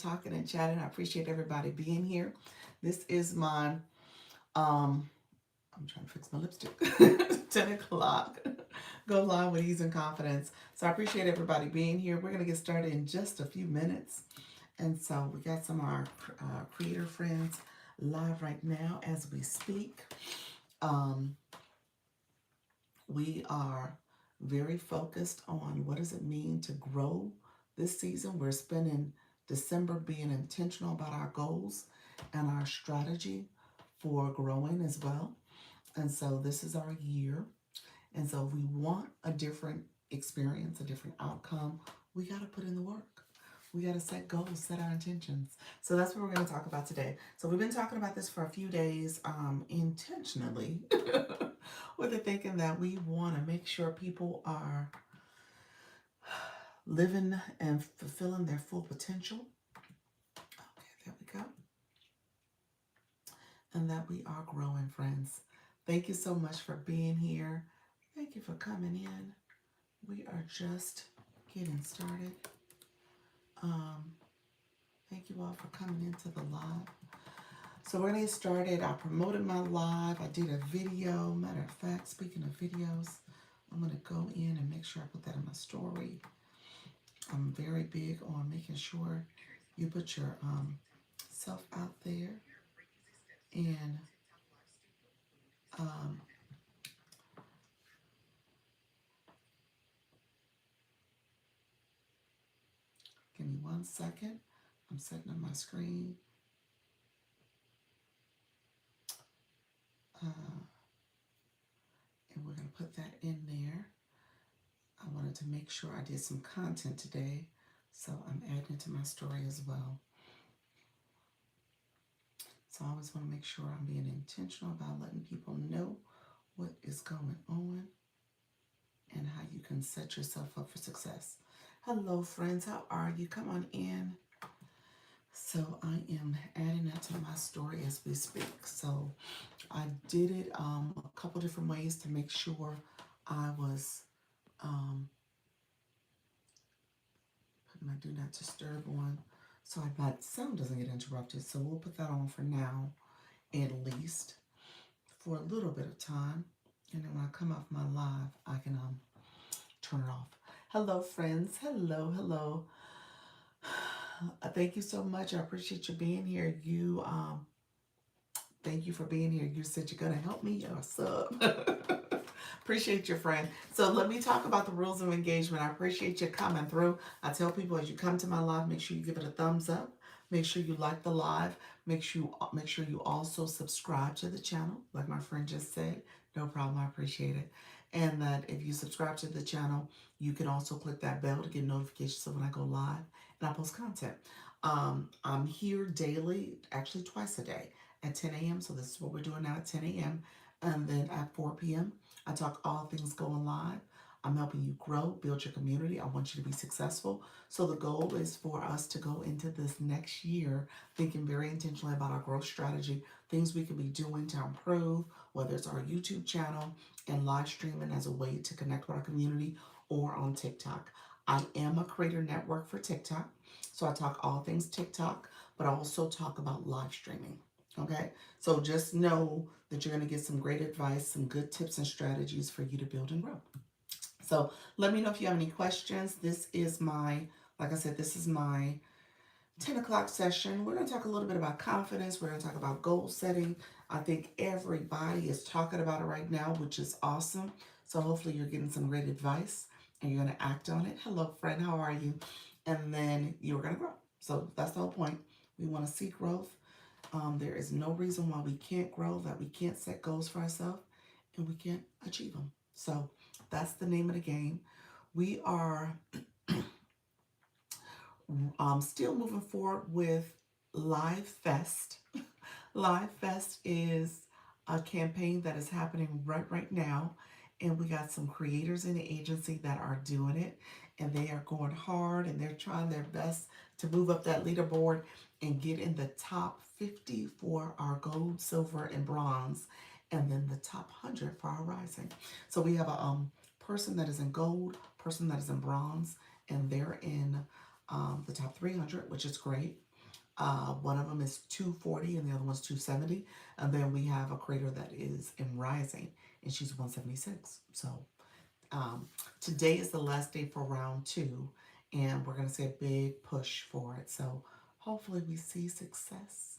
talking and chatting. I appreciate everybody being here. This is my I'm trying to fix my lipstick. 10 o'clock. Go live with ease and confidence. So I appreciate everybody being here. We're gonna get started in just a few minutes. And so we got some of our creator friends live right now as we speak. Um, we are very focused on what does it mean to grow this season. We're spending December being intentional about our goals and our strategy for growing as well. And so this is our year. And so if we want a different experience, a different outcome, we got to put in the work. We got to set goals, set our intentions. So that's what we're going to talk about today. So we've been talking about this for a few days intentionally with the thinking that we want to make sure people are living and fulfilling their full potential. Okay, there we go. And that we are growing, friends. Thank you so much for being here. Thank you for coming in. We are just getting started. Um, Thank you all for coming into the live. So we're gonna get started. I promoted my live. I did a video. Matter of fact, speaking of videos, I'm gonna go in and make sure I put that in my story. I'm very big on making sure you put your self out there and um, give me 1 second. I'm setting up my screen. Uh, and we're gonna put that in there. I wanted to make sure I did some content today, so I'm adding it to my story as well. So I always want to make sure I'm being intentional about letting people know what is going on and how you can set yourself up for success. Hello, friends. How are you? Come on in. So I am adding that to my story as we speak. So I did it a couple different ways to make sure I was putting my do not disturb on so my sound doesn't get interrupted. So we'll put that on for now, at least for a little bit of time. And then when I come off my live, I can turn it off. Hello, friends. Hello, hello. Thank you so much. I appreciate you being here. Thank you for being here. You said you're gonna help me. You're a sub. Appreciate your friend. So let me talk about the rules of engagement. I appreciate you coming through. I tell people as you come to my live, make sure you give it a thumbs up. Make sure you like the live. Make sure you also subscribe to the channel, like my friend just said. No problem. I appreciate it. And that if you subscribe to the channel, you can also click that bell to get notifications of when I go live and I post content. I'm here daily, actually twice a day at 10 a.m. So this is what we're doing now at 10 a.m. And then at 4 p.m., I talk all things going live. I'm helping you grow, build your community. I want you to be successful. So the goal is for us to go into this next year thinking very intentionally about our growth strategy, things we can be doing to improve, whether it's our YouTube channel and live streaming as a way to connect with our community or on TikTok. I am a creator network for TikTok. So I talk all things TikTok, but I also talk about live streaming. Okay, so just know that you're going to get some great advice, some good tips and strategies for you to build and grow. So let me know if you have any questions. This is my, like I said, this is my 10 o'clock session. We're going to talk a little bit about confidence. We're going to talk about goal setting. I think everybody is talking about it right now, which is awesome. So hopefully you're getting some great advice and you're going to act on it. Hello, friend. How are you? And then you're going to grow. So that's the whole point. We want to see growth. There is no reason why we can't grow, that we can't set goals for ourselves, and we can't achieve them. So that's the name of the game. We are still moving forward with Live Fest. Live Fest is a campaign that is happening right now, and we got some creators in the agency that are doing it, and they are going hard and they're trying their best to move up that leaderboard and get in the top 50 for our gold, silver, and bronze, and then the top 100 for our rising. So we have a person that is in gold, person that is in bronze, and they're in the top 300, which is great. One of them is 240 and the other one's 270. And then we have a creator that is in Rising and she's 176. So today is the last day for round 2 and we're going to see a big push for it. So hopefully we see success.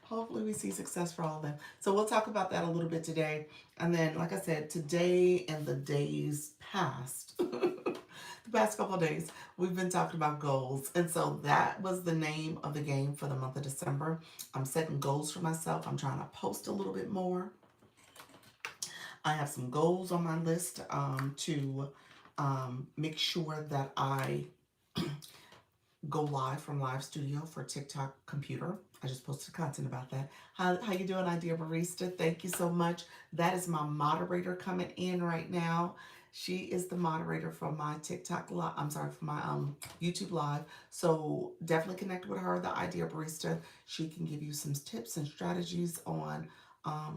Hopefully we see success for all of them. So we'll talk about that a little bit today. And then, like I said, today and the days past, the past couple of days, we've been talking about goals. And so that was the name of the game for the month of December. I'm setting goals for myself. I'm trying to post a little bit more. I have some goals on my list to make sure that I go live from Live Studio for TikTok Computer. I just posted content about that. How you doing, Idea Barista? Thank you so much. That is my moderator coming in right now. She is the moderator for my TikTok live. I'm sorry, for my YouTube live. So definitely connect with her, the Idea Barista. She can give you some tips and strategies on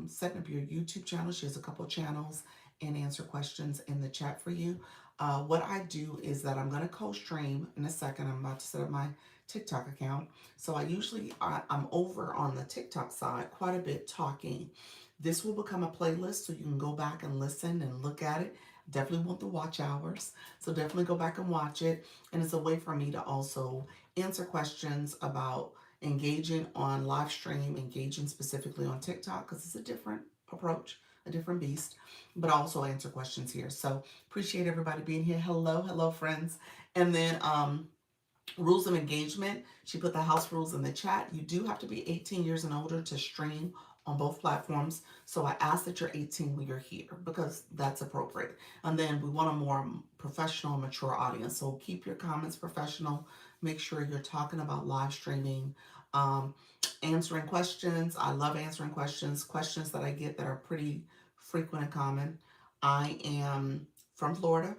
setting up your YouTube channel. She has a couple channels and answer questions in the chat for you. What I do is that I'm going to co-stream in a second. I'm about to set up my TikTok account. So I'm over on the TikTok side quite a bit talking. This will become a playlist so you can go back and listen and look at it. Definitely want the watch hours. So definitely go back and watch it. And it's a way for me to also answer questions about engaging on live stream, engaging specifically on TikTok, because it's a different approach, a different beast, but also answer questions here. So appreciate everybody being here. Hello, friends. And then rules of engagement. She put the house rules in the chat. You do have to be 18 years and older to stream on both platforms. So I ask that you're 18 when you're here because that's appropriate. And then we want a more professional, mature audience. So keep your comments professional. Make sure you're talking about live streaming, answering questions. I love answering questions that I get that are pretty frequent and common. I am from Florida.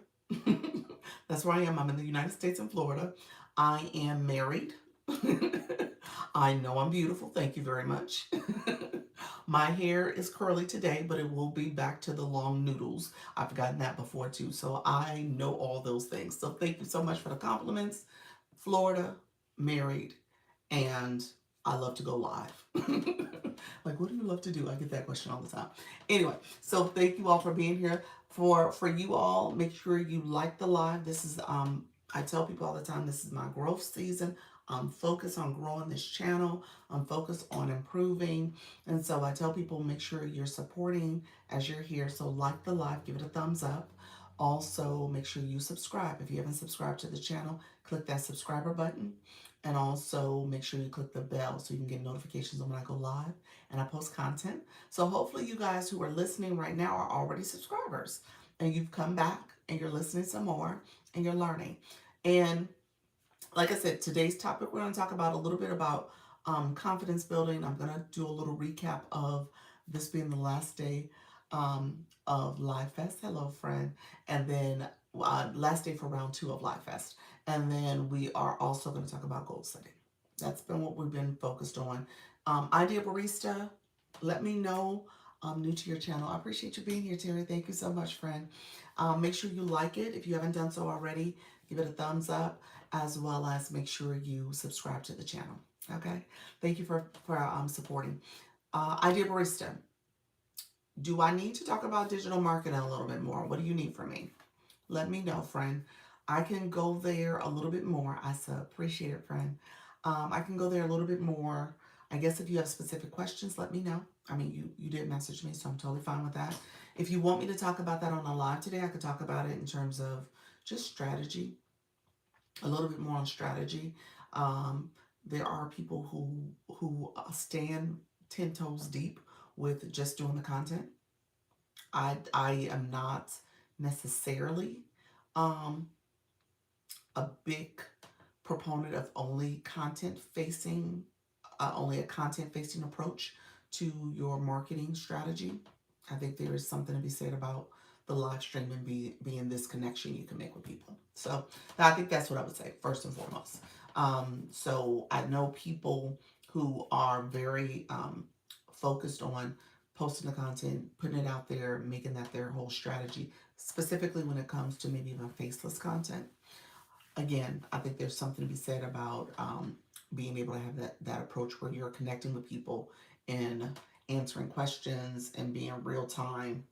That's where I am. I'm in the United States in Florida. I am married. I know I'm beautiful. Thank you very much. My hair is curly today, but it will be back to the long noodles. I've gotten that before too. So I know all those things. So thank you so much for the compliments. Florida, married, and I love to go live. Like, what do you love to do? I get that question all the time. Anyway, so thank you all for being here. For you all, make sure you like the live. This is I tell people all the time, this is my growth season. I'm focused on growing this channel. I'm focused on improving. And so I tell people, make sure you're supporting as you're here. So like the live, give it a thumbs up. Also, make sure you subscribe. If you haven't subscribed to the channel, click that subscriber button. And also make sure you click the bell so you can get notifications when I go live and I post content. So hopefully you guys who are listening right now are already subscribers and you've come back and you're listening some more and you're learning. And like I said, today's topic, we're going to talk about a little bit about confidence building. I'm going to do a little recap of this being the last day of Live Fest. Hello, friend. And then last day for round 2 of Live Fest. And then we are also going to talk about goal setting. That's been what we've been focused on. Idea Barista, let me know. I'm new to your channel. I appreciate you being here, Terry. Thank you so much, friend. Make sure you like it. If you haven't done so already, give it a thumbs up, as well as make sure you subscribe to the channel. Okay? Thank you for supporting. Idea Barista. Do I need to talk about digital marketing a little bit more? What do you need from me? Let me know, friend. I can go there a little bit more. I appreciate it, friend. I can go there a little bit more. I guess if you have specific questions, let me know. I mean, you did message me, so I'm totally fine with that. If you want me to talk about that on a live today, I could talk about it in terms of just strategy, a little bit more on strategy. There are people who stand 10 toes deep with just doing the content. I am not necessarily a big proponent of only a content facing approach to your marketing strategy. I think there is something to be said about the live stream and being this connection you can make with people. So I think that's what I would say first and foremost. So I know people who are very focused on posting the content, putting it out there, making that their whole strategy, specifically when it comes to maybe even faceless content. Again, I think there's something to be said about being able to have that approach where you're connecting with people and answering questions and being real time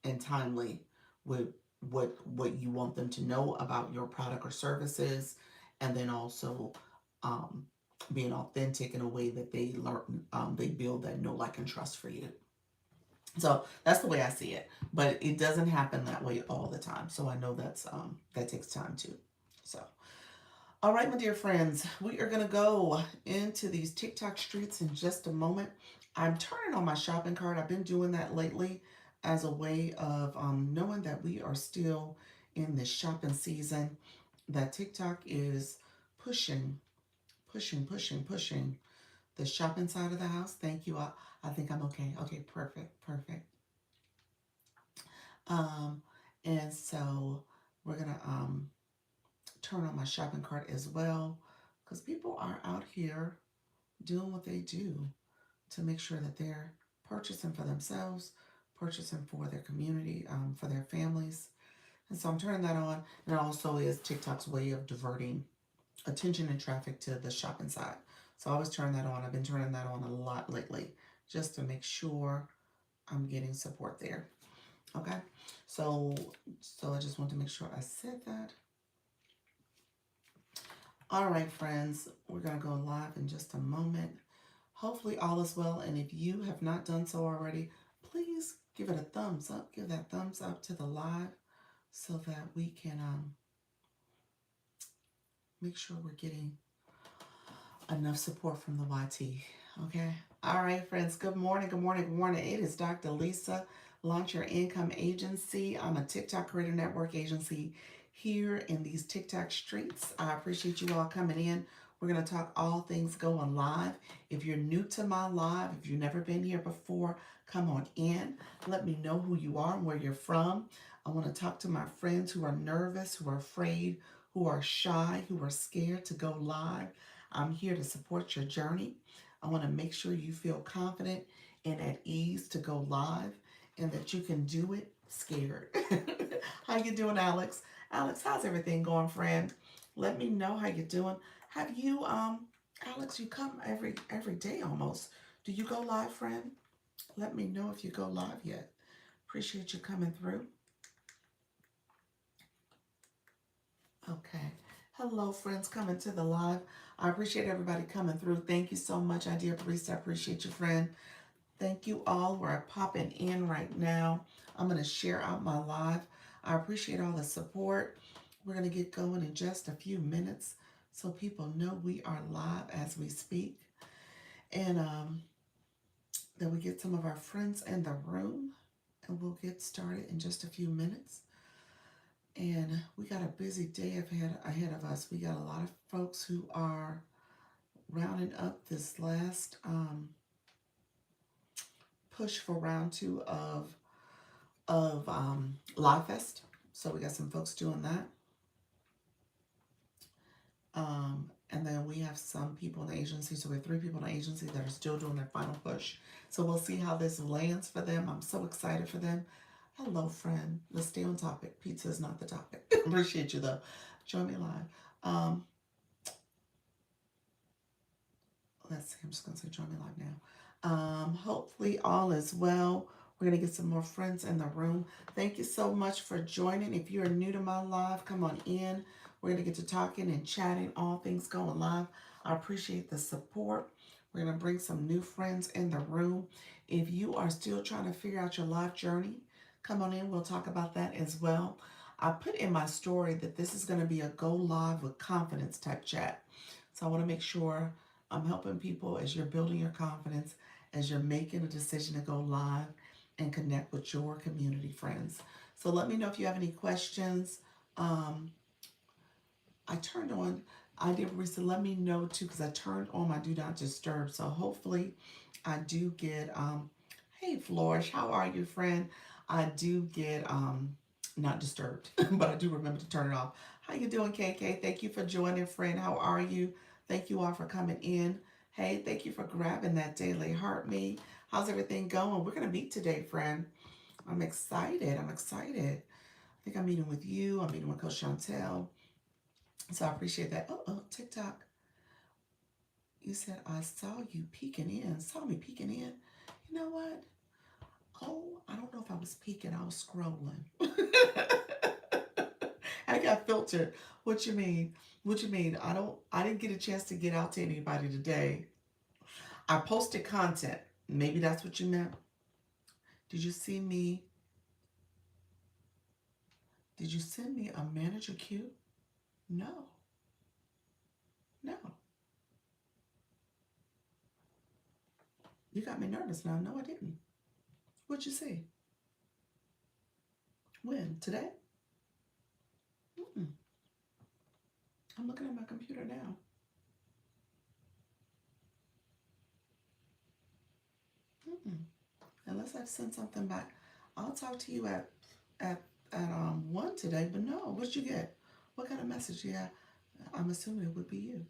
and timely with what you want them to know about your product or services, and then also um, being authentic in a way that they learn, they build that know, like, and trust for you. So that's the way I see it, but it doesn't happen that way all the time. So I know that takes time too. So, all right, my dear friends, we are gonna go into these TikTok streets in just a moment. I'm turning on my shopping cart. I've been doing that lately as a way of knowing that we are still in this shopping season. That TikTok is pushing, pushing the shopping side of the house. Thank you. I think I'm okay. Okay, perfect, perfect. Um, and so we're gonna turn on my shopping cart as well, because people are out here doing what they do to make sure that they're purchasing for themselves, purchasing for their community, for their families. And so I'm turning that on. And it also is TikTok's way of diverting attention and traffic to the shopping side. So I always turn that on. I've been turning that on a lot lately just to make sure I'm getting support there. Okay. So I just want to make sure I said that. All right, friends, we're going to go live in just a moment. Hopefully all is well, and if you have not done so already, please give it a thumbs up. Give that thumbs up to the live so that we can make sure we're getting enough support from the YT. Okay. All right, friends. Good morning. Good morning. Good morning. It is Dr. Lisa, Launch Your Income Agency. I'm a TikTok Creator Network agency here in these TikTok streets. I appreciate you all coming in. We're going to talk all things going live. If you're new to my live, if you've never been here before, come on in. Let me know who you are and where you're from. I want to talk to my friends who are nervous, who are afraid, who are shy, who are scared to go live. I'm here to support your journey. I want to make sure you feel confident and at ease to go live and that you can do it scared. How you doing, Alex? Alex, how's everything going, friend? Let me know how you're doing. Have you Alex, you come every day almost. Do you go live, friend? Let me know if you go live yet. Appreciate you coming through. Okay. Hello, friends coming to the live. I appreciate everybody coming through. Thank you so much, Idea Barista. I appreciate you, friend. Thank you all who are popping in right now. I'm going to share out my live. I appreciate all the support. We're going to get going in just a few minutes so people know we are live as we speak. And then we get some of our friends in the room, and we'll get started in just a few minutes. And we got a busy day ahead of us. We got a lot of folks who are rounding up this last push for round 2 of Live Fest. So we got some folks doing that. And then we have some people in the agency. So we have 3 people in the agency that are still doing their final push. So we'll see how this lands for them. I'm so excited for them. Hello, friend. Let's stay on topic. Pizza is not the topic. Appreciate you, though. Join me live. Let's see. I'm just going to say join me live now. Hopefully all is well. We're going to get some more friends in the room. Thank you so much for joining. If you're new to my live, come on in. We're going to get to talking and chatting, all things going live. I appreciate the support. We're going to bring some new friends in the room. If you are still trying to figure out your life journey, come on in. We'll talk about that as well. I put in my story that this is going to be a go live with confidence type chat. So I want to make sure I'm helping people as you're building your confidence, as you're making a decision to go live and connect with your community friends. So let me know if you have any questions. I turned on Idea Barista. Let me know too, because I turned on my Do Not Disturb. So hopefully I do get, hey Flourish, how are you, friend? I do get not disturbed, but I do remember to turn it off. How you doing, KK? Thank you for joining, friend. How are you? Thank you all for coming in. Hey, thank you for grabbing that daily heart me. How's everything going? We're going to meet today, friend. I'm excited. I'm excited. I think I'm meeting with you. I'm meeting with Coach Chantel. So I appreciate that. Oh, TikTok. You said, I saw you peeking in. Saw me peeking in. You know what? Oh, I don't know if I was peeking. I was scrolling. I got filtered. What you mean? What you mean? I didn't get a chance to get out to anybody today. I posted content. Maybe that's what you meant. Did you see me? Did you send me a manager queue? No. No. You got me nervous now. No, I didn't. What'd you see? When? Today? Mm-mm. I'm looking at my computer now. Mm-mm. Unless I've sent something back. I'll talk to you at one today, but no, what'd you get? What kind of message? Yeah, I'm assuming it would be you.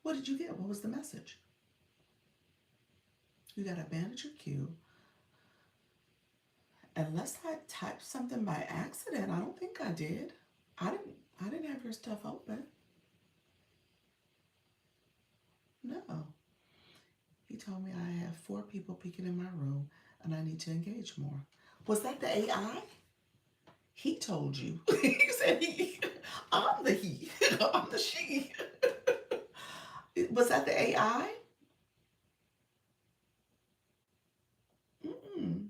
What did you get? What was the message? You got a manager queue. Unless I typed something by accident, I don't think I did. I didn't I didn't have your stuff open. No. He told me I have 4 people peeking in my room and I need to engage more. Was that the AI? He told you. He said I'm the he. I'm the she. Was that the AI? Mm-mm.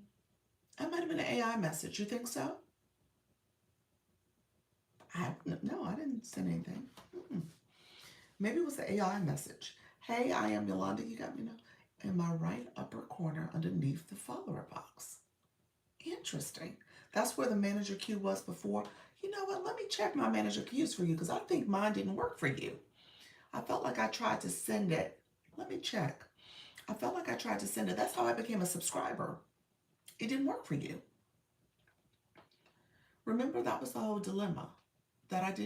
That might have been an AI message. You think so? No, I didn't send anything. Mm-mm. Maybe it was the AI message. Hey, I am Yolanda. You got me now. In my right upper corner underneath the follower box. Interesting. That's where the manager queue was before. You know what? Let me check my manager queues for you because I think mine didn't work for you. I felt like I tried to send it. Let me check. I felt like I tried to send it. That's how I became a subscriber. It didn't work for you. Remember, that was the whole dilemma that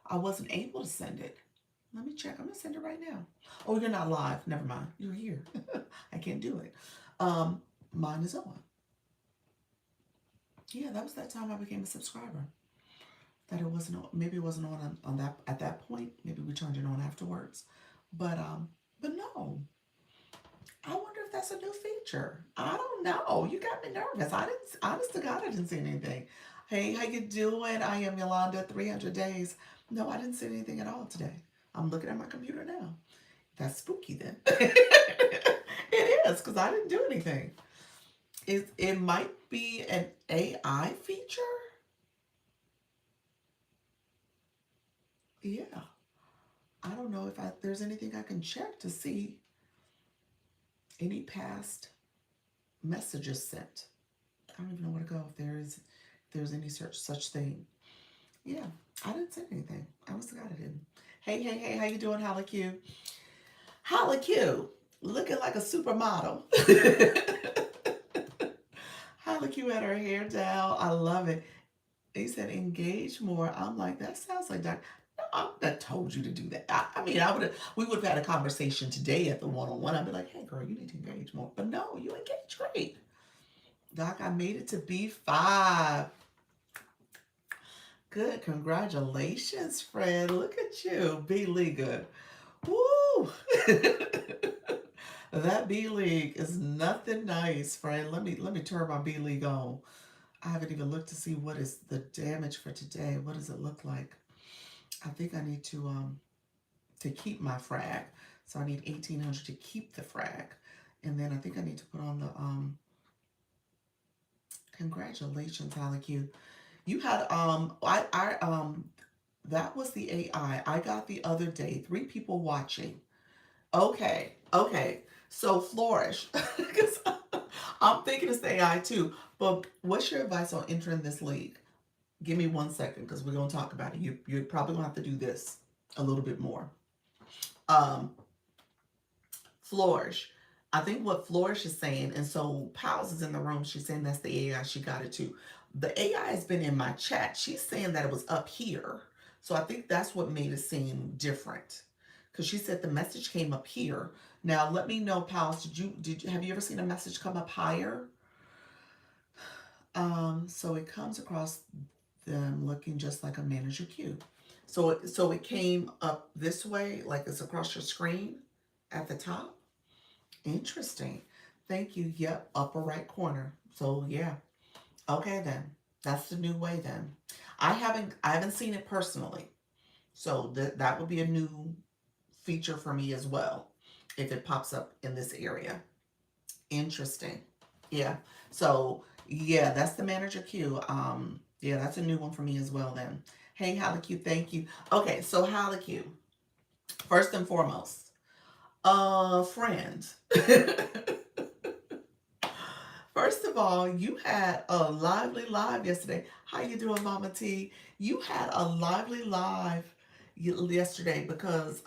I wasn't able to send it. Let me check. I'm going to send it right now. Oh, you're not live. Never mind. You're here. I can't do it. Mine is on. Yeah, that was that time I became a subscriber. That it wasn't on, maybe it wasn't on that at that point. Maybe we turned it on afterwards. But no. I wonder if that's a new feature. I don't know. You got me nervous. I didn't, honest to God, I didn't see anything. Hey, how you doing? I am Yolanda, 300 days. No, I didn't see anything at all today. I'm looking at my computer now. That's spooky then. It is, because I didn't do anything. It might be an AI feature? Yeah. I don't know if there's anything I can check to see any past messages sent. I don't even know where to go if there's any such thing. Yeah, I didn't say anything. I was the God I didn't. Hey, hey, hey, how you doing, Holly Q? Holly Q, looking like a supermodel. Holly Q had her hair down. I love it. He said engage more. I'm like, that sounds like Dr. No, I would have told you to do that. I mean, we would have had a conversation today at the one-on-one. I'd be like, hey girl, you need to engage more. But no, you engage great. Doc, I made it to B5. Good. Congratulations, friend. Look at you. B League. Woo! That B League is nothing nice, friend. Let me turn my B League on. I haven't even looked to see what is the damage for today. What does it look like? I think I need to keep my frag. So I need 1800 to keep the frag. And then I think I need to put on the congratulations, Alec. You had that was the AI I got the other day. 3 people watching. Okay, okay. So Flourish, because I'm thinking it's the AI too. But what's your advice on entering this league? Give me 1 second because we're gonna talk about it. You're probably gonna have to do this a little bit more. Um, Flourish. I think what Flourish is saying, and so Pals is in the room. She's saying that's the AI. She got it too. The AI has been in my chat. She's saying that it was up here. So I think that's what made it seem different. Because she said the message came up here. Now let me know, Pals. Have you ever seen a message come up higher? So it comes across them looking just like a manager queue. So it came up this way, like it's across your screen. at the top. Interesting. Thank you. Yep, upper right corner. So yeah. Okay then. That's the new way then. I haven't seen it personally. So that would be a new feature for me as well if it pops up in this area. Interesting. Yeah. So yeah, that's the manager queue. Yeah, that's a new one for me as well then. Hey Halleck, thank you. Okay, so Halleck, first and foremost, friend. First of all, you had a lively live yesterday. How you doing, Mama T? You had a lively live yesterday because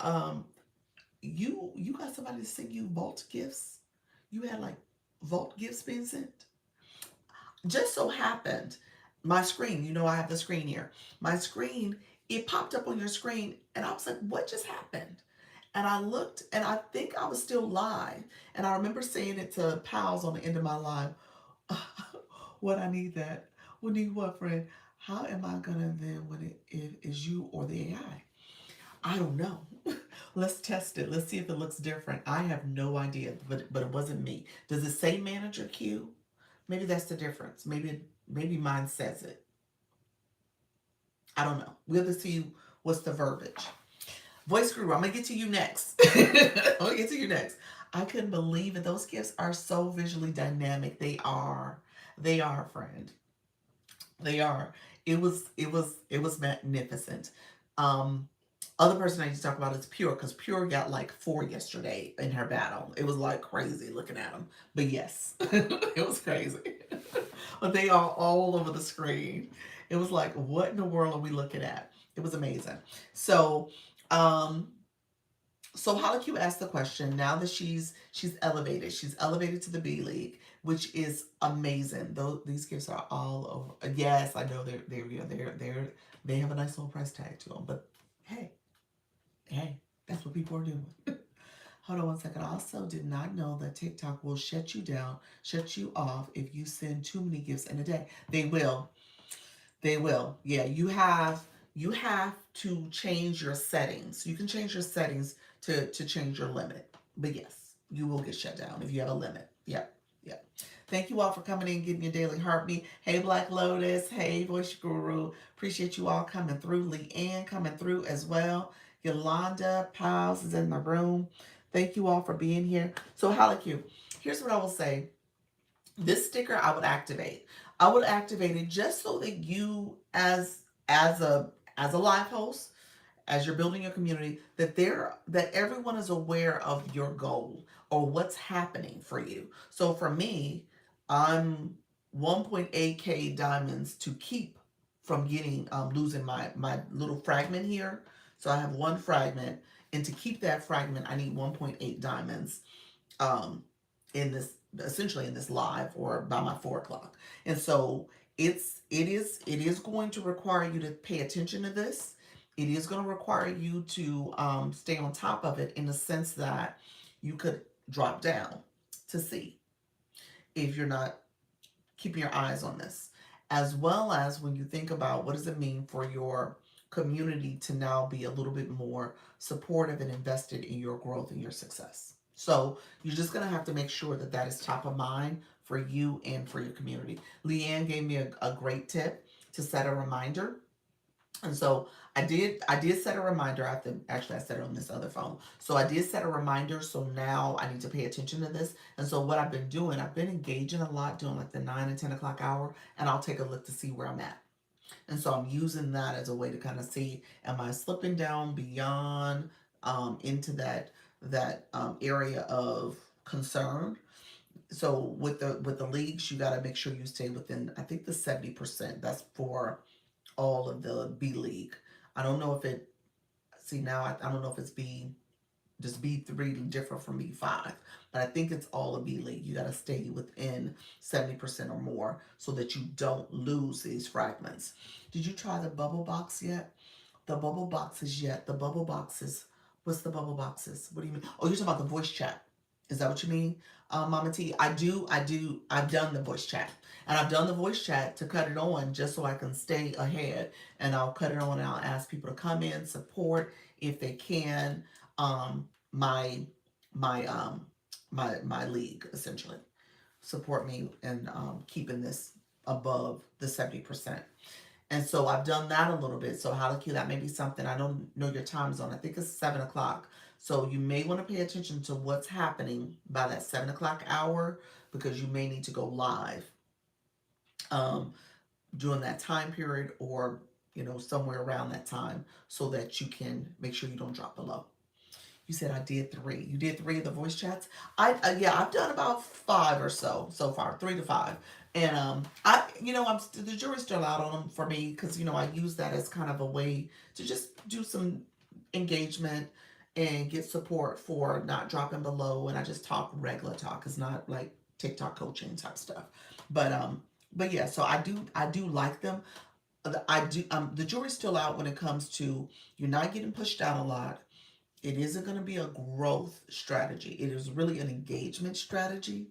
you got somebody to send you vault gifts. You had like vault gifts being sent. Just so happened, my screen. You know, I have the screen here. My screen. It popped up on your screen, and I was like, "What just happened?" And I looked, and I think I was still live. And I remember saying it to pals on the end of my live. What I need that. We need what, friend? How am I gonna then when it is you or the AI? I don't know. Let's test it. Let's see if it looks different. I have no idea, but it wasn't me. Does it say manager Q? Maybe that's the difference. Maybe mine says it. I don't know. We'll have to see what's the verbiage. Voice Guru, I'm gonna get to you next. I'm gonna get to you next. I couldn't believe it. Those gifts are so visually dynamic. They are. They are, friend. They are. It was magnificent. Um, Other person I need to talk about is Pure, because Pure got like 4 yesterday in her battle. It was like crazy looking at them. But yes, it was crazy. But they are all over the screen. It was like, what in the world are we looking at? It was amazing. So, um, so Hollyq asked the question. Now that she's elevated to the B League, which is amazing. Though these gifts are all over. Yes, I know they have a nice little price tag to them, but hey, hey, that's what people are doing. Hold on one second. I also did not know that TikTok will shut you down, shut you off if you send too many gifts in a day. They will. They will. Yeah, you have to change your settings. You can change your settings to change your limit. But yes, you will get shut down if you have a limit. Yep. Yep. Thank you all for coming in, getting your daily heartbeat. Hey, Black Lotus. Hey, Voice Guru. Appreciate you all coming through. Leanne coming through as well. Yolanda Piles is in the room. Thank you all for being here. So, Halleck, here's what I will say. This sticker I would activate. I would activate it just so that you, as a live host, as you're building your community, that everyone is aware of your goal or what's happening for you. So for me, I'm 1.8k diamonds to keep from getting losing my little fragment here. So I have one fragment, and to keep that fragment, I need 1.8 diamonds um, in this, essentially in this live or by my 4 o'clock. And so it is going to require you to pay attention to this. It is going to require you to stay on top of it in the sense that you could drop down to see if you're not keeping your eyes on this, as well as when you think about what does it mean for your community to now be a little bit more supportive and invested in your growth and your success. So you're just going to have to make sure that that is top of mind for you and for your community. Leanne gave me a great tip to set a reminder. And so I did set a reminder. I set it on this other phone. So I did set a reminder. So now I need to pay attention to this. And so what I've been doing, I've been engaging a lot, doing like the 9 and 10 o'clock hour, and I'll take a look to see where I'm at. And so I'm using that as a way to kind of see, am I slipping down beyond into that area of concern. So with the leagues, you got to make sure you stay within, I think, the 70%. That's for all of the B League. I don't know if it, see now, I don't know if it's just B3 different from B5, but I think it's all of B League. You got to stay within 70% or more so that you don't lose these fragments. Did you try the bubble box yet? The bubble boxes yet? The bubble boxes. What's the bubble boxes? What do you mean? Oh, you're talking about the voice chat. Is that what you mean, Mama T? I've done the voice chat. And I've done the voice chat to cut it on just so I can stay ahead. And I'll cut it on and I'll ask people to come in, support if they can. My my my league essentially. Support me in keeping this above the 70%. And so I've done that a little bit. So Halaki, that may be something. I don't know your time zone. I think it's 7 o'clock. So you may want to pay attention to what's happening by that 7 o'clock hour, because you may need to go live um, during that time period, or somewhere around that time, so that you can make sure you don't drop below. You said I did three. You did three of the voice chats. Yeah, I've done about five or so far, 3 to 5, and I'm the jury's still out on them for me, because I use that as kind of a way to just do some engagement and get support for not dropping below, and I just talk regular talk. It's not like TikTok coaching type stuff, but yeah. So I do like them. I do. The jury's still out when it comes to you're not getting pushed out a lot. It isn't going to be a growth strategy. It is really an engagement strategy.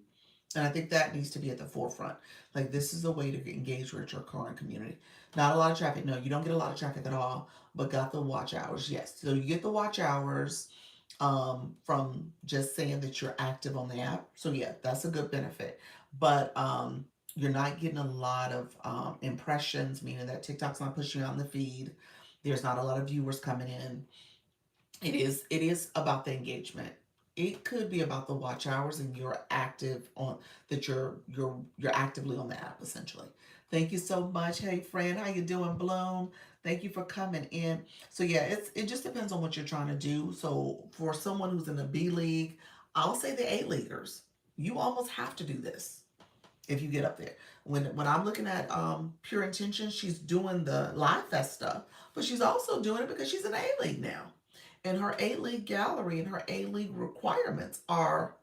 And I think that needs to be at the forefront. Like, this is a way to engage with your current community. Not a lot of traffic. No, you don't get a lot of traffic at all, but got the watch hours. Yes. So you get the watch hours from just saying that you're active on the app. So yeah, that's a good benefit. But you're not getting a lot of impressions, meaning that TikTok's not pushing you on the feed. There's not a lot of viewers coming in. It is about the engagement. It could be about the watch hours, and you're active on that. You're actively on the app essentially. Thank you so much. Hey friend, how you doing, Bloom? Thank you for coming in. So yeah, it just depends on what you're trying to do. So for someone who's in the B league, I'll say the A leaguers, you almost have to do this if you get up there. When I'm looking at Pure Intention, she's doing the Live Fest stuff, but she's also doing it because she's an A league now, and her A league gallery and her A league requirements are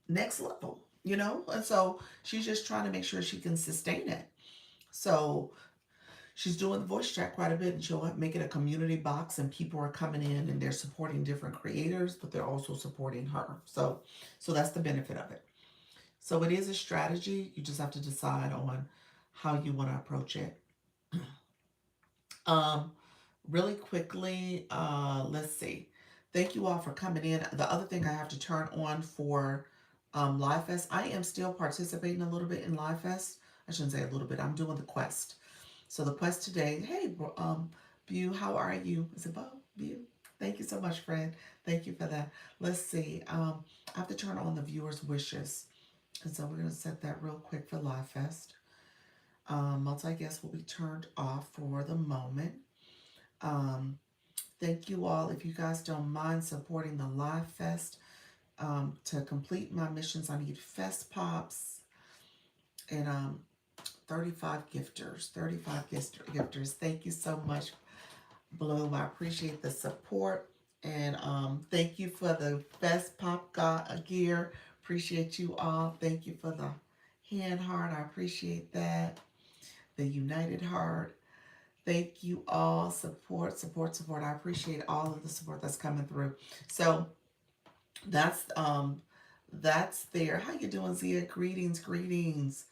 next level. And so she's just trying to make sure she can sustain it. So she's doing the voice chat quite a bit, and she'll make it a community box, and people are coming in and they're supporting different creators, but they're also supporting her. So that's the benefit of it. So it is a strategy. You just have to decide on how you want to approach it. Um, Really quickly, let's see. Thank you all for coming in. The other thing I have to turn on for Live Fest, I am still participating a little bit in Live Fest. I shouldn't say a little bit. I'm doing the quest. So the quest today. Hey, Bew, how are you? Is it Bo? Bew? Thank you so much, friend. Thank you for that. Let's see. I have to turn on the viewers' wishes. And so we're going to set that real quick for Live Fest. Multi-guest will be turned off for the moment. Thank you all. If you guys don't mind supporting the Live Fest, to complete my missions, I need Fest Pops and 35 gifters. 35 gifters. Thank you so much, Bloom. I appreciate the support. And thank you for the Fest Pop gear. Appreciate you all. Thank you for the hand heart. I appreciate that. The United Heart. Thank you all. Support. I appreciate all of the support that's coming through. So that's there. How you doing, Zia? Greetings.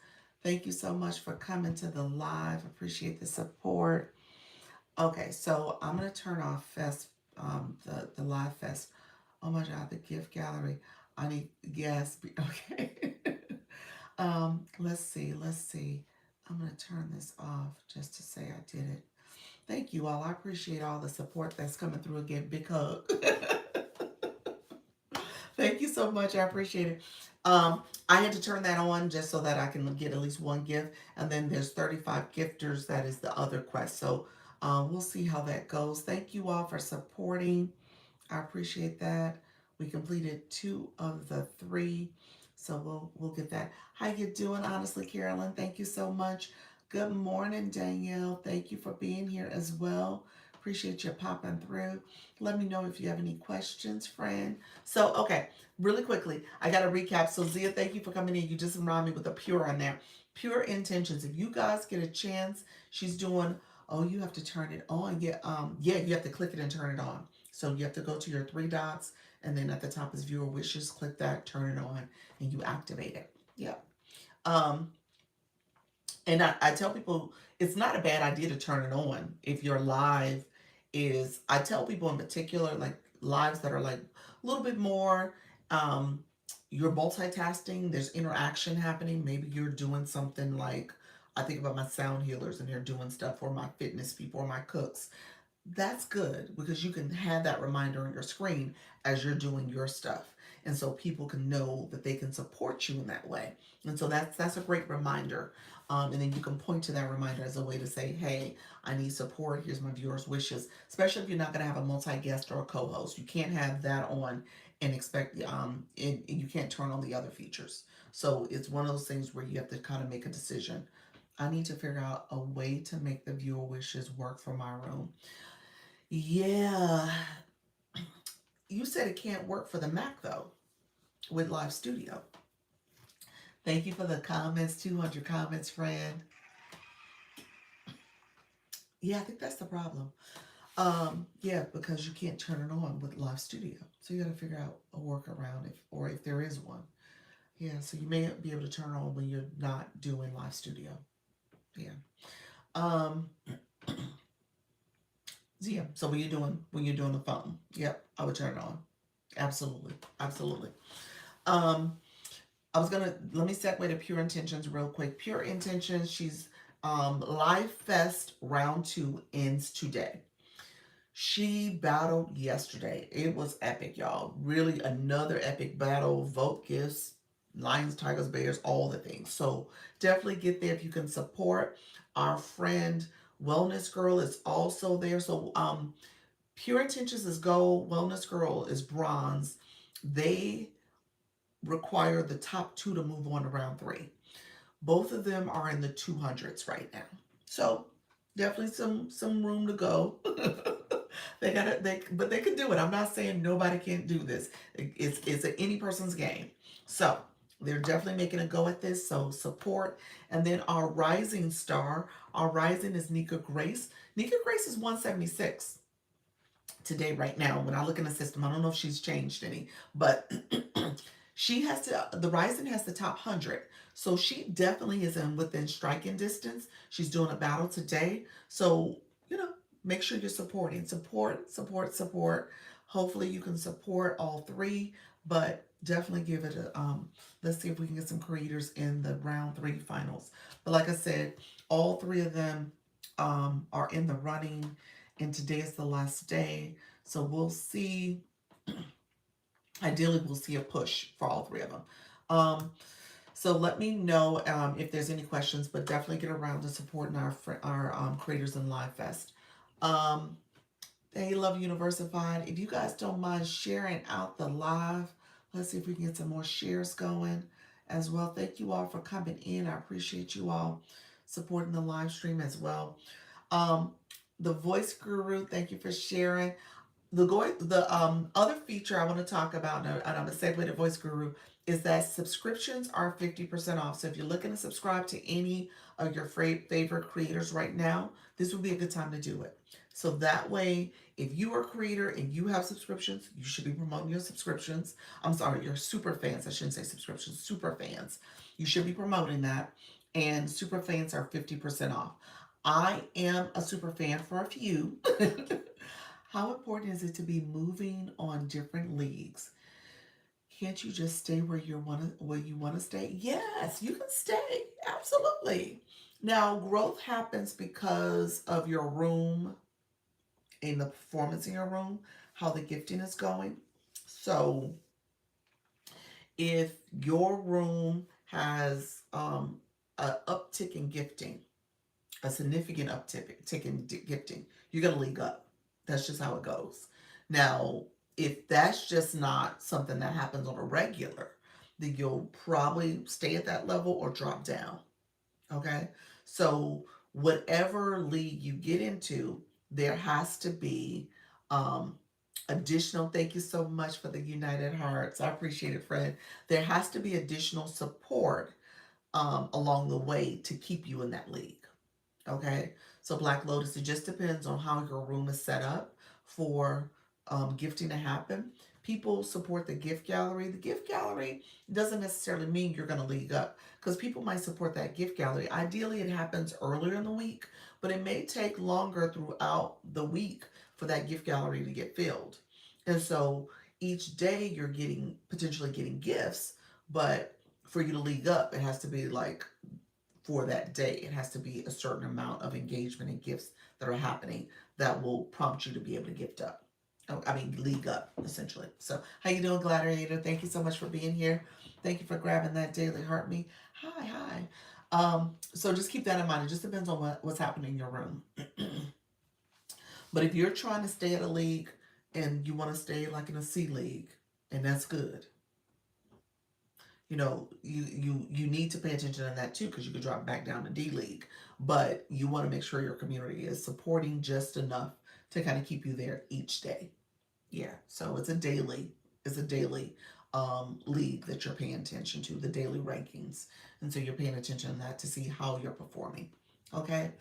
Thank you so much for coming to the live. Appreciate the support. Okay, so I'm gonna turn off Fest, the Live Fest. Oh my God, the gift gallery. I need okay. Let's see. I'm gonna turn this off just to say I did it. Thank you all. I appreciate all the support that's coming through. Again, big hug. Thank you so much. I appreciate it. I had to turn that on just so that I can get at least one gift. And then there's 35 gifters. That is the other quest. So we'll see how that goes. Thank you all for supporting. I appreciate that. We completed 2 of the 3. So we'll get that. How you doing, honestly, Carolyn? Thank you so much. Good morning, Danielle. Thank you for being here as well. Appreciate you popping through. Let me know if you have any questions, friend. So, okay, really quickly, I got to recap. So, Zia, thank you for coming in. You just reminded me with the Pure on there. Pure Intentions. If you guys get a chance, she's doing, oh, you have to turn it on. Yeah, you have to click it and turn it on. So you have to go to your 3 dots, and then at the top is Viewer Wishes. Click that, turn it on, and you activate it. Yeah. And I tell people it's not a bad idea to turn it on if your live is, I tell people in particular, like lives that are like little bit more. Um, you're multitasking. There's interaction happening. Maybe you're doing something like, I think about my sound healers and they're doing stuff, or my fitness people, or my cooks. That's good because you can have that reminder on your screen as you're doing your stuff. And so people can know that they can support you in that way. And so that's a great reminder. And then you can point to that reminder as a way to say, hey, I need support. Here's my viewers' wishes. Especially if you're not going to have a multi-guest or a co-host. You can't have that on and expect, and you can't turn on the other features. So it's one of those things where you have to kind of make a decision. I need to figure out a way to make the viewer wishes work for my room. Yeah, you said it can't work for the Mac though with Live Studio. Thank you for the comments, 200 comments, friend. Yeah, I think that's the problem. Yeah, because you can't turn it on with Live Studio. So you got to figure out a workaround if there is one. Yeah, so you may be able to turn on when you're not doing Live Studio. Yeah. Um, so yeah, so when you're doing the phone, yep, I would turn it on. Absolutely. Absolutely. Um, I was gonna let me segue to Pure Intentions real quick. Pure Intentions, she's Live Fest round two ends today. She battled yesterday. It was epic, y'all. Really another epic battle. Vote gifts, lions, tigers, bears, all the things. So definitely get there if you can support. Our friend Wellness Girl is also there. So Pure Intentions is gold, Wellness Girl is bronze. They require the top two to move on to round three. Both of them are in the 200s right now. So definitely some room to go. But they can do it. I'm not saying nobody can't do this. It's any person's game. So they're definitely making a go at this. So support. And then our rising star, our rising is Nika Grace. Nika Grace is 176 today right now. When I look in the system, I don't know if she's changed any, but the Rising has the top 100. So she definitely is in within striking distance. She's doing a battle today. So, make sure you're supporting. Support, support, support. Hopefully you can support all three, but definitely give it let's see if we can get some creators in the round three finals. But like I said, all three of them are in the running, and today is the last day. So we'll see. Ideally, we'll see a push for all three of them. Um, so let me know if there's any questions, but definitely get around to supporting our creators in Live Fest. Um, they love Universified. If you guys don't mind sharing out the live, let's see if we can get some more shares going as well. Thank you all for coming in. I appreciate you all supporting the live stream as well. Um, the Voice Guru, thank you for sharing. The other feature I want to talk about, and I'm going to segue to Voice Guru, is that subscriptions are 50% off. So if you're looking to subscribe to any of your favorite creators right now, this would be a good time to do it. So that way, if you are a creator and you have subscriptions, you should be promoting your subscriptions. I'm sorry, your super fans. I shouldn't say subscriptions, super fans. You should be promoting that. And super fans are 50% off. I am a super fan for a few. How important is it to be moving on different leagues? Can't you just stay where you want to stay? Yes, you can stay. Absolutely. Now, growth happens because of your room and the performance in your room, how the gifting is going. So, if your room has an uptick in gifting, a significant uptick in gifting, you're going to league up. That's just how it goes. Now, if that's just not something that happens on a regular, then you'll probably stay at that level or drop down. Okay? So, whatever league you get into, there has to be additional. Thank you so much for the United Hearts. I appreciate it, friend. There has to be additional support along the way to keep you in that league. Okay, so Black Lotus, it just depends on how your room is set up for gifting to happen. People support the gift gallery. The gift gallery doesn't necessarily mean you're going to league up because people might support that gift gallery. Ideally, it happens earlier in the week, but it may take longer throughout the week for that gift gallery to get filled. And so each day you're potentially getting gifts, but for you to league up, it has to be like for that day. It has to be a certain amount of engagement and gifts that are happening that will prompt you to be able to gift up. Oh, I mean, league up essentially. So, how you doing, Gladiator? Thank you so much for being here. Thank you for grabbing that daily heart me. Hi, hi. So just keep that in mind. It just depends on what's happening in your room. But if you're trying to stay at a league and you want to stay like in a C league, and that's good, you need to pay attention to that too, because you could drop back down to D League. But you want to make sure your community is supporting just enough to kind of keep you there each day. Yeah. So it's a daily league that you're paying attention to, the daily rankings. And so you're paying attention to that to see how you're performing. Okay.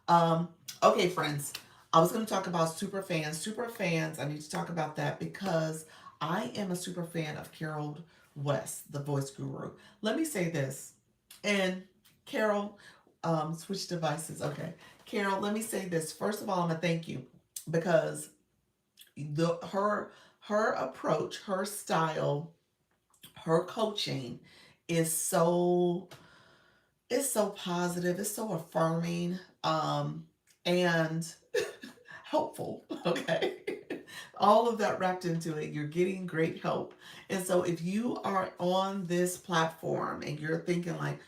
Um, okay, friends. I was going to talk about super fans. Super fans, I need to talk about that because I am a super fan of Carol West, the voice guru. Let me say this. And Carol, switch devices. Okay. Carol, let me say this. First of all, I'm going to thank you because her approach, her style, her coaching is so it's so positive, it's so affirming, and helpful. Okay. All of that wrapped into it. You're getting great help. And so if you are on this platform and you're thinking like,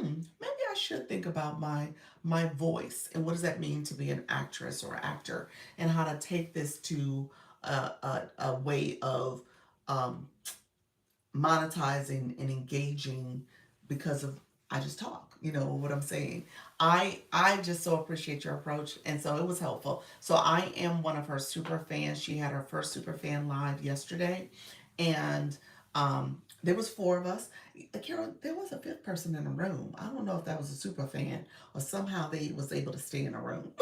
maybe I should think about my voice and what does that mean to be an actress or actor and how to take this to a way of um, monetizing and engaging because of I just talk, what I'm saying. I just so appreciate your approach, and so it was helpful. So I am one of her super fans. She had her first super fan live yesterday, and there was four of us. Carol, there was a fifth person in the room. I don't know if that was a super fan or somehow they was able to stay in a room.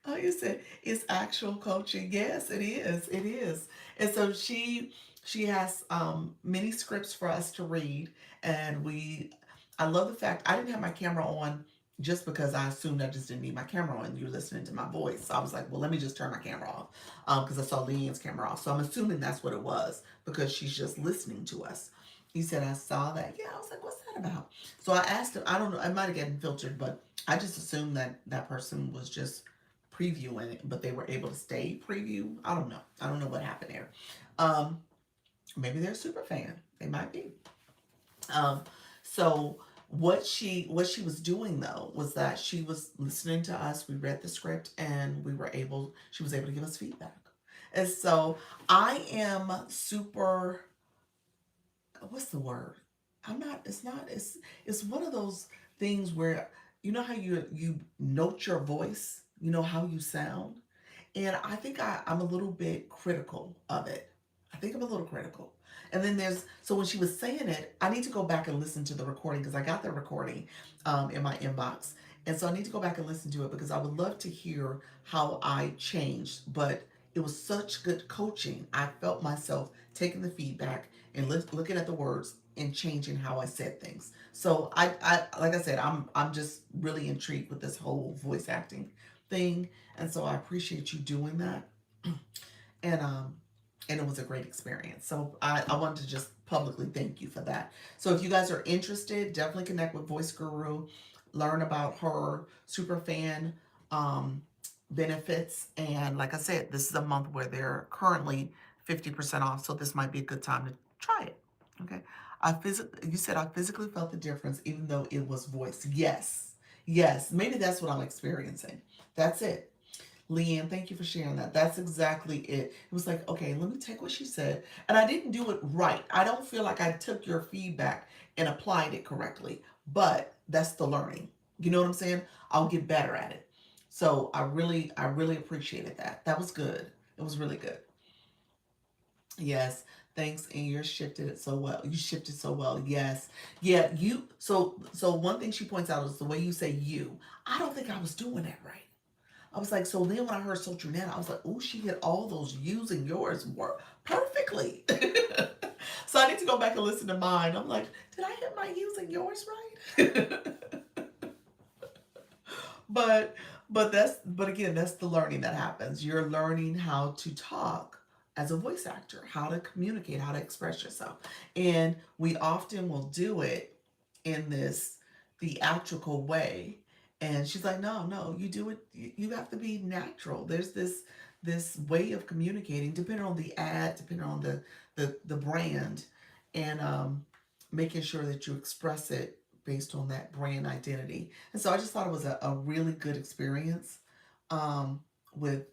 Oh, you said it's actual coaching. Yes, it is. It is. And so she has many scripts for us to read, and I love the fact I didn't have my camera on just because I assumed I just didn't need my camera on. You're listening to my voice, so I was like, well, let me just turn my camera off because I saw Leanne's camera off. So I'm assuming that's what it was because she's just listening to us. He said I saw that. Yeah, I was like, what's that about? So I asked him. I don't know. I might have gotten filtered, but I just assumed that that person was just previewing it, but they were able to stay preview. I don't know. I don't know what happened there. Um, Maybe they're a super fan. They might be. Um, so what she was doing though was that she was listening to us. We read the script and she was able to give us feedback. And so I am super. What's the word? I'm not. It's not. It's one of those things where you know how you note your voice. You know how you sound. And I think I'm a little bit critical of it. I think I'm a little critical. And then so when she was saying it, I need to go back and listen to the recording because I got the recording in my inbox. And so I need to go back and listen to it because I would love to hear how I changed. But it was such good coaching. I felt myself taking the feedback and looking at the words and changing how I said things. So I like I said, I'm just really intrigued with this whole voice acting thing, and so I appreciate you doing that. and and it was a great experience. So I wanted to just publicly thank you for that. So if you guys are interested, definitely connect with Voice Guru, learn about her super fan um, benefits. And like I said, this is a month where they're currently 50% off. So this might be a good time to try it. Okay. You said I physically felt the difference even though it was voice. Yes. Yes. Maybe that's what I'm experiencing. That's it. Leanne, thank you for sharing that. That's exactly it. It was like, okay, let me take what she said. And I didn't do it right. I don't feel like I took your feedback and applied it correctly, but that's the learning. You know what I'm saying? I'll get better at it. So I really appreciated that. That was good. It was really good. Yes. Thanks. And you shifted it so well. You shifted so well. Yes. Yeah. So one thing she points out is the way you say you. I don't think I was doing that right. I was like, so then when I heard Social Net, I was like, oh, she hit all those using yours work perfectly. So I need to go back and listen to mine. I'm like, did I hit my using yours right? but but again, that's the learning that happens. You're learning how to talk as a voice actor, how to communicate, how to express yourself. And we often will do it in this theatrical way. And she's like, no, no, you do it, you have to be natural. There's this way of communicating, depending on the ad, depending on the brand, and making sure that you express it based on that brand identity. And so I just thought it was a really good experience um, with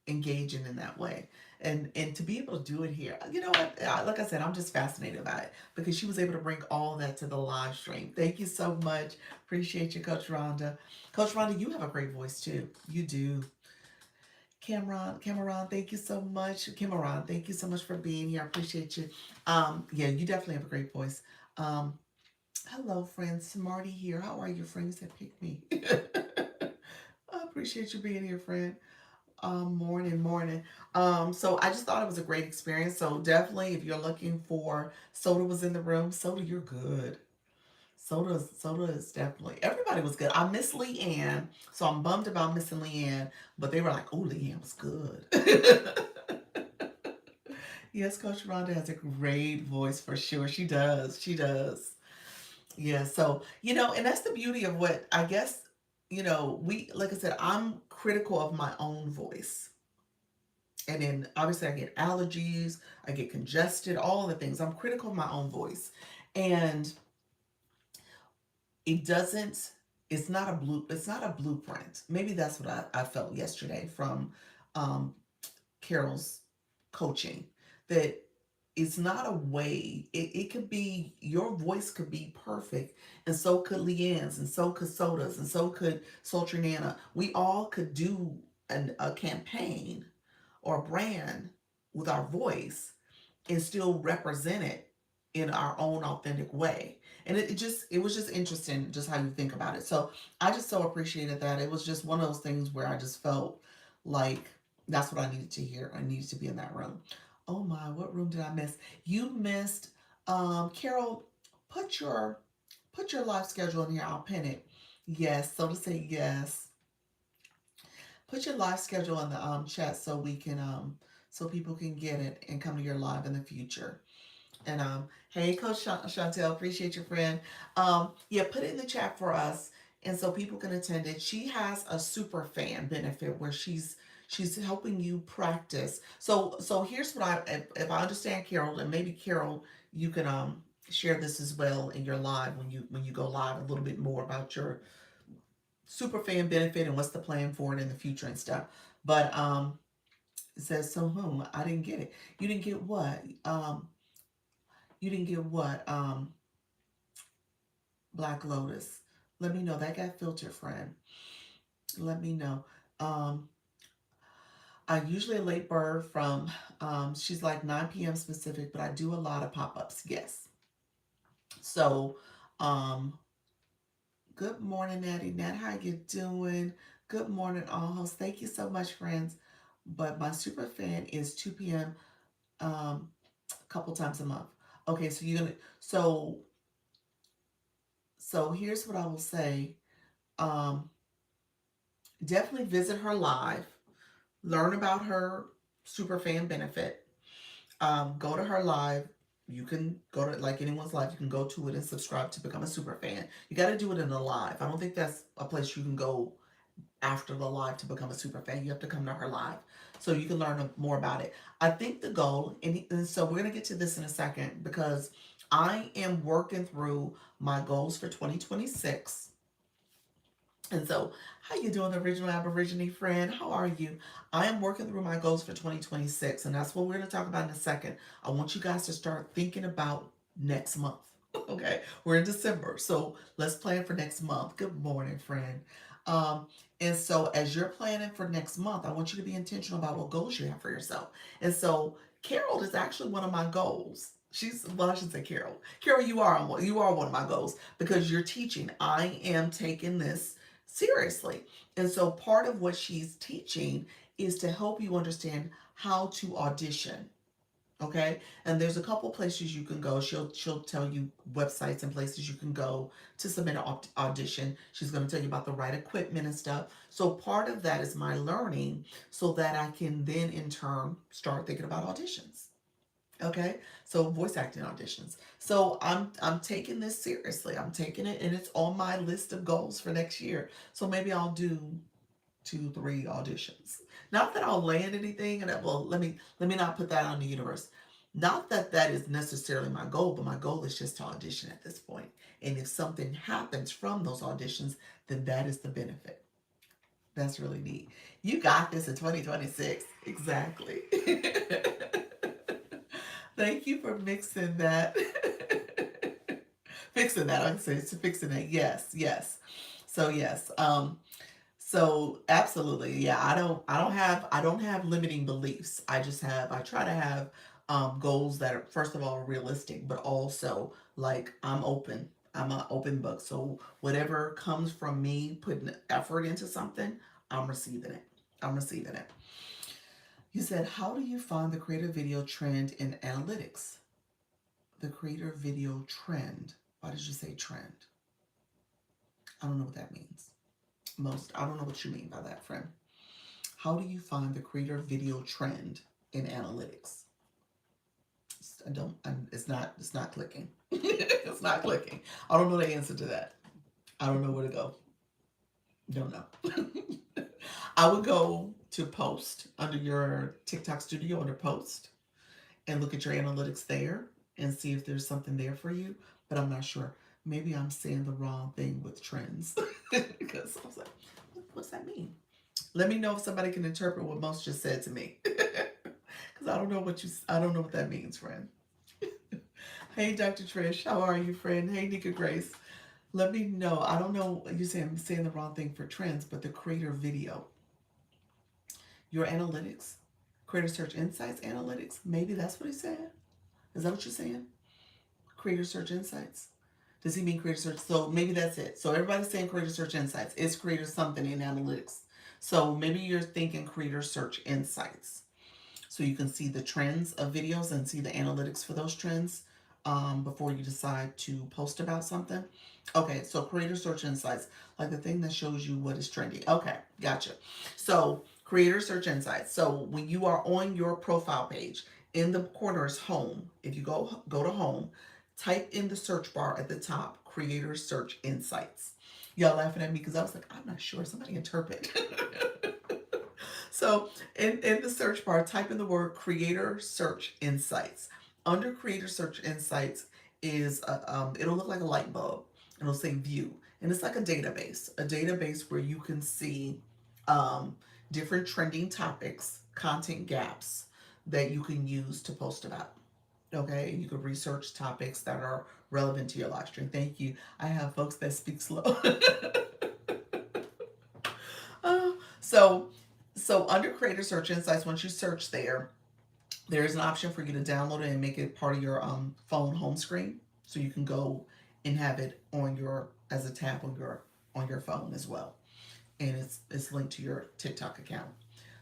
engaging in that way. And to be able to do it here, you know what? Like I said, I'm just fascinated by it because she was able to bring all that to the live stream. Thank you so much. Appreciate you, Coach Rhonda. Coach Rhonda, you have a great voice too. You do. Cameron, thank you so much. Cameron, thank you so much for being here. I appreciate you. Yeah, you definitely have a great voice. Um, Hello, friends. Smarty here. How are you, friends that pick me? I appreciate you being here, friend. Morning. So I just thought it was a great experience. So definitely, if you're looking for Soda was in the room. Soda, you're good. Soda is definitely everybody was good. I miss Leanne, so I'm bummed about missing Leanne, but they were like, "Oh, Leanne was good." Yes, Coach Rhonda has a great voice for sure. She does. She does. Yeah, so and that's the beauty of what I guess, we like I said, I'm critical of my own voice. And then obviously I get allergies, I get congested, all the things. I'm critical of my own voice. And it doesn't it's not a blueprint. Maybe that's what I felt yesterday from um Carol's coaching, that it's not a way. It could be, your voice could be perfect, and so could Leanne's, and so could Soda's, and so could Sultry Nana. We all could do a campaign or a brand with our voice and still represent it in our own authentic way. And it was just interesting just how you think about it. So I just so appreciated that. It was just one of those things where I just felt like that's what I needed to hear. I needed to be in that room. Oh my, what room did I miss? You missed Carol, put your live schedule in here. I'll pin it. Yes, so to say yes. Put your live schedule in the chat so we can so people can get it and come to your live in the future. And hey, Coach Chantel, appreciate your friend. Yeah, put it in the chat for us, and so people can attend it. She has a super fan benefit where she's helping you practice. So here's what if I understand Carol, and maybe Carol, you can share this as well in your live when you go live, a little bit more about your super fan benefit and what's the plan for it in the future and stuff. But it says so whom I didn't get it. You didn't get what? You didn't get what? Black Lotus. Let me know. That got filtered, friend. Let me know. Um, I usually a late bird from, she's like 9 p.m. specific, but I do a lot of pop-ups. Yes. So, good morning, Natty Nat. How you doing? Good morning, all hosts. Thank you so much, friends. But my super fan is 2 p.m. A couple times a month. Okay, so you're gonna so here's what I will say. Um, Definitely visit her live, learn about her super fan benefit. Go to her live. You can go to, like anyone's live, you can go to it and subscribe to become a super fan. You got to do it in the live. I don't think that's a place you can go after the live to become a super fan. You have to come to her live so you can learn more about it. I think the goal, and so we're going to get to this in a second because I am working through my goals for 2026. And so, how you doing, original Aborigine friend? How are you? I am working through my goals for 2026, and that's what we're going to talk about in a second. I want you guys to start thinking about next month. Okay, we're in December, so let's plan for next month. Good morning, friend. Um, and so, as you're planning for next month, I want you to be intentional about what goals you have for yourself. And so, Carol is actually one of my goals. Well, I should say Carol. Carol, you are one of my goals because you're teaching. I am taking this seriously. And so part of what she's teaching is to help you understand how to audition. Okay, and there's a couple places you can go. She'll tell you websites and places you can go to submit an audition. She's going to tell you about the right equipment and stuff. So part of that is my learning, so that I can then in turn start thinking about auditions. Okay, so voice acting auditions. So I'm taking this seriously. I'm taking it, and it's on my list of goals for next year. So maybe I'll do 2, 3 auditions. Not that I'll land anything, and that, well, let me not put that on the universe. Not that that is necessarily my goal, but my goal is just to audition at this point. And if something happens from those auditions, then that is the benefit. That's really neat. You got this in 2026. Exactly. Thank you for mixing that. Fixing that. I can say it's fixing it. Yes, yes. So yes. So absolutely, yeah. I don't have limiting beliefs. I try to have goals that are, first of all, realistic, but also like I'm open. I'm an open book. So whatever comes from me putting effort into something, I'm receiving it. I'm receiving it. You said, how do you find the creator video trend in analytics? The creator video trend. Why did you say trend? I don't know what that means. I don't know what you mean by that, friend. How do you find the creator video trend in analytics? It's not clicking. It's not clicking. I don't know the answer to that. I don't know where to go. Don't know. I would go to post under your TikTok studio under post and look at your analytics there and see if there's something there for you. But I'm not sure. Maybe I'm saying the wrong thing with trends because I was like, what's that mean? Let me know if somebody can interpret what most just said to me, because I don't know what that means, friend. Hey, Dr. Trish, how are you, friend? Hey, Nika Grace. Let me know. I don't know. You say I'm saying the wrong thing for trends, but the creator video, your analytics, creator search insights analytics. Maybe that's what he said. Is that what you're saying? Creator search insights. Does he mean creator search? So maybe that's it. So everybody's saying creator search insights. It's creator something in analytics. So maybe you're thinking creator search insights. So you can see the trends of videos and see the analytics for those trends before you decide to post about something. Okay, so creator search insights, like the thing that shows you what is trendy. Okay, gotcha. So creator search insights. So when you are on your profile page, in the corner is home. If you go to home, type in the search bar at the top, creator search insights. Y'all laughing at me because I was like, I'm not sure. Somebody interpret. So in the search bar, type in the word creator search insights. Under creator search insights it'll look like a light bulb. It'll say view. And it's like a database where you can see um, different trending topics, content gaps that you can use to post about. Okay, you can research topics that are relevant to your live stream. Thank you. I have folks that speak slow. Uh, so, so under Creator Search Insights, once you search there, there is an option for you to download it and make it part of your phone home screen, so you can go and have it on your as a tab on your phone as well, and it's linked to your TikTok account,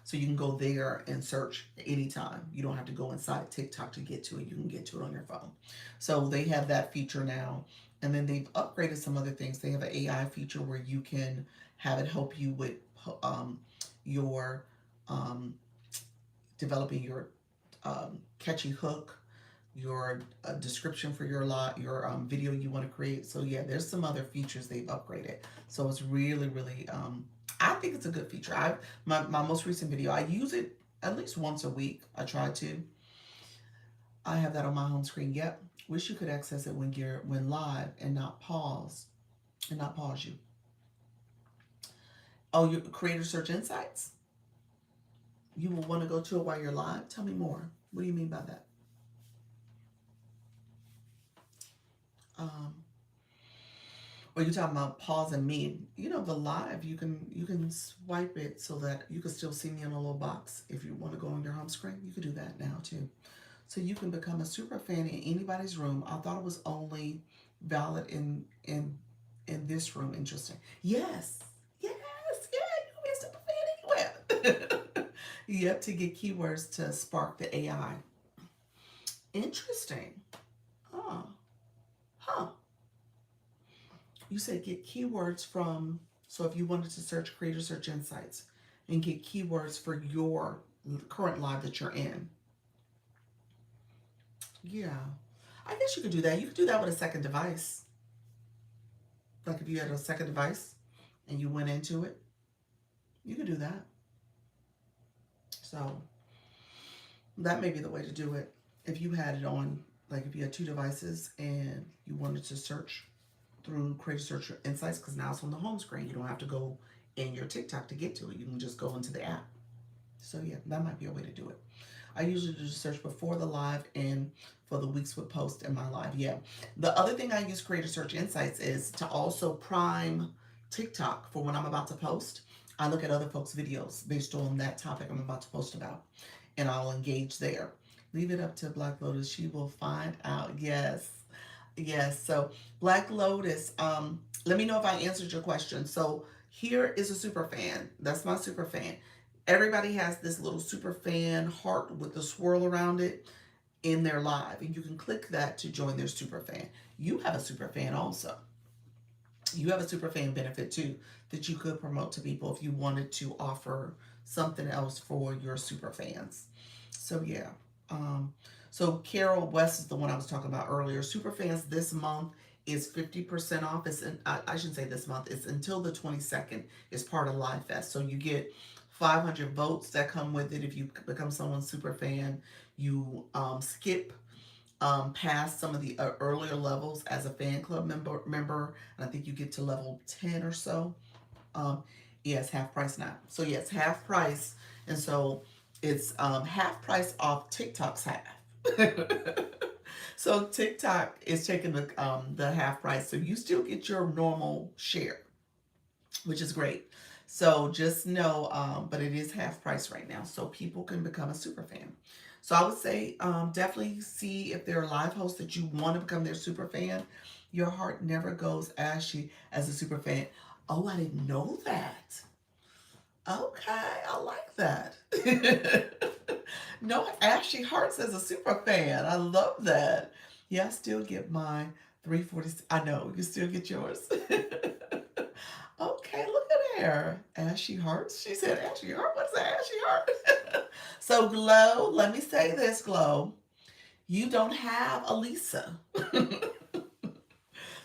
so you can go there and search anytime. You don't have to go inside TikTok to get to it. You can get to it on your phone. So they have that feature now, and then they've upgraded some other things. They have an AI feature where you can have it help you with your um, developing your catchy hook, your description for your video you want to create. So yeah, there's some other features they've upgraded. So it's really, really, I think it's a good feature. My most recent video, I use it at least once a week. I try to. I have that on my home screen. Yep. Wish you could access it when live and not pause you. Oh, your creator search insights? You will want to go to it while you're live? Tell me more. What do you mean by that? Um, or you talking about pausing me? You know, the live, you can swipe it so that you can still see me in a little box. If you want to go on your home screen, you can do that now too. So you can become a super fan in anybody's room. I thought it was only valid in this room. Interesting. Yes. Yes. Yeah, you can be a super fan anywhere. Yep, to get keywords to spark the AI. Interesting. Oh, huh. You said get keywords from, so if you wanted to search Creator Search Insights and get keywords for your current live that you're in. Yeah. I guess you could do that. You could do that with a second device. Like if you had a second device and you went into it, you could do that. So that may be the way to do it. If you had it on, like if you had two devices and you wanted to search through Creator Search Insights, because now it's on the home screen. You don't have to go in your TikTok to get to it. You can just go into the app. So yeah, that might be a way to do it. I usually do the search before the live and for the weeks with post in my live. Yeah. The other thing I use Creator Search Insights is to also prime TikTok for when I'm about to post. I look at other folks' videos based on that topic I'm about to post about, and I'll engage there. Leave it up to Black Lotus. She will find out. Yes. Yes. So Black Lotus, let me know if I answered your question. So here is a super fan. That's my super fan. Everybody has this little super fan heart with the swirl around it in their live, and you can click that to join their super fan. You have a super fan also. You have a super fan benefit too that you could promote to people if you wanted to offer something else for your super fans. So yeah. Um, so Carol West is the one I was talking about earlier. Super fans this month is 50% off. I shouldn't say this month. It's until the 22nd. It's part of Live Fest. So you get 500 votes that come with it if you become someone's super fan. You skip past some of the earlier levels as a fan club member, and I think you get to level 10 or so. Yeah, it's half price now. So yeah, it's half price, and so it's half price off TikTok's half. So TikTok is taking the half price, so you still get your normal share, which is great. So just know, but it is half price right now, so people can become a super fan. So I would say definitely see if there are live hosts that you want to become their super fan. Your heart never goes ashy as a super fan. Oh, I didn't know that. Okay, I like that. No ashy hearts as a super fan. I love that. Yeah, I still get my 340. I know, you still get yours. Okay, look at her. Ashy hearts. She said ashy heart. What's an ashy heart? So Glow, let me say this, Glow. You don't have a Lisa.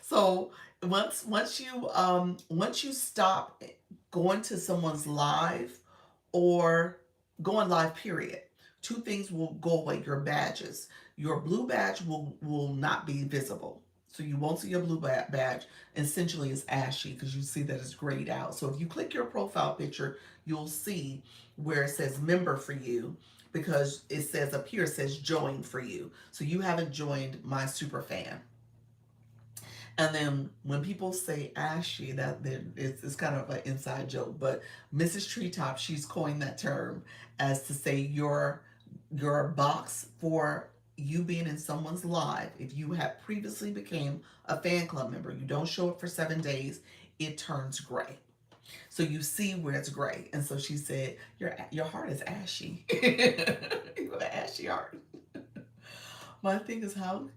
So once you stop going to someone's live or going live period, two things will go away. Your badges, your blue badge will not be visible, so you won't see your blue badge. Essentially it's ashy because you see that it's grayed out. So if you click your profile picture, you'll see where it says member for you, because it says up here, it says join for you, so you haven't joined my super fan. And then when people say ashy, it's kind of an inside joke, but Mrs. Treetop, she's coined that term as to say your box for you being in someone's live. If you have previously became a fan club member, you don't show up for 7 days, it turns gray. So you see where it's gray. And so she said, your heart is ashy. You have an ashy heart. My thing is how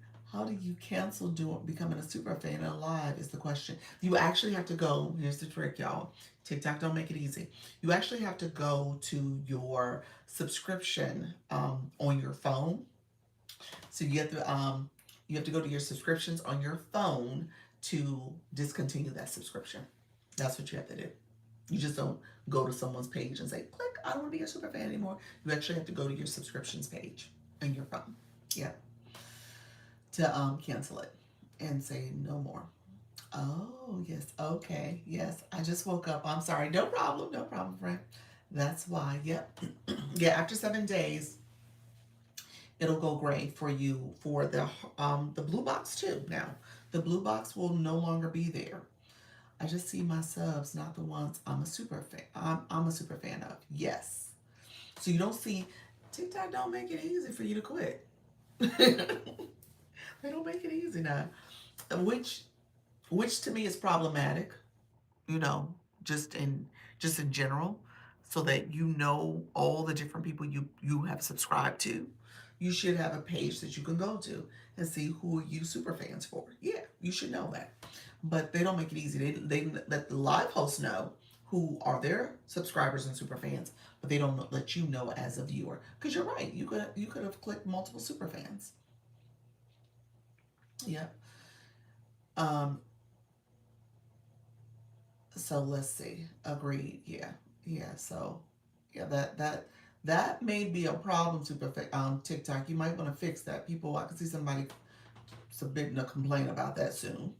do you cancel becoming a super fan alive is the question. You actually have to go, here's the trick, y'all. TikTok don't make it easy. You actually have to go to your subscription on your phone. So you have to go to your subscriptions on your phone to discontinue that subscription. That's what you have to do. You just don't go to someone's page and say, click, I don't want to be a super fan anymore. You actually have to go to your subscriptions page on your phone. Yeah, to cancel it and say no more. Oh, yes. Okay. Yes. I just woke up. I'm sorry. No problem. No problem, friend. That's why. Yep. Yeah. After 7 days, it'll go gray for you for the blue box too. Now, the blue box will no longer be there. I just see my subs, not the ones I'm a super fan. I'm a super fan of. Yes. So you don't see TikTok. Don't make it easy for you to quit. They don't make it easy now, which to me is problematic. You know, just in just in general, so that you know all the different people you have subscribed to. you should have a page that you can go to and see who you super fans for. Yeah, you should know that. But they don't make it easy. They let the live hosts know who are their subscribers and super fans, but they don't let you know as a viewer. Because you're right, you could have clicked multiple super fans. Yeah. Um. So let's see. Agreed. Yeah. Yeah. So yeah, that may be a problem to perfect TikTok. You might want to fix that. People, I can see somebody submitting a complaint about that soon.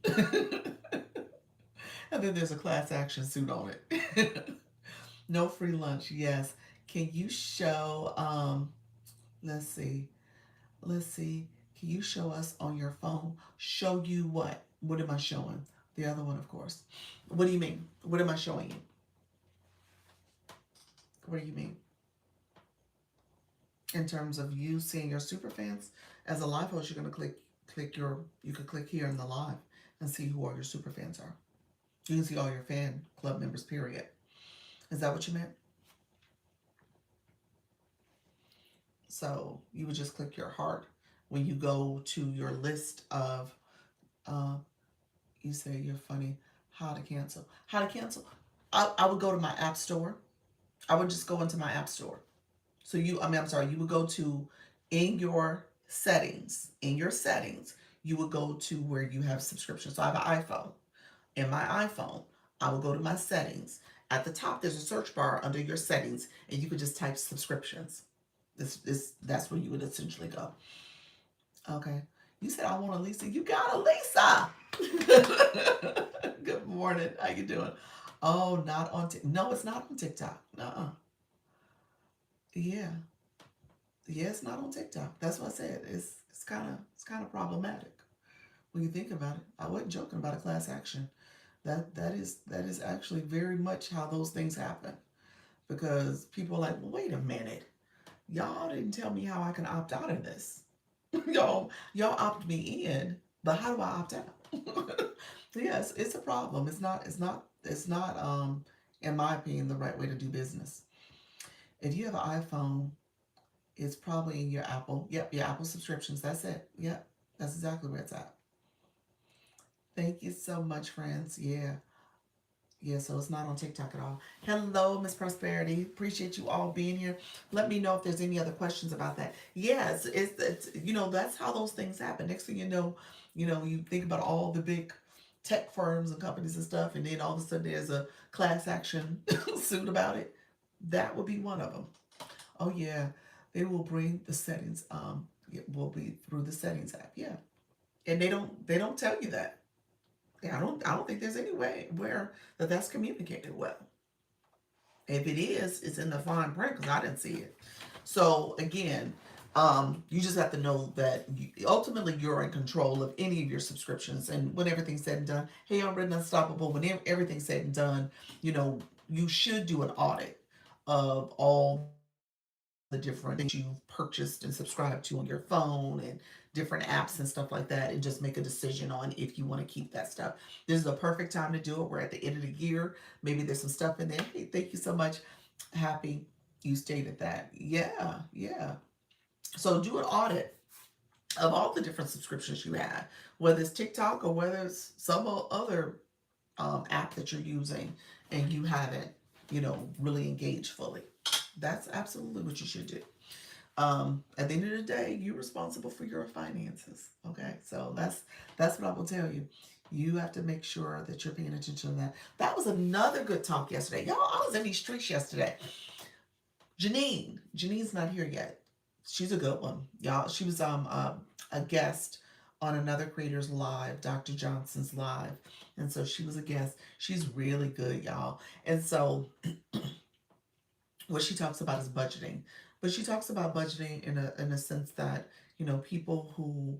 And then there's a class action suit on it. No free lunch. Yes. Can you show let's see. Let's see. Can you show us on your phone? Show you what? What am I showing? The other one, of course. What do you mean? What am I showing you? What do you mean? In terms of you seeing your super fans, as a live host, you're gonna you could click here in the live and see who all your super fans are. You can see all your fan club members, period. Is that what you meant? So you would just click your heart when you go to your list of, uh, you say you're funny, how to cancel. How to cancel? I would go to my app store. I would just go into my app store. So I'm sorry, you would go to, in your settings, you would go to where you have subscriptions. So I have an iPhone. In my iPhone, I will go to my settings. At the top, there's a search bar under your settings, and you could just type subscriptions. That's where you would essentially go. Okay. You said I want a Lisa. You got a Lisa. Good morning. How you doing? Oh, not on no, it's not on TikTok. Uh-uh. Yeah. Yeah, it's not on TikTok. That's what I said. It's kind of problematic when you think about it. I wasn't joking about a class action. That is actually very much how those things happen, because people are like, well, wait a minute, y'all didn't tell me how I can opt out of this. y'all opt me in, but how do I opt out? Yes, it's a problem. It's not in my opinion the right way to do business. If you have an iPhone, it's probably in your Apple. Yep, your Apple subscriptions. That's it. Yep, that's exactly where it's at. Thank you so much, friends. Yeah. Yeah, so it's not on TikTok at all. Hello, Miss Prosperity. Appreciate you all being here. Let me know if there's any other questions about that. Yes, that's how those things happen. Next thing you think about all the big tech firms and companies and stuff, and then all of a sudden there's a class action suit about it. That would be one of them. Oh yeah, they will bring the settings. It will be through the settings app. Yeah, and they don't tell you that. Yeah, I don't think there's any way where that's communicated well. If it is, it's in the fine print because I didn't see it. So again, you just have to know that ultimately you're in control of any of your subscriptions. And when everything's said and done, hey, I'm Written Unstoppable. When everything's said and done, you should do an audit of all the different things you've purchased and subscribed to on your phone and different apps and stuff like that, and just make a decision on if you want to keep that stuff. This is a perfect time to do it. We're at the end of the year. Maybe there's some stuff in there. Hey, thank you so much. Happy you stated that. Yeah, yeah. So do an audit of all the different subscriptions you have, whether it's TikTok or whether it's some other app that you're using and you haven't, really engaged fully. That's absolutely what you should do. At the end of the day, you're responsible for your finances. Okay, so that's what I will tell you. You have to make sure that you're paying attention to that. That was another good talk yesterday, y'all. I was in these streets yesterday. Janine's not here yet. She's a good one, y'all. She was a guest on another creator's live, Dr. Johnson's live, and so she was a guest. She's really good, y'all. And so what she talks about is budgeting, but she talks about budgeting in a sense that people who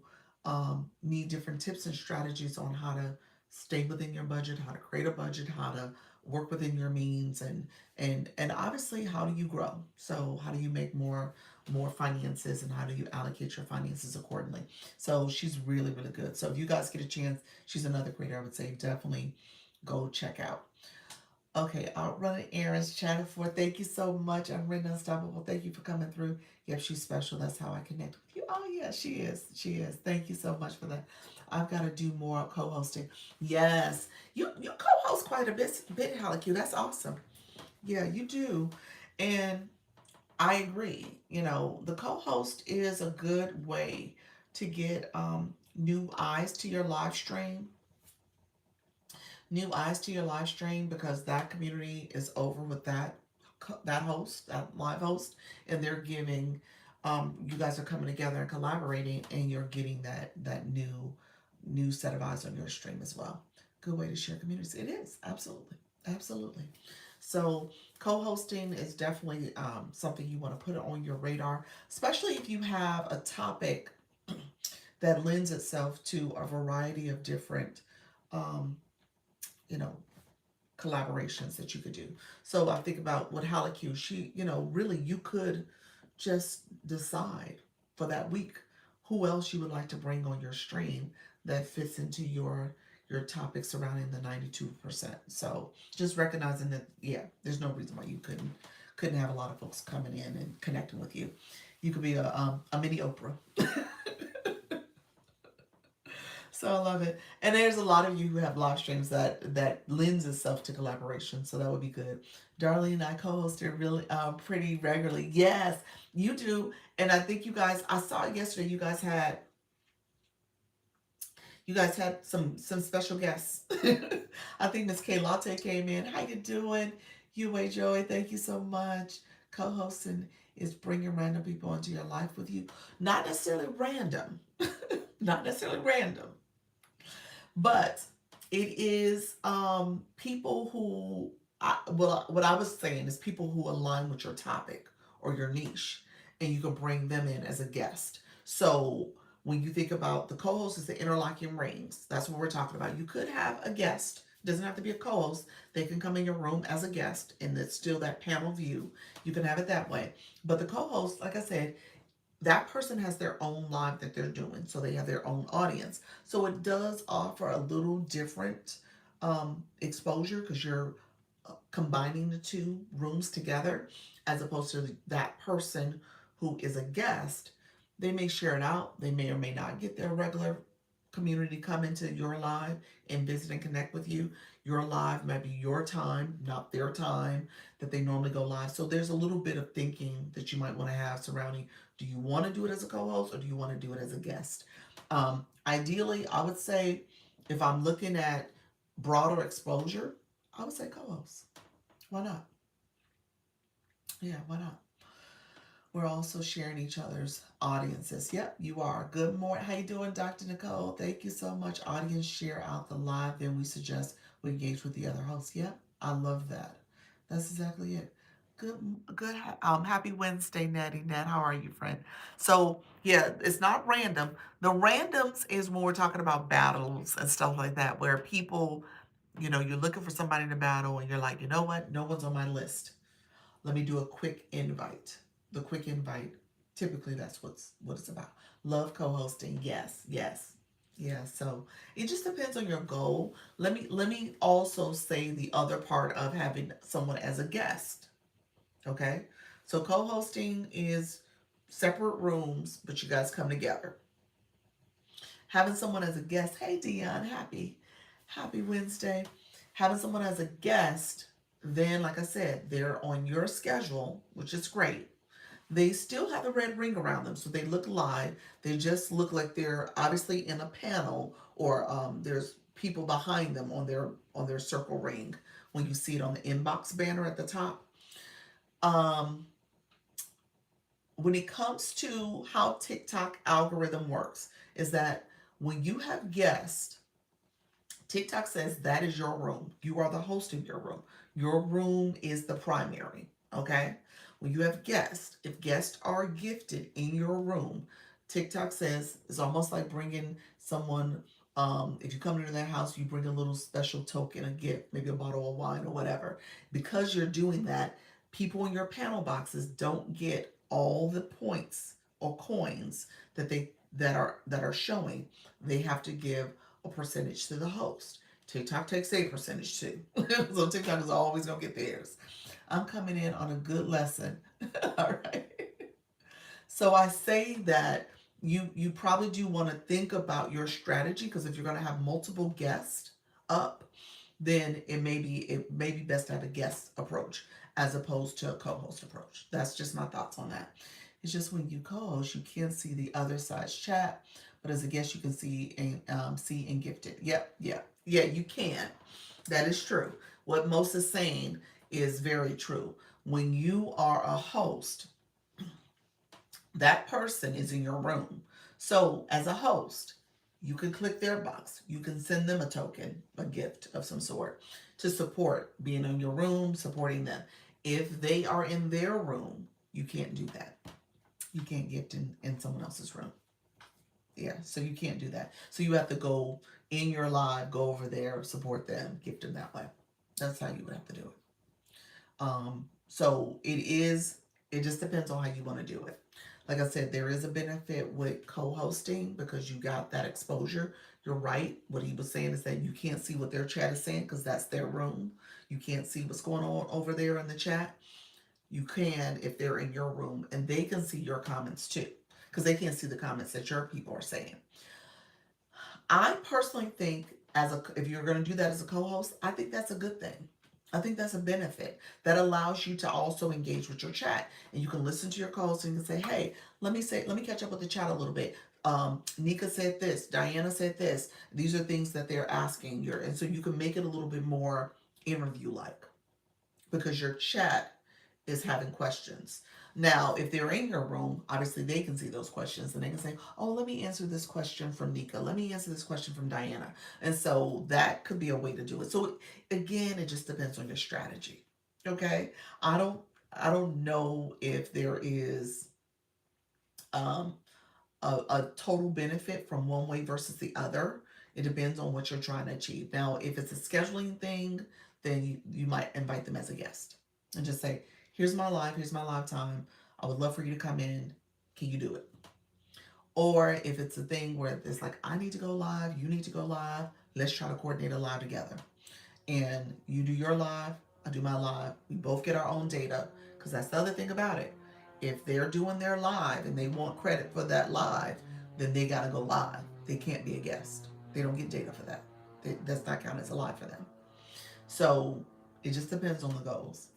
need different tips and strategies on how to stay within your budget, how to create a budget, how to work within your means, and obviously how do you grow. So how do you make more finances, and how do you allocate your finances accordingly. So she's really, really good. So if you guys get a chance, she's another creator I would say definitely go check out. Okay, out running errands, chatting for. Thank you so much. I'm Brenda Unstoppable. Thank you for coming through. Yep, she's special. That's how I connect with you. Oh yeah, she is. She is. Thank you so much for that. I've got to do more co-hosting. Yes, you co-host quite a bit, Halleck. That's awesome. Yeah, you do, and I agree. You know, the co-host is a good way to get new eyes to your live stream, because that community is over with that host, that live host, and they're giving you guys are coming together and collaborating, and you're getting that new set of eyes on your stream as well. Good way to share communities. It is absolutely, absolutely. So co-hosting is definitely something you want to put on your radar, especially if you have a topic that lends itself to a variety of different um, you know collaborations that you could do. So I think about what Halleck, she, really you could just decide for that week who else you would like to bring on your stream that fits into your topic surrounding the 92%. So just recognizing that, yeah, there's no reason why you couldn't have a lot of folks coming in and connecting with you. You could be a mini Oprah. So I love it. And there's a lot of you who have live streams that lends itself to collaboration. So that would be good. Darlene and I co-hosted really pretty regularly. Yes, you do. And I think I saw yesterday you guys had some special guests. I think Miss K Latte came in. How you doing? UA Joy, thank you so much. Co-hosting is bringing random people into your life with you. Not necessarily random. Not necessarily random, but it is people who well, what I was saying is people who align with your topic or your niche, and you can bring them in as a guest. So when you think about the co-host is the interlocking rings, that's what we're talking about. You could have a guest, doesn't have to be a co-host. They can come in your room as a guest, and it's still that panel view. You can have it that way. But the co-host, like I said, that person has their own live that they're doing, so they have their own audience. So it does offer a little different exposure, because you're combining the two rooms together, as opposed to that person who is a guest. They may share it out, they may or may not get their regular community come into your live and visit and connect with you. Your live might be your time, not their time that they normally go live. So there's a little bit of thinking that you might want to have surrounding, do you want to do it as a co-host or do you want to do it as a guest? Ideally, I would say, if I'm looking at broader exposure, I would say co-host. Why not? Yeah, why not? We're also sharing each other's audiences. Yep, you are. Good morning. How you doing, Dr. Nicole? Thank you so much. Audience, share out the live. Then we suggest we engage with the other hosts. Yep, I love that. That's exactly it. Good, good. Happy Wednesday, Natty Nat. How are you, friend? So yeah, it's not random. The randoms is when we're talking about battles and stuff like that, where people, you're looking for somebody to battle, and you're like, you know what? No one's on my list. Let me do a quick invite. The quick invite, typically that's what it's about. Love co-hosting. Yes, yes. Yeah, so it just depends on your goal. Let me also say the other part of having someone as a guest. Okay? So co-hosting is separate rooms, but you guys come together. Having someone as a guest, hey Dion, happy Wednesday. Having someone as a guest, then like I said, they're on your schedule, which is great. They still have a red ring around them, so they look live. They just look like they're obviously in a panel, or there's people behind them on their circle ring when you see it on the inbox banner at the top. Um, when it comes to how TikTok algorithm works, is that when you have guests, TikTok says that is your room. You are the host of your room. Your room is the primary. Okay. When you have guests, if guests are gifted in your room, TikTok says it's almost like bringing someone. If you come into their house, you bring a little special token, a gift, maybe a bottle of wine or whatever. Because you're doing that, people in your panel boxes don't get all the points or coins that are showing. They have to give a percentage to the host. TikTok takes a percentage too. So TikTok is always going to get theirs. I'm coming in on a good lesson. All right. So I say that you probably do want to think about your strategy, because if you're going to have multiple guests up, then it may be best to have a guest approach as opposed to a co-host approach. That's just my thoughts on that. It's just when you co-host, you can't see the other side's chat, but as a guest, you can see and gift it. Yep, yeah, you can. That is true. What Most is saying is very true. When you are a host, that person is in your room. So, as a host, you can click their box. You can send them a token, a gift of some sort to support being in your room, supporting them. If they are in their room, you can't do that. You can't gift in someone else's room. Yeah, so you can't do that. So you have to go in your live, go over there, support them, gift them that way. That's how you would have to do it. So it just depends on how you want to do it. Like I said, there is a benefit with co-hosting because you got that exposure. You're right. What he was saying is that you can't see what their chat is saying because that's their room. You can't see what's going on over there in the chat. You can if they're in your room, and they can see your comments too, because they can't see the comments that your people are saying. I personally think, if you're going to do that as a co-host, I think that's a good thing. I think that's a benefit that allows you to also engage with your chat, and you can listen to your co-host and you can say, "Hey, let me catch up with the chat a little bit. Nika said this, Diana said this. These are things that they're asking you," and so you can make it a little bit more interview-like because your chat is having questions. Now, if they're in your room, obviously they can see those questions and they can say, "Oh, let me answer this question from Nika. Let me answer this question from Diana." And so that could be a way to do it. So again, it just depends on your strategy. Okay? I don't I don't know if there is um a total benefit from one way versus the other. It depends on what you're trying to achieve. Now, if it's a scheduling thing, then you might invite them as a guest and just say, here's my live time. I would love for you to come in. Can you do it? Or if it's a thing where it's like, I need to go live, you need to go live, let's try to coordinate a live together. And you do your live, I do my live. We both get our own data, because that's the other thing about it. If they're doing their live and they want credit for that live, then they got to go live. They can't be a guest. They don't get data for that. That's not counted as a live for them. So it just depends on the goals.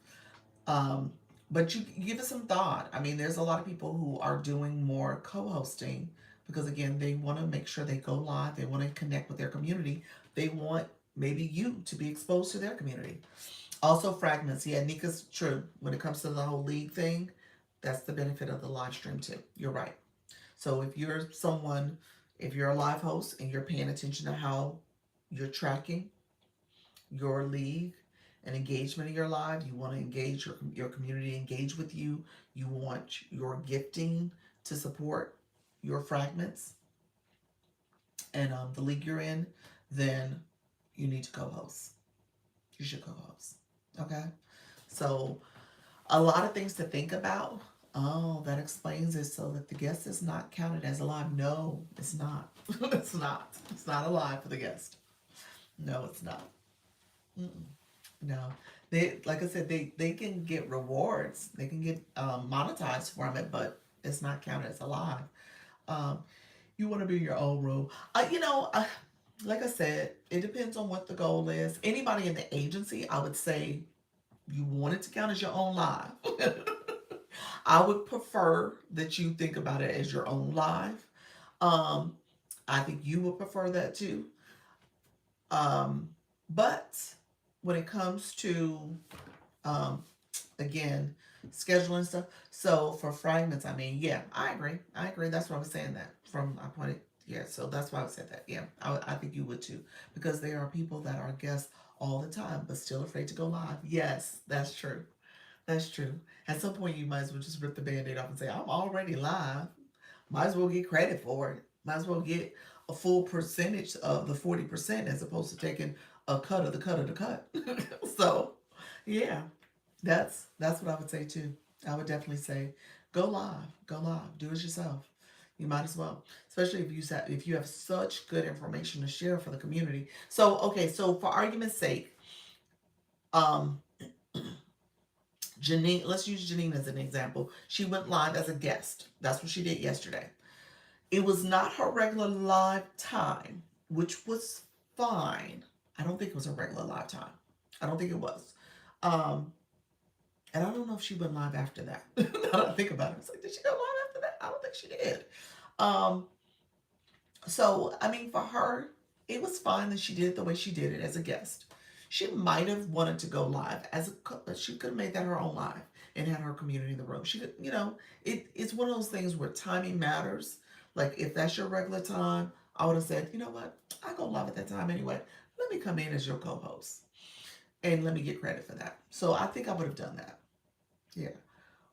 Um, but you give it some thought. I mean, there's a lot of people who are doing more co-hosting because again, they want to make sure they go live. They want to connect with their community. They want maybe you to be exposed to their community. Also, fragments. Yeah, Nika's true. When it comes to the whole league thing, that's the benefit of the live stream too. You're right. So if you're a live host and you're paying attention to how you're tracking your league and engagement in your live, you want to engage your community, engage with you. You want your gifting to support your fragments and the league you're in, then you need to co-host. You should co-host. Okay? So a lot of things to think about. Oh, that explains it. So that the guest is not counted as a live. No, it's not. It's not. It's not a live for the guest. No, it's not. Mm-mm. No. They, like I said, they can get rewards. They can get monetized from it, but it's not counted as a live. Um, you want to be in your own room. Like I said, it depends on what the goal is. Anybody in the agency, I would say you want it to count as your own live. I would prefer that you think about it as your own live. Um, I think you would prefer that too. Um, but when it comes to, um, again, scheduling stuff, so for fragments, I mean, yeah, I agree. I agree. That's why I was saying that from I pointed. Yeah, so that's why I said that. Yeah, I think you would too, because there are people that are guests all the time, but still afraid to go live. Yes, that's true. That's true. At some point, you might as well just rip the band-aid off and say, I'm already live. Might as well get credit for it. Might as well get a full percentage of the 40% as opposed to taking a cut of the cut of the cut. So, yeah, that's what I would say too. I would definitely say go live, do it yourself. You might as well, especially if you have such good information to share for the community. So okay, so for argument's sake, um, Janine, let's use Janine as an example. She went live as a guest. That's what she did yesterday. It was not her regular live time, which was fine. I don't think it was a regular live time. I don't think it was. Um, and I don't know if she went live after that. Now that I think about it, it's like, did she go live after that? I don't think she did. Um, so, I mean, for her, it was fine that she did it the way she did it as a guest. She might have wanted to go live as she could have made that her own live and had her community in the room. She could, it's one of those things where timing matters. Like if that's your regular time, I would have said, you know what, I go live at that time anyway. Let me come in as your co-host and let me get credit for that. So I think I would have done that. Yeah.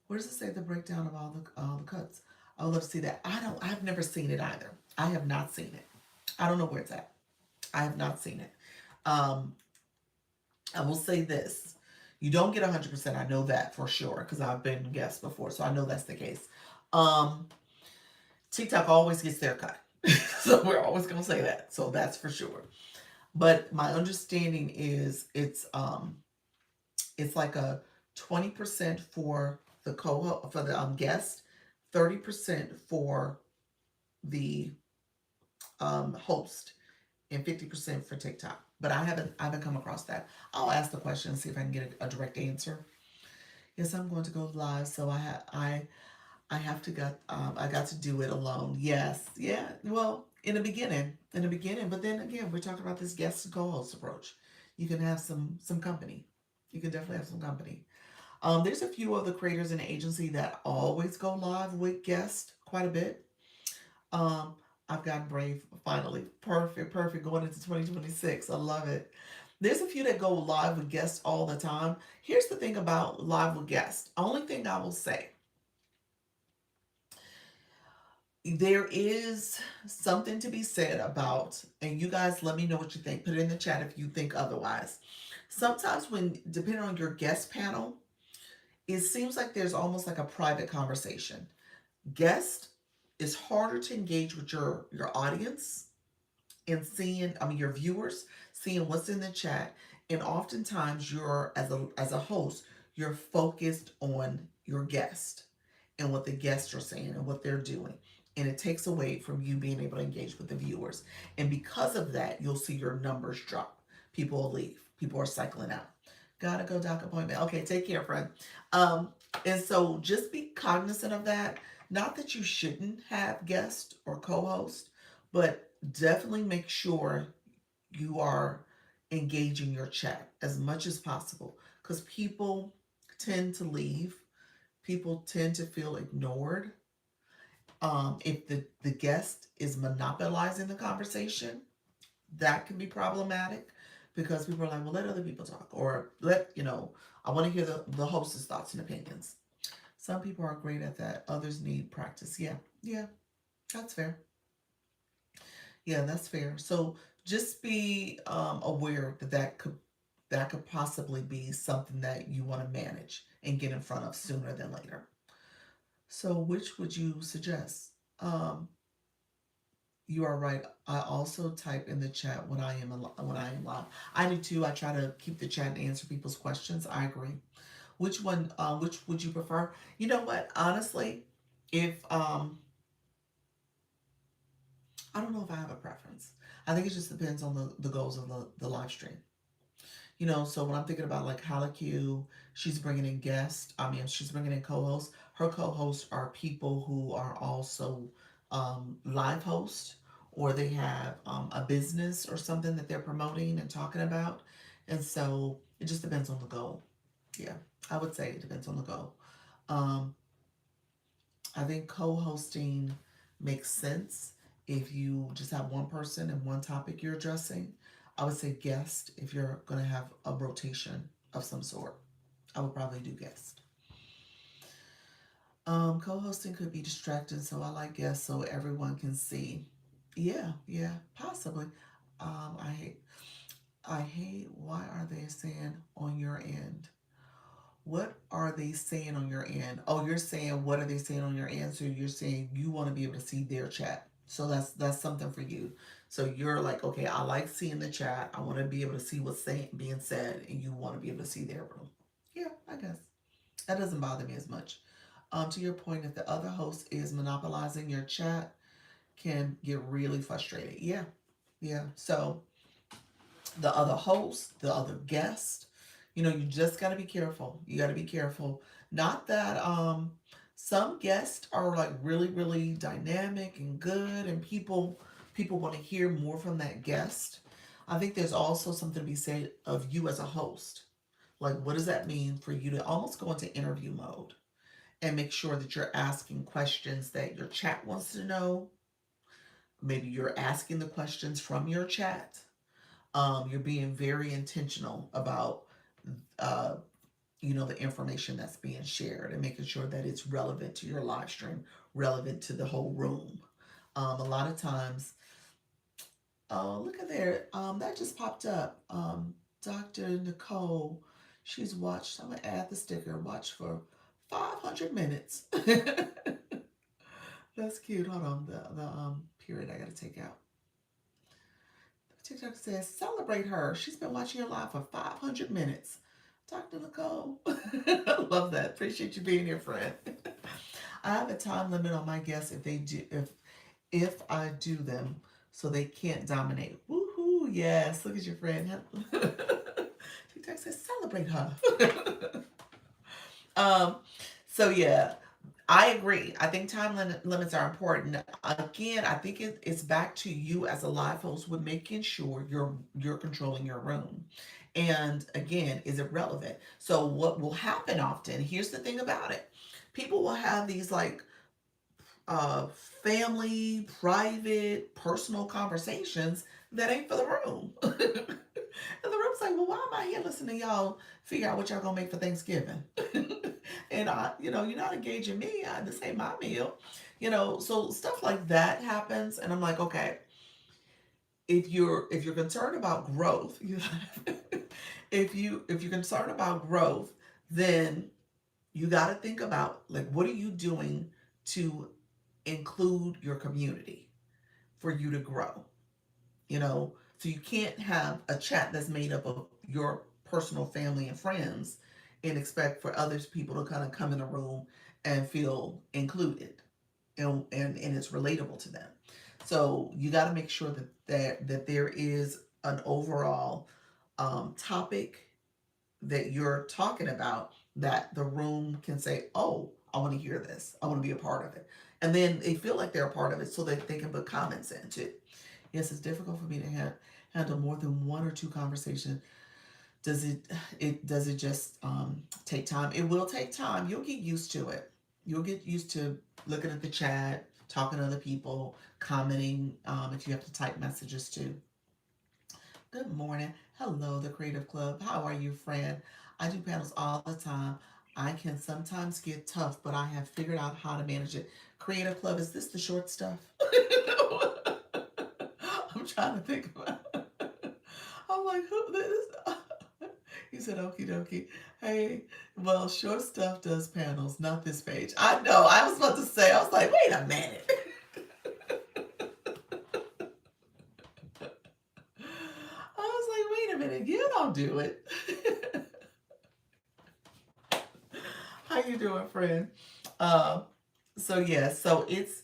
Where does it say the breakdown of all the cuts? I would love to see that. I've never seen it either. I have not seen it. I don't know where it's at. I have not seen it. Um, I will say this. You don't get 100%. I know that for sure because I've been guest before, so I know that's the case. Um, TikTok always gets their cut. So we're always going to say that. So that's for sure. But my understanding is it's like a 20% for the guest, 30% for the host, and 50% for TikTok. But I haven't come across that. I'll ask the question and see if I can get a direct answer. Yes, I'm going to go live, so I have to got I got to do it alone. Yes, yeah. Well, in the beginning, but then again, we're talking about this guest and co-host approach. You can have some company. You can definitely have some company. There's a few other creators in the agency that always go live with guests quite a bit. Um, I've gotten brave finally. Perfect, perfect. Going into 2026. I love it. There's a few that go live with guests all the time. Here's the thing about live with guests. Only thing I will say, there is something to be said about, and you guys let me know what you think. Put it in the chat if you think otherwise. Sometimes depending on your guest panel, it seems like there's almost like a private conversation. Guest is harder to engage with your audience and your viewers, seeing what's in the chat. And oftentimes you're as a host, you're focused on your guest and what the guests are saying and what they're doing. And it takes away from you being able to engage with the viewers. And because of that, you'll see your numbers drop. People will leave. People are cycling out. Gotta go, doc appointment. Okay, take care, friend. Um, and so just be cognizant of that. Not that you shouldn't have guests or co-host, but definitely make sure you are engaging your chat as much as possible because people tend to leave. People tend to feel ignored. If the guest is monopolizing the conversation, that can be problematic because people are like, well, let other people talk, or I want to hear the host's thoughts and opinions. Some people are great at that. Others need practice. Yeah, yeah, that's fair. Yeah, that's fair. So just be aware that could possibly be something that you want to manage and get in front of sooner than later. So which would you suggest? Um, you are right. I also type in the chat when I am live. I do too. I try to keep the chat and answer people's questions. I agree. Which would you prefer? You know what? Honestly, if I don't know if I have a preference. I think it just depends on the goals of the live stream. So when I'm thinking about like HoloQ, she's bringing in guests. I mean, she's bringing in co-hosts. Her co-hosts are people who are also live hosts, or they have a business or something that they're promoting and talking about. And so it just depends on the goal. Yeah, I would say it depends on the goal. Um, I think co-hosting makes sense if you just have one person and one topic you're addressing. I would say guest if you're going to have a rotation of some sort. I would probably do guest. Co-hosting could be distracting, so I like guests so everyone can see. Yeah, yeah, possibly. I hate. Why are they saying on your end? What are they saying on your end? Oh, you're saying what are they saying on your end? So you're saying you want to be able to see their chat. So that's something for you. So you're like, okay, I like seeing the chat. I want to be able to see what's being said, and you want to be able to see their room. Yeah, I guess that doesn't bother me as much. To your point, if the other host is monopolizing your chat, can get really frustrated. Yeah, yeah. So the other host, the other guest, you just got to be careful. You got to be careful. Not that some guests are like really really dynamic and good and people want to hear more from that guest. I think there's also something to be said of you as a host. Like what does that mean for you to almost go into interview mode and make sure that you're asking questions that your chat wants to know. Maybe you're asking the questions from your chat. You're being very intentional about uh, the information that's being shared and making sure that it's relevant to your live stream, relevant to the whole room. A lot of times, oh, look at there, that just popped up. Dr. Nicole, she's watched, I'm gonna add the sticker, watch for 500 minutes. That's cute. Hold on, the period I gotta take out. TikTok says, celebrate her. She's been watching your live for 500 minutes. Dr. Nicole. I love that. Appreciate you being here, friend. I have a time limit on my guests if I do them so they can't dominate. Woohoo, yes. Look at your friend. TikTok says, celebrate her. um, so yeah, I agree. I think time limits are important. Again, I think it's back to you as a live host with making sure you're controlling your room. And again, is it relevant? So what will happen often? Here's the thing about it: people will have these like uh, family, private, personal conversations that ain't for the room. And the room's like, well, why am I here listening to y'all figure out what y'all gonna make for Thanksgiving? And you're not engaging me. This ain't my meal. So stuff like that happens, and I'm like, okay, if you're concerned about growth, if you're concerned about growth, then you got to think about like what are you doing to include your community for you to grow. So you can't have a chat that's made up of your personal family and friends and expect for others people to kind of come in a room and feel included and it's relatable to them. So you got to make sure that there is an overall topic that you're talking about that the room can say, oh, I want to hear this, I want to be a part of it, and then they feel like they're a part of it so that they can put comments into it. Yes, it's difficult for me to handle more than one or two conversations. Does it just take time? It will take time. You'll get used to it. You'll get used to looking at the chat, talking to other people, commenting if you have to type messages too. Good morning. Hello, the Creative Club. How are you, friend? I do panels all the time. I can sometimes get tough, but I have figured out how to manage it. Creative Club, is this the short stuff? I'm trying to think about it. I'm like, who this? He said, okie dokie. Hey, well, Short Stuff does panels, not this page. I know. I was about to say, I was like, wait a minute. I was like, wait a minute, you don't do it. How you doing, friend? Uh, so it's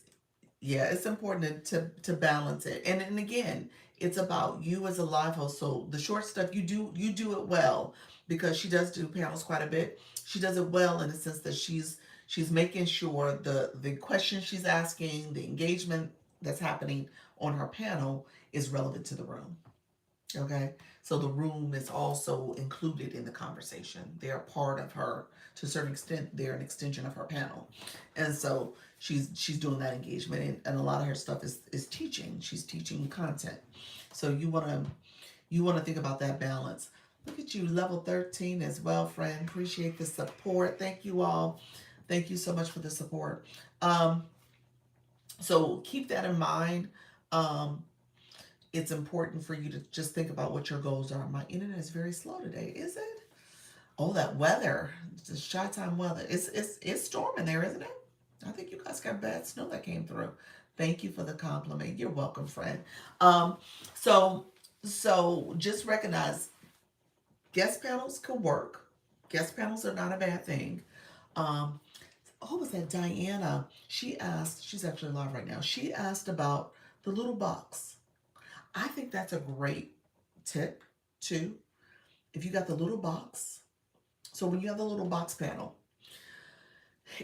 important to balance it. And again, it's about you as a live host. So the short stuff you do it well because she does do panels quite a bit. She does it well in the sense that she's making sure the questions she's asking, the engagement that's happening on her panel is relevant to the room. Okay. So the room is also included in the conversation. They're a part of her to a certain extent. They're an extension of her panel. And so she's doing that engagement and a lot of her stuff is teaching. She's teaching content. So you wanna think about that balance. Look at you, level 13 as well, friend. Appreciate the support. Thank you all. Thank you so much for the support. Um, so keep that in mind. Um, it's important for you to just think about what your goals are. My internet is very slow today, is it? Oh, that weather. The Chi-Town weather. It's storming there, isn't it? I think you guys got bad snow that came through. Thank you for the compliment. You're welcome, friend. Um, so so just recognize guest panels could work. Guest panels are not a bad thing. Um, who was that? Diana. She asked, she's actually live right now. She asked about the little box. I think that's a great tip too. If you got the little box, so when you have the little box panel,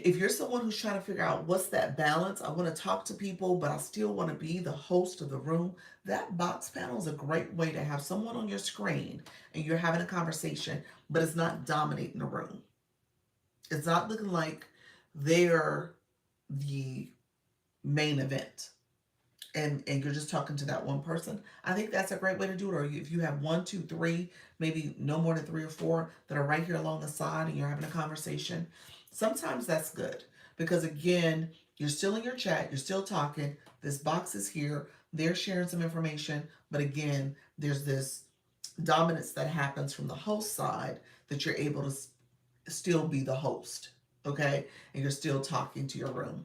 if you're someone who's trying to figure out what's that balance, I want to talk to people, but I still want to be the host of the room, that box panel is a great way to have someone on your screen and you're having a conversation, but it's not dominating the room. It's not looking like they're the main event. And you're just talking to that one person. I think that's a great way to do it. Or if you have one, two, three, maybe no more than three or four that are right here along the side and you're having a conversation, sometimes that's good because again, you're still in your chat, you're still talking. This box is here, they're sharing some information, but again, there's this dominance that happens from the host side that you're able to still be the host, okay? And you're still talking to your room.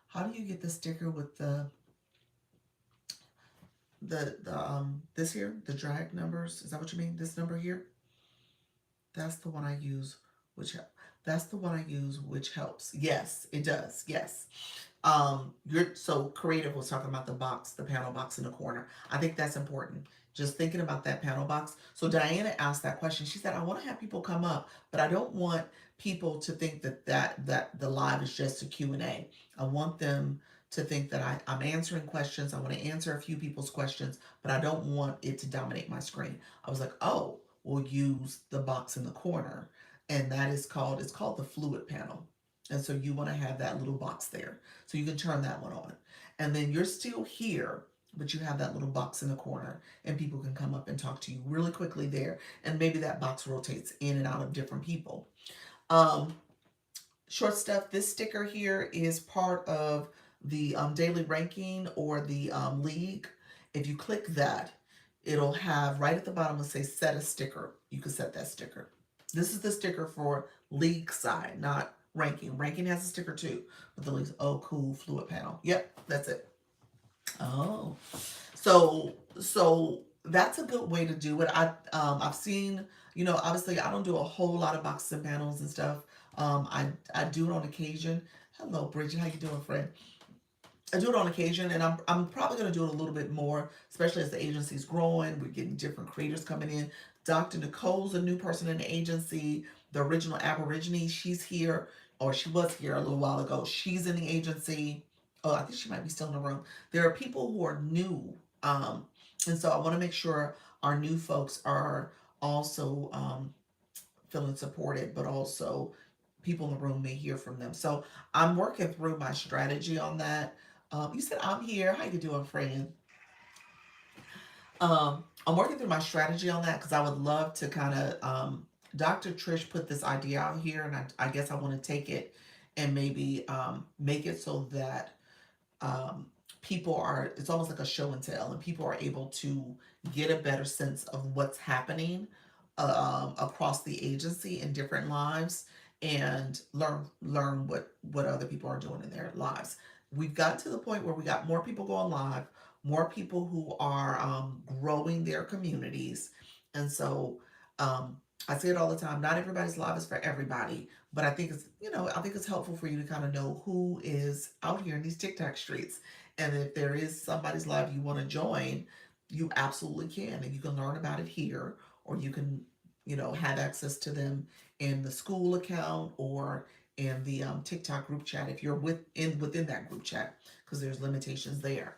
How do you get the sticker with the this here, the drag numbers? Is that what you mean? This number here? That's the one I use, which that's the one I use, which helps. Yes, it does. Yes. You're so creative was talking about the box, the panel box in the corner. I think that's important. Just thinking about that panel box. So Diana asked that question. She said, I want to have people come up, but I don't want people to think that the live is just a Q&A. I want them to think that I'm answering questions. I want to answer a few people's questions, but I don't want it to dominate my screen. I was like, oh, we'll use the box in the corner. And that is called, it's called the fluid panel. And so you want to have that little box there. So you can turn that one on. And then you're still here, but you have that little box in the corner and people can come up and talk to you really quickly there. And maybe that box rotates in and out of different people. Um, Short stuff, this sticker here is part of the daily ranking or the league. If you click that, it'll have right at the bottom, it'll say set a sticker. You can set that sticker. This is the sticker for league side, not ranking. Ranking has a sticker too, but the league's, oh cool, fluid panel. Yep, that's it. Oh, so that's a good way to do it. I've seen, obviously I don't do a whole lot of boxes and panels and stuff. I do it on occasion. Hello, Bridget, how you doing, friend? I do it on occasion, and I'm probably going to do it a little bit more, especially as the agency's growing. We're getting different creators coming in. Dr. Nicole's a new person in the agency. The original Aborigine, she's here, or she was here a little while ago. She's in the agency. Oh, I think she might be still in the room. There are people who are new, and so I want to make sure our new folks are also feeling supported, but also people in the room may hear from them. So I'm working through my strategy on that. You said I'm here. How you doing, friend? I'm working through my strategy on that because I would love to kind of. Dr. Trish put this idea out here, and I guess I want to take it and maybe make it so that um, people are. It's almost like a show and tell, and people are able to get a better sense of what's happening across the agency in different lives and learn what other people are doing in their lives. We've got to the point where we got more people going live, more people who are growing their communities, and so I say it all the time. Not everybody's live is for everybody, but I think it's helpful for you to kind of know who is out here in these TikTok streets, and if there is somebody's live you want to join, you absolutely can, and you can learn about it here, or you can have access to them in the school account or in the TikTok group chat if you're within that group chat, because there's limitations there.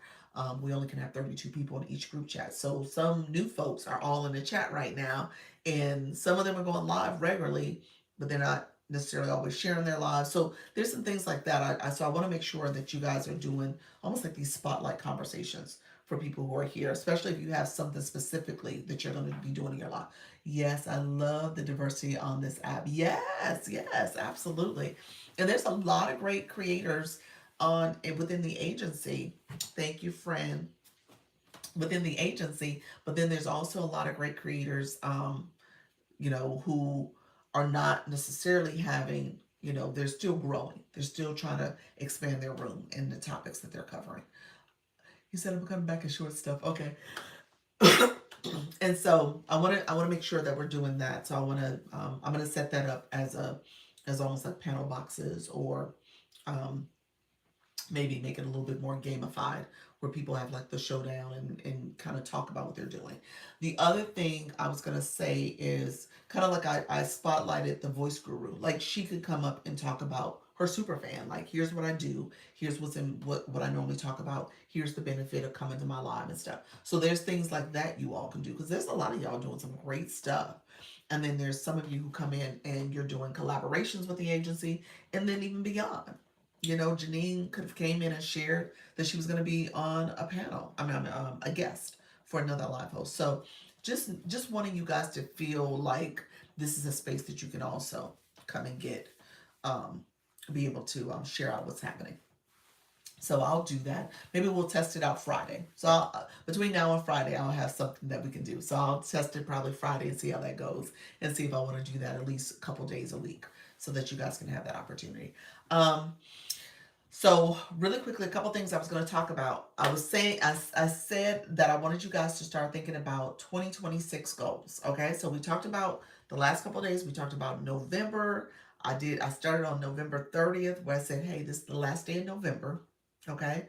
We only can have 32 people in each group chat. So some new folks are all in the chat right now, and some of them are going live regularly, but they're not necessarily always sharing their lives. So there's some things like that. So I want to make sure that you guys are doing almost like these spotlight conversations for people who are here, especially if you have something specifically that you're going to be doing in your life. Yes, I love the diversity on this app. Yes, yes, absolutely. And there's a lot of great creators on within the agency. Thank you, friend. Within the agency, but then there's also a lot of great creators, who are not necessarily having, they're still growing. They're still trying to expand their room and the topics that they're covering. He said I'm coming back in short stuff. Okay. And so I want to make sure that we're doing that. So I'm gonna set that up as almost like panel boxes, or um, maybe make it a little bit more gamified, where people have like the showdown and kind of talk about what they're doing. The other thing I was going to say is kind of like I spotlighted the voice guru. Like she could come up and talk about her super fan. Like, here's what I do. Here's what's in what I normally talk about. Here's the benefit of coming to my live and stuff. So there's things like that you all can do, because there's a lot of y'all doing some great stuff. And then there's some of you who come in and you're doing collaborations with the agency, and then even beyond. Janine could have came in and shared that she was going to be on a panel. A guest for another live host. So just wanting you guys to feel like this is a space that you can also come and get, um, be able to share out what's happening. So I'll do that. Maybe we'll test it out Friday. So between now and Friday, I'll have something that we can do. So I'll test it probably Friday and see how that goes, and see if I want to do that at least a couple days a week, so that you guys can have that opportunity. Um, so really quickly, a couple things I was going to talk about. I said that I wanted you guys to start thinking about 2026 goals. Okay, so we talked about the last couple of days. We talked about November. I started on November 30th, where I said, hey, this is the last day in November. Okay,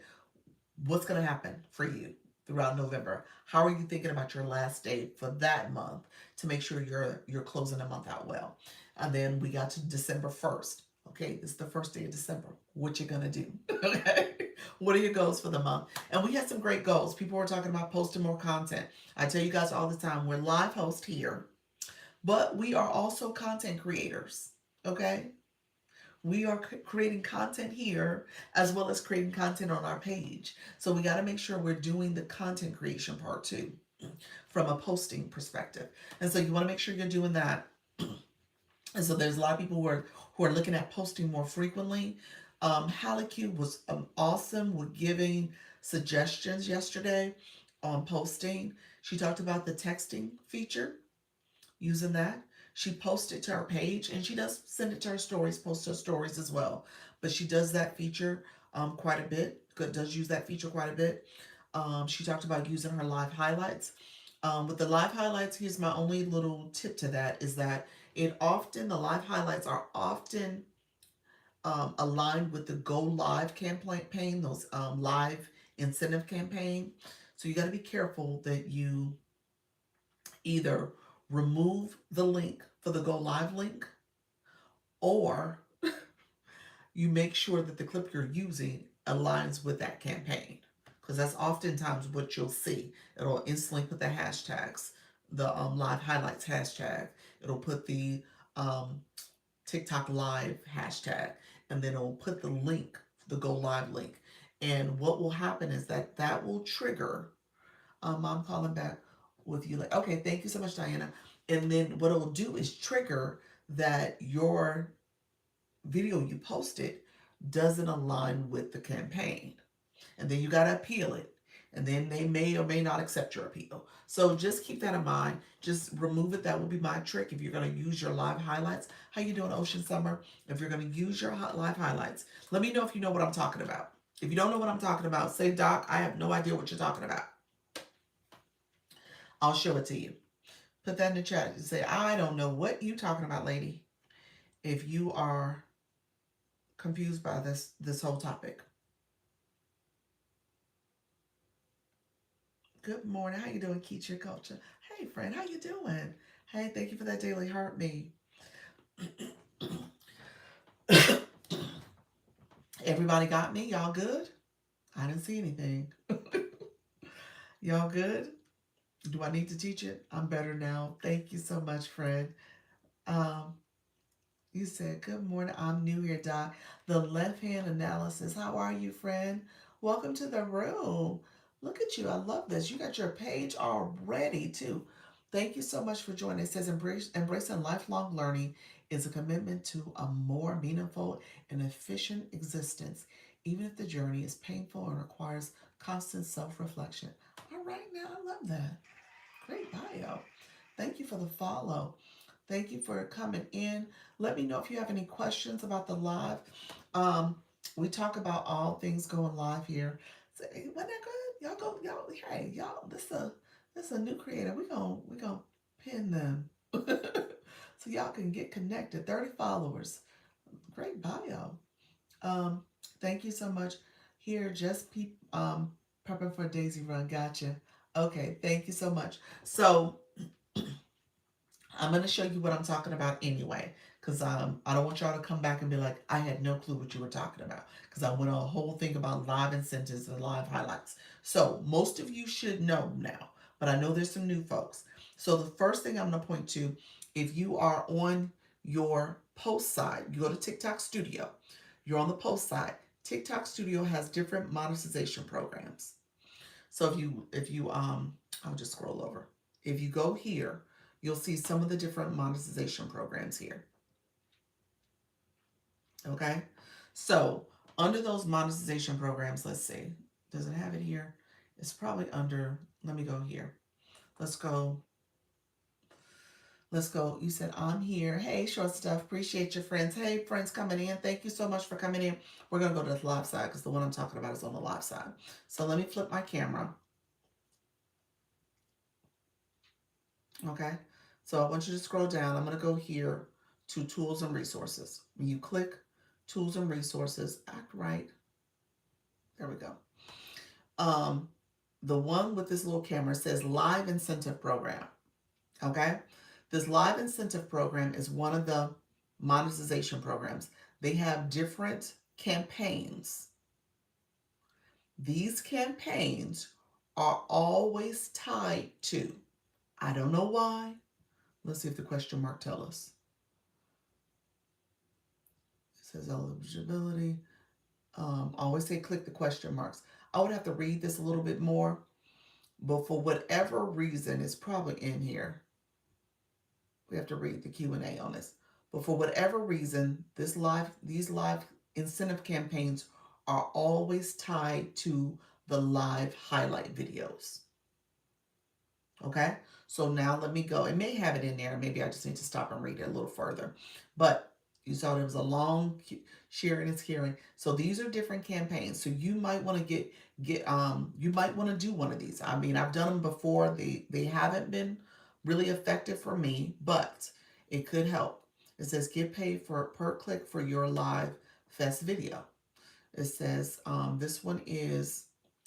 what's going to happen for you throughout November? How are you thinking about your last day for that month to make sure you're closing the month out well? And then we got to December 1st. Okay, this is the first day of December. What you gonna do? Okay, what are your goals for the month? And we had some great goals. People were talking about posting more content. I tell you guys all the time, we're live hosts here, but we are also content creators. Okay, we are creating content here as well as creating content on our page. So we got to make sure we're doing the content creation part too, from a posting perspective. And so you want to make sure you're doing that. And so there's a lot of people who are looking at posting more frequently. Halleck was awesome with giving suggestions yesterday on posting. She talked about the texting feature, using that. She posted to her page, and she does send it to her stories, post her stories as well. But she does that feature quite a bit. Does use that feature quite a bit. She talked about using her live highlights. With the live highlights, here's my only little tip to that, is that the live highlights are often aligned with the Go Live campaign, those live incentive campaign. So you got to be careful that you either remove the link for the Go Live link, or you make sure that the clip you're using aligns with that campaign, because that's oftentimes what you'll see. It'll instantly put the hashtags, the live highlights hashtag. It'll put the TikTok live hashtag, and then it'll put the link, the Go Live link. And what will happen is that will trigger. I'm calling back with you. Like, okay, thank you so much, Diana. And then what it will do is trigger that your video you posted doesn't align with the campaign, and then you got to appeal it, and then they may or may not accept your appeal. So just keep that in mind. Just remove it. That will be my trick if you're going to use your live highlights. How you doing, Ocean Summer? If you're going to use your live highlights, let me know if you know what I'm talking about. If you don't know what I'm talking about, say, Doc, I have no idea what you're talking about. I'll show it to you. Put that in the chat and say, I don't know what you talking about, lady, if you are confused by this whole topic. Good morning. How you doing, Keith Your Culture? Hey, friend. How you doing? Hey, thank you for that daily heart me. Everybody got me? Y'all good? I didn't see anything. Y'all good? Do I need to teach it? I'm better now. Thank you so much, friend. You said, good morning. I'm new here, Doc. The left hand analysis. How are you, friend? Welcome to the room. Look at you. I love this. You got your page already, too. Thank you so much for joining. It says, embracing lifelong learning is a commitment to a more meaningful and efficient existence, even if the journey is painful and requires constant self-reflection. All right, now, I love that. Great bio. Thank you for the follow. Thank you for coming in. Let me know if you have any questions about the live. Um, we talk about all things going live here. So, hey, wasn't that good? Y'all go, y'all. Hey, y'all. This a new creator. We gonna pin them so y'all can get connected. 30 followers. Great bio. Um, Thank you so much. Here, just prepping for a Daisy run. Gotcha. Okay, thank you so much. So I'm gonna show you what I'm talking about anyway, because I don't want y'all to come back and be like, I had no clue what you were talking about, because I went on a whole thing about live incentives and live highlights. So most of you should know now, but I know there's some new folks. So the first thing I'm gonna point to, if you are on your post side, you go to TikTok Studio. You're on the post side. TikTok Studio has different monetization programs. So if you I'll just scroll over. If you go here, you'll see some of the different monetization programs here. Okay? So under those monetization programs, let's see. Does it have it here? It's probably under, let me go here. Let's go. Let's go. You said, I'm here. Hey, short stuff. Appreciate your friends. Hey, friends coming in. Thank you so much for coming in. We're going to go to the live side because the one I'm talking about is on the live side. So let me flip my camera. Okay. So I want you to scroll down. I'm going to go here to tools and resources. When you click tools and resources, act right. There we go. Um, the one with this little camera says live incentive program. Okay. This live incentive program is one of the monetization programs. They have different campaigns. These campaigns are always tied to, I don't know why. Let's see if the question mark tells us. It says eligibility. Always say click the question marks. I would have to read this a little bit more, but for whatever reason, it's probably in here. We have to read the Q&A on this. But for whatever reason, these live incentive campaigns are always tied to the live highlight videos. Okay, so now let me go. It may have it in there. Maybe I just need to stop and read it a little further. But you saw there was a long sharing is hearing. So these are different campaigns. So you might want to you might want to do one of these. I mean, I've done them before. They haven't been really effective for me, but it could help. It says get paid for per click for your live fest video. It says this one is,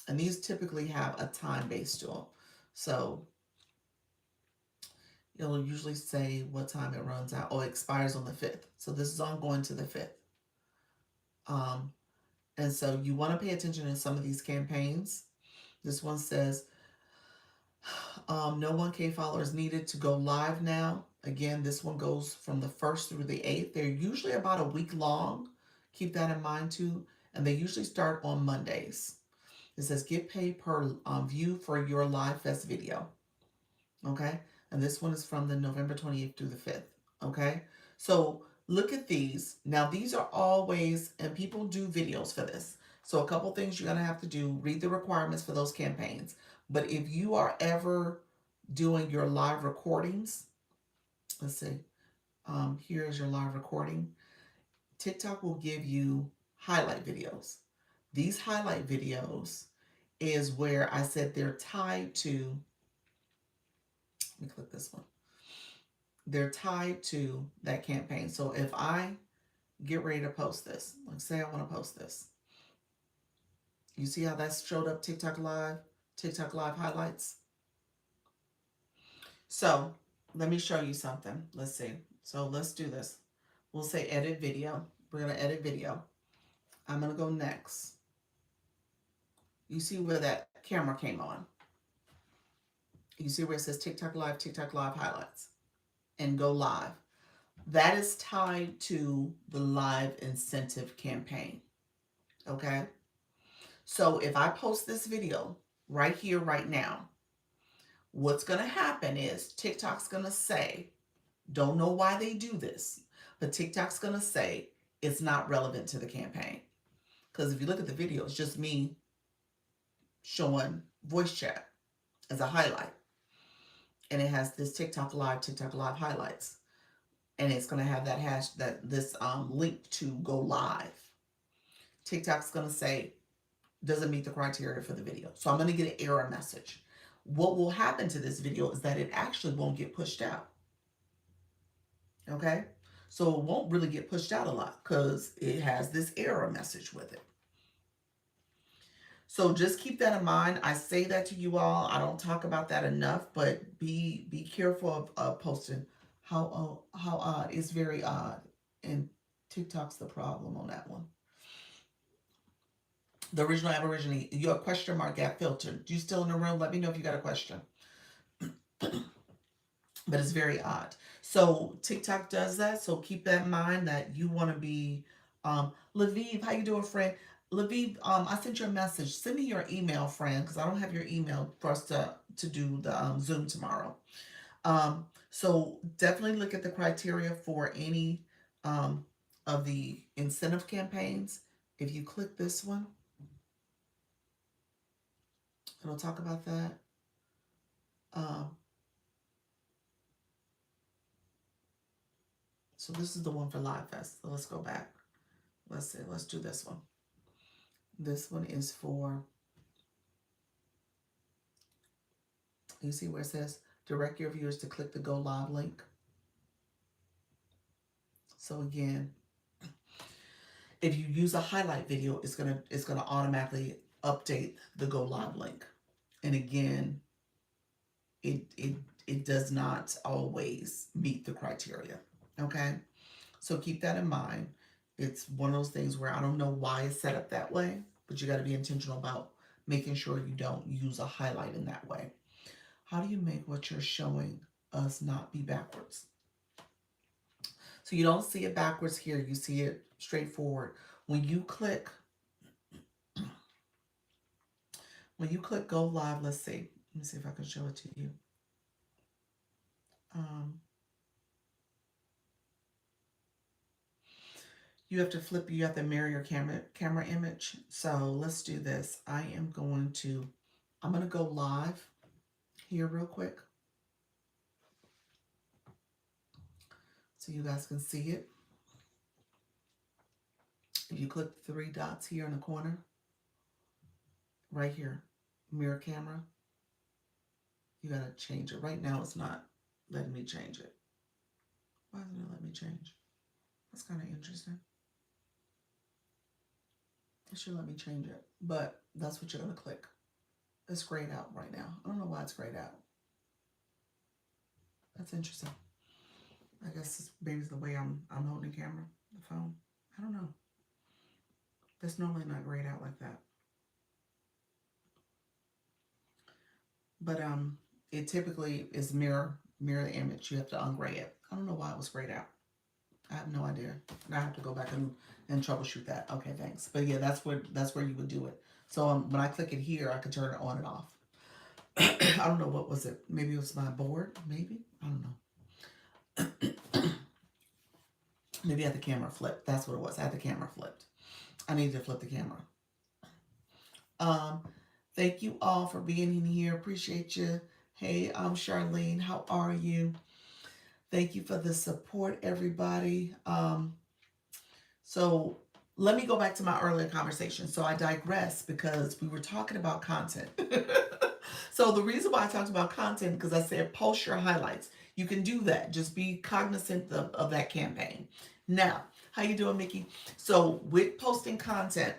and these typically have a time base to them. So it'll usually say what time it runs out. Oh, it expires on the 5th. So this is ongoing to the 5th. And so you want to pay attention to some of these campaigns. This one says, no 1K followers needed to go live now. Again, this one goes from the 1st through the 8th. They're usually about a week long. Keep that in mind too. And they usually start on Mondays. It says get paid per view for your live fest video. Okay. And this one is from the November 28th through the 5th. Okay. So look at these. Now, these are always, and people do videos for this. So a couple things you're going to have to do, read the requirements for those campaigns. But if you are ever doing your live recordings, let's see, here's your live recording. TikTok will give you highlight videos. These highlight videos is where I said they're tied to, let me click this one. They're tied to that campaign. So if I get ready to post this, like say I want to post this, you see how that's showed up TikTok Live highlights? So let me show you something. Let's see. So let's do this. We'll say edit video. We're going to edit video. I'm going to go next. You see where that camera came on. You see where it says TikTok Live highlights, and go live. That is tied to the live incentive campaign. Okay. So if I post this video right here, right now, what's going to happen is TikTok's going to say, don't know why they do this, but TikTok's going to say it's not relevant to the campaign. Because if you look at the video, it's just me showing voice chat as a highlight. And it has this TikTok Live highlights. and it's going to have that this link to go live. TikTok's going to say doesn't meet the criteria for the video. So I'm going to get an error message. What will happen to this video is that it actually won't get pushed out. Okay? So it won't really get pushed out a lot because it has this error message with it. So just keep that in mind. I say that to you all. I don't talk about that enough, but be careful of posting. How odd. It's very odd. And TikTok's the problem on that one. The original Aborigine, your question mark got filtered. You still in the room? Let me know if you got a question. But it's very odd. So TikTok does that. So keep that in mind that you want to be, Laviv, how you doing, friend? Laviv, I sent you a message. Send me your email, friend, because I don't have your email for us to do the Zoom tomorrow. So definitely look at the criteria for any of the incentive campaigns. If you click this one, it'll talk about that. So this is the one for Live Fest. So let's go back. Let's see. Let's do this one. This one is for, you see where it says direct your viewers to click the Go Live link. So again, if you use a highlight video, it's gonna automatically update the Go Live link. And again, it does not always meet the criteria. Okay, so keep that in mind. It's one of those things where I don't know why it's set up that way, but you got to be intentional about making sure you don't use a highlight in that way. How do you make what you're showing us not be backwards? So you don't see it backwards here. You see it straightforward. When you click Go Live, let's see. Let me see if I can show it to you. You have to flip, you have to mirror your camera image. So let's do this. I'm going to go live here real quick so you guys can see it. If you click the three dots here in the corner, right here, mirror camera, you gotta change it. Right now it's not letting me change it. Why isn't it letting me change? That's kind of interesting. It should let me change it, but that's what you're gonna click. It's grayed out right now. I don't know why it's grayed out. That's interesting. I guess it's maybe the way I'm holding the camera, the phone. I don't know. That's normally not grayed out like that. But it typically is mirror the image. You have to ungray it. I don't know why it was grayed out. I have no idea. Now I have to go back and troubleshoot that. Okay, thanks. But yeah, that's where you would do it. So when I click it here, I can turn it on and off. I don't know, what was it? Maybe it was my board. Maybe, I don't know. Maybe I had the camera flipped. That's what it was. I had the camera flipped. I needed to flip the camera. Thank you all for being in here. Appreciate you. Hey, I'm Charlene. How are you? Thank you for the support, everybody. So let me go back to my earlier conversation. So I digress because we were talking about content. So the reason why I talked about content, because I said post your highlights. You can do that. Just be cognizant of that campaign. Now, how you doing, Mickey? So with posting content,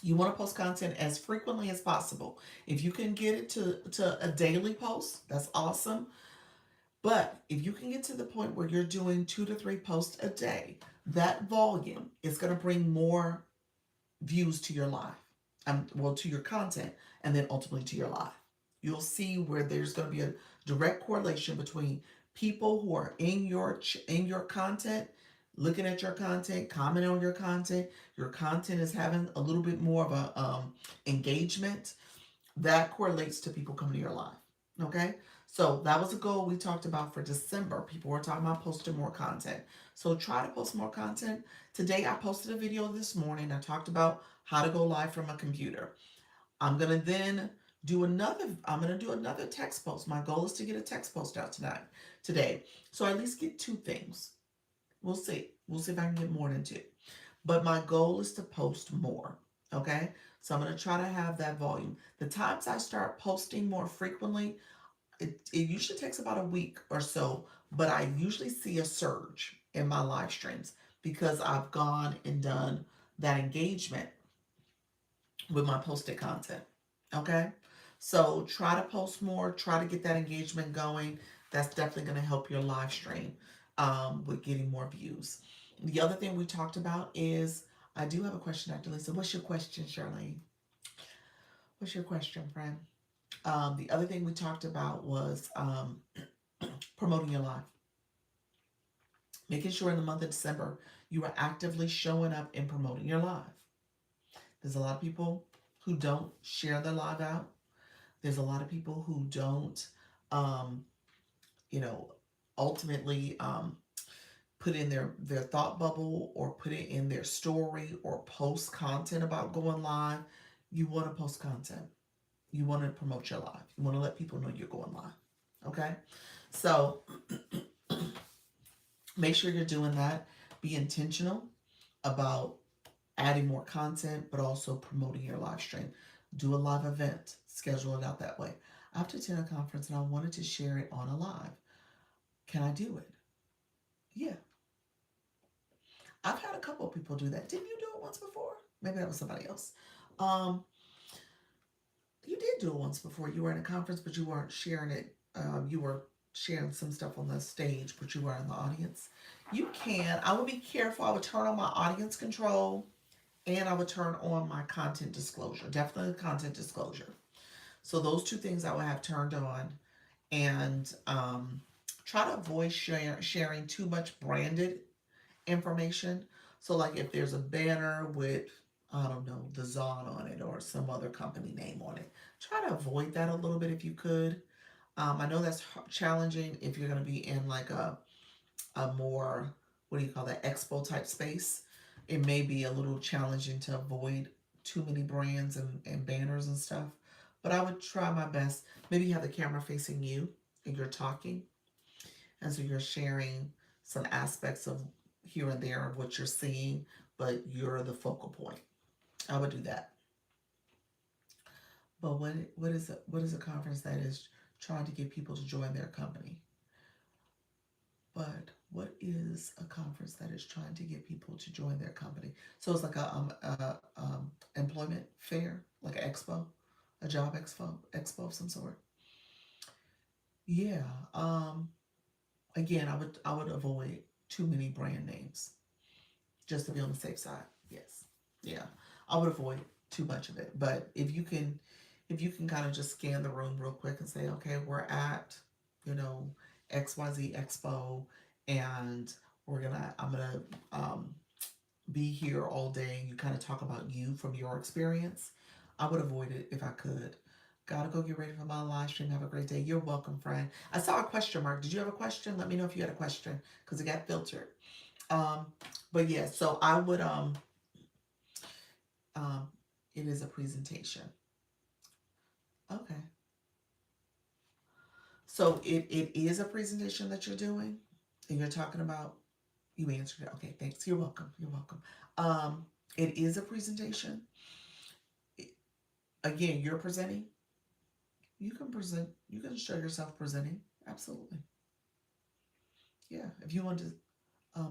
you want to post content as frequently as possible. If you can get it to a daily post, that's awesome. But if you can get to the point where you're doing 2 to 3 posts a day, that volume is going to bring more views to your live, well, to your content, and then ultimately to your live. You'll see where there's going to be a direct correlation between people who are in your content, looking at your content, commenting on your content is having a little bit more of a engagement. That correlates to people coming to your live. Okay, so that was a goal we talked about for December. People were talking about posting more content. So try to post more content. Today I posted a video this morning. I talked about how to go live from a computer. I'm going to then I'm going to do another text post. My goal is to get a text post out today. So I at least get two things. We'll see. We'll see if I can get more than two. But my goal is to post more. Okay. So I'm going to try to have that volume. The times I start posting more frequently, it usually takes about a week or so, but I usually see a surge in my live streams because I've gone and done that engagement with my posted content. Okay? So try to post more, try to get that engagement going. That's definitely going to help your live stream with getting more views. The other thing we talked about is I do have a question, Dr. Lisa. What's your question, Charlene? What's your question, friend? The other thing we talked about was promoting your live. Making sure in the month of December you are actively showing up and promoting your live. There's a lot of people who don't share their live out. There's a lot of people who don't, um, you know, ultimately put in their thought bubble or put it in their story or post content about going live. You want to post content. You want to promote your live. You want to let people know you're going live. Okay? So make sure you're doing that. Be intentional about adding more content, but also promoting your live stream. Do a live event, schedule it out that way. I have to attend a conference and I wanted to share it on a live. Can I do it? Yeah. I've had a couple of people do that. Didn't you do it once before? Maybe that was somebody else. Um, you did do it once before. You were in a conference, but you weren't sharing it. You were sharing some stuff on the stage, but you were in the audience. You can. I would be careful. I would turn on my audience control and I would turn on my content disclosure. Definitely content disclosure. So those two things I would have turned on, and try to avoid sharing too much branded information. So like if there's a banner with, I don't know, the Zon on it or some other company name on it, try to avoid that a little bit if you could. I know that's challenging if you're going to be in like a more, what do you call that, expo type space. It may be a little challenging to avoid too many brands and banners and stuff. But I would try my best. Maybe you have the camera facing you and you're talking. And so you're sharing some aspects of here and there of what you're seeing, but you're the focal point. I would do that. But what is a conference that is trying to get people to join their company? But what is a conference that is trying to get people to join their company? So it's like a employment fair, like an expo, a job expo of some sort. Yeah. Again, I would avoid too many brand names just to be on the safe side. Yes. Yeah. I would avoid too much of it. But if you can kind of just scan the room real quick and say, okay, we're at, you know, XYZ Expo and I'm gonna be here all day. You kind of talk about you from your experience. I would avoid it if I could. Gotta go get ready for my live stream. Have a great day. You're welcome, friend. I saw a question mark. Did you have a question? Let me know if you had a question because it got filtered. Um, but yeah, so I would um it is a presentation. Okay. So it is a presentation that you're doing and you're talking about, you answered it. Okay, thanks. You're welcome. You're welcome. It is a presentation. Again, you're presenting. You can present, you can show yourself presenting. Absolutely. Yeah. If you want to,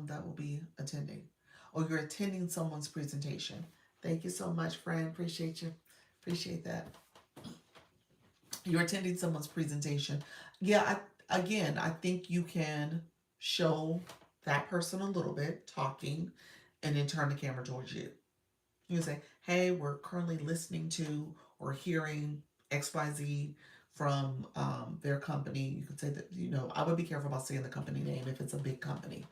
that will be attending. Or you're attending someone's presentation. Thank you so much, friend. Appreciate you. Appreciate that. You're attending someone's presentation. Yeah, I think you can show that person a little bit talking and then turn the camera towards you. You can say, hey, we're currently listening to or hearing XYZ from their company. You could say that, I would be careful about saying the company name if it's a big company.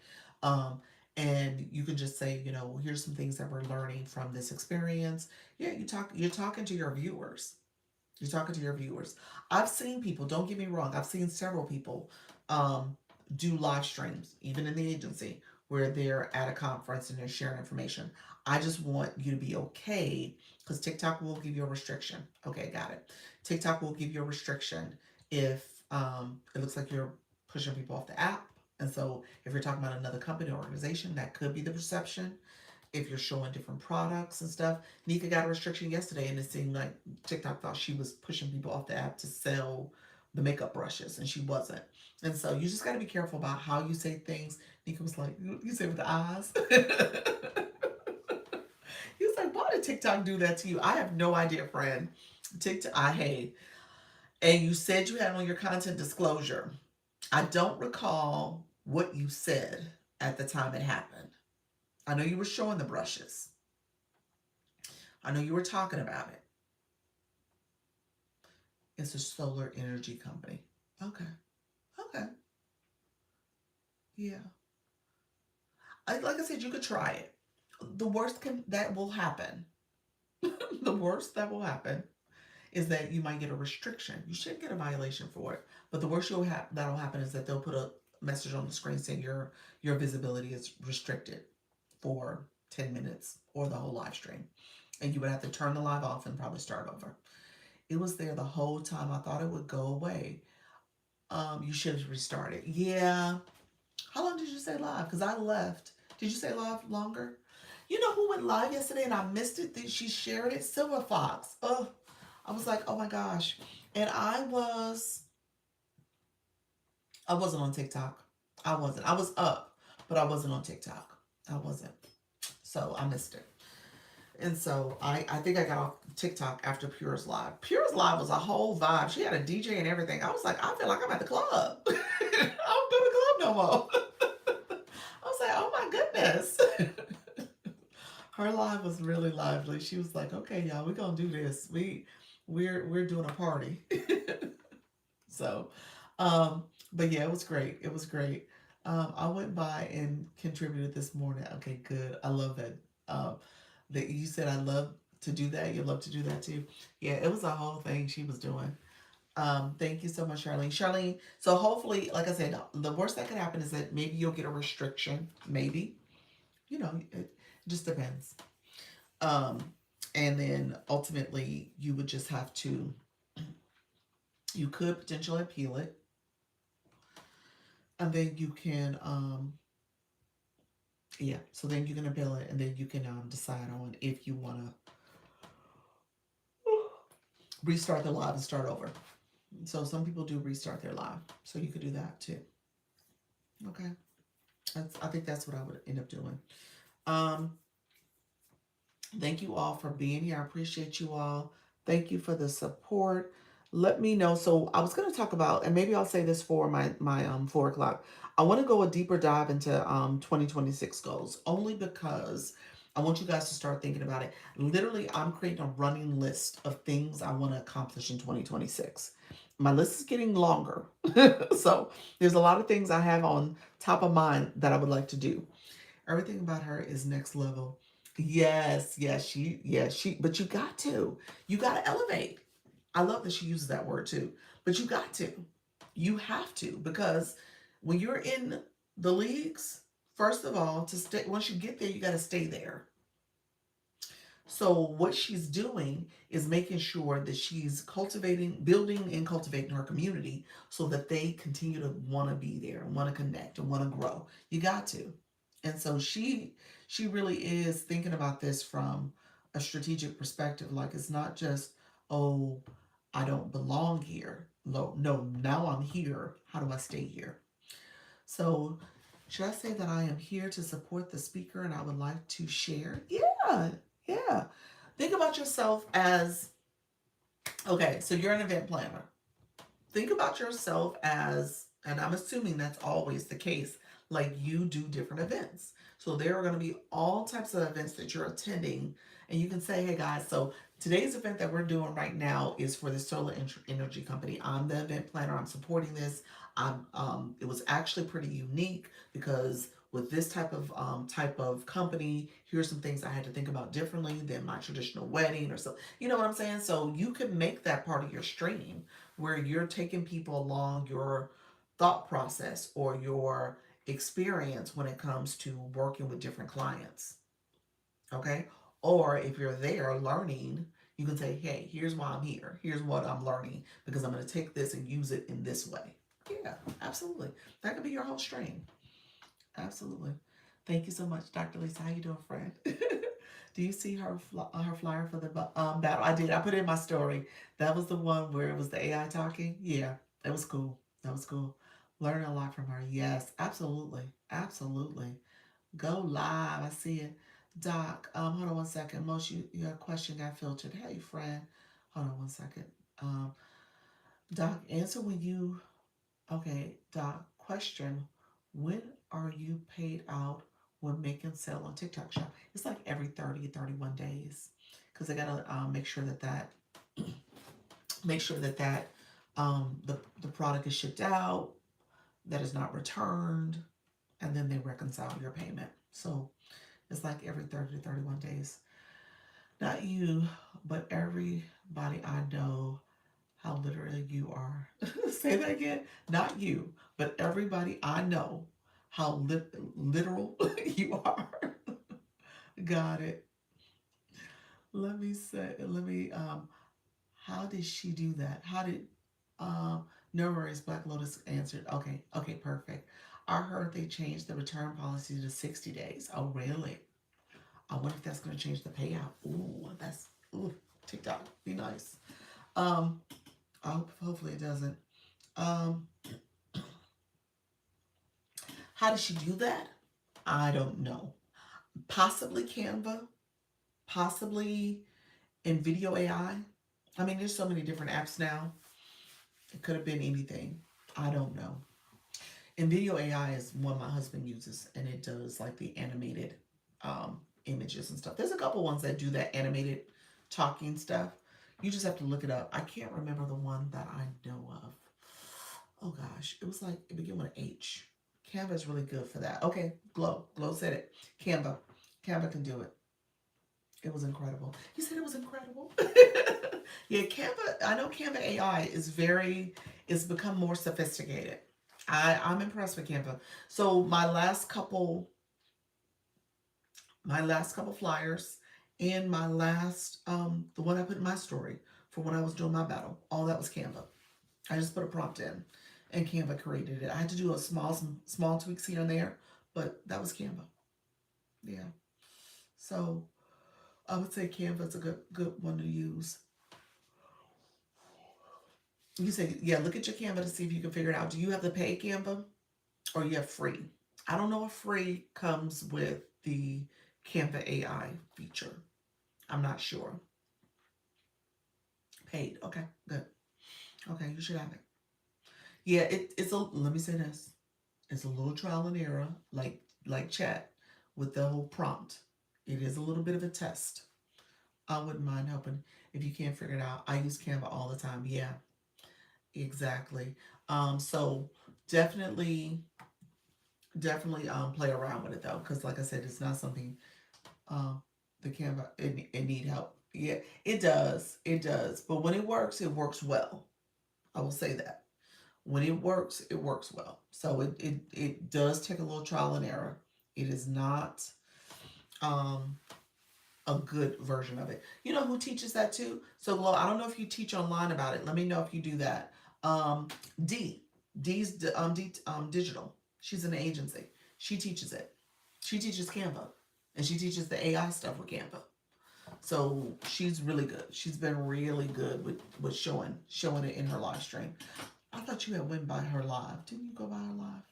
Um, and you can just say, here's some things that we're learning from this experience. Yeah, you're talking to your viewers. You're talking to your viewers. I've seen people, don't get me wrong, I've seen several people do live streams, even in the agency, where they're at a conference and they're sharing information. I just want you to be okay because TikTok will give you a restriction. Okay, got it. TikTok will give you a restriction if it looks like you're pushing people off the app. And so if you're talking about another company or organization, that could be the perception. If you're showing different products and stuff. Nika got a restriction yesterday, and it seemed like TikTok thought she was pushing people off the app to sell the makeup brushes, and she wasn't. And so you just got to be careful about how you say things. Nika was like, "You say with the eyes." He was like, "Why did TikTok do that to you?" I have no idea, friend. TikTok, I hate. And you said you had on your content disclosure. I don't recall what you said at the time it happened. I know you were showing the brushes. I know you were talking about it. It's a solar energy company. Okay. Okay. Yeah. Like I said, you could try it. The worst that will happen. The worst that will happen is that you might get a restriction. You shouldn't get a violation for it, but the worst that'll happen is that they'll put a message on the screen saying your visibility is restricted for 10 minutes or the whole live stream, and you would have to turn the live off and probably start over. It was there the whole time. I thought it would go away. You should have restarted. Yeah. How long did you say live? Because I left. Did you say live longer? You know who went live yesterday and I missed it? She shared it? Silver Fox. Oh, I was like, oh my gosh. And I wasn't on TikTok. I wasn't. I was up, but I wasn't on TikTok. I wasn't. So I missed it. And so I think I got off TikTok after Pure's Live. Pure's Live was a whole vibe. She had a DJ and everything. I was like, I feel like I'm at the club. I don't go to the club no more. I was like, oh my goodness. Her live was really lively. She was like, okay, y'all, we're gonna do this. We're doing a party. So but yeah, it was great. It was great. I went by and contributed this morning. Okay, good. I love that. That you said I love to do that. You love to do that too. Yeah, it was a whole thing she was doing. Thank you so much, Charlene. Charlene, so hopefully, like I said, the worst that could happen is that maybe you'll get a restriction. Maybe. It just depends. Um, and then ultimately, you would just have to, you could potentially appeal it. And then you can, yeah, so then you can appeal it and then you can decide on if you want to restart the live and start over. So some people do restart their live. So you could do that too. Okay. I think that's what I would end up doing. Um, Thank you all for being here. I appreciate you all. Thank you for the support. Let me know. So I was going to talk about, and maybe I'll say this for my 4 o'clock. I want to go a deeper dive into 2026 goals, only because I want you guys to start thinking about it. Literally, I'm creating a running list of things I want to accomplish in 2026. My list is getting longer. So there's a lot of things I have on top of mind that I would like to do. Everything about her is next level. Yes, but you got to elevate. I love that she uses that word too, but you have to, because when you're in the leagues, first of all, to stay, once you get there, you got to stay there. So what she's doing is making sure that she's building and cultivating her community so that they continue to want to be there and want to connect and want to grow. You got to. And so she really is thinking about this from a strategic perspective. Like, it's not just, oh, I don't belong here. No, now I'm here. How do I stay here? So should I say that I am here to support the speaker and I would like to share? Yeah, yeah. Think about yourself as, okay, so you're an event planner. Think about yourself as, and I'm assuming that's always the case, like you do different events. So there are going to be all types of events that you're attending. And you can say, hey guys, so today's event that we're doing right now is for the solar energy company. I'm the event planner. I'm supporting this. It was actually pretty unique because with this type of company, here's some things I had to think about differently than my traditional wedding or so. You know what I'm saying? So you can make that part of your stream where you're taking people along your thought process or your experience when it comes to working with different clients. Okay. Or if you're there learning, you can say, hey, here's why I'm here. Here's what I'm learning because I'm going to take this and use it in this way. Yeah, absolutely. That could be your whole stream. Absolutely. Thank you so much, Dr. Lisa. How you doing, friend? Do you see her flyer for the battle? I did. I put it in my story. That was the one where it was the AI talking. Yeah, it was cool. That was cool. Learning a lot from her. Yes, absolutely. Absolutely. Go live. I see it. Doc, hold on one second. Most your question got filtered. Hey, friend. Hold on one second. Um, Doc, answer when you okay, Doc, question. When are you paid out when making sale on TikTok Shop? It's like every 30, 31 days. Because they gotta make sure that make sure that the product is shipped out, that is not returned, and then they reconcile your payment. So it's like every 30 to 31 days. Not you, but everybody I know how literal you are. Say that again. Not you, but everybody I know how literal you are. Got it. How did she do that? No worries, Black Lotus answered. Okay, okay, perfect. I heard they changed the return policy to 60 days. Oh, really? I wonder if that's going to change the payout. Ooh, TikTok, be nice. Um, hopefully it doesn't. Um, how did she do that? I don't know. Possibly Canva, possibly InVideo AI. I mean, there's so many different apps now. It could have been anything. I don't know. InVideo AI is one my husband uses, and it does like the animated images and stuff. There's a couple ones that do that animated talking stuff. You just have to look it up. I can't remember the one that I know of. Oh gosh, it was like it began with an H. Canva is really good for that. Okay, Glow said it. Canva can do it. It was incredible. He said it was incredible. Yeah, Canva. I know Canva AI it's become more sophisticated. I'm impressed with Canva. So my last couple flyers and my last the one I put in my story for when I was doing my battle, all that was Canva. I just put a prompt in and Canva created it. I had to do some small tweaks here and there, but that was Canva. Yeah. So I would say Canva is a good one to use. You say, yeah, look at your Canva to see if you can figure it out. Do you have the paid Canva or you have free? I don't know if free comes with the Canva AI feature. I'm not sure. Paid. Okay, good. Okay, you should have it. Yeah, let me say this. It's a little trial and error, like chat with the whole prompt. It is a little bit of a test. I wouldn't mind helping if you can't figure it out. I use Canva all the time. Yeah, exactly. So definitely, definitely play around with it though, because like I said, it's not something um the Canva it need help. Yeah, it does. It does. But when it works well. I will say that. When it works well. So it does take a little trial and error. It is not um a good version of it. You know who teaches that too? So Glow, I don't know if you teach online about it. Let me know if you do that. Um D. Digital. She's in an agency. She teaches it. She teaches Canva. And she teaches the AI stuff with Canva. So she's really good. She's been really good with showing it in her live stream. I thought you had went by her live. Didn't you go by her live?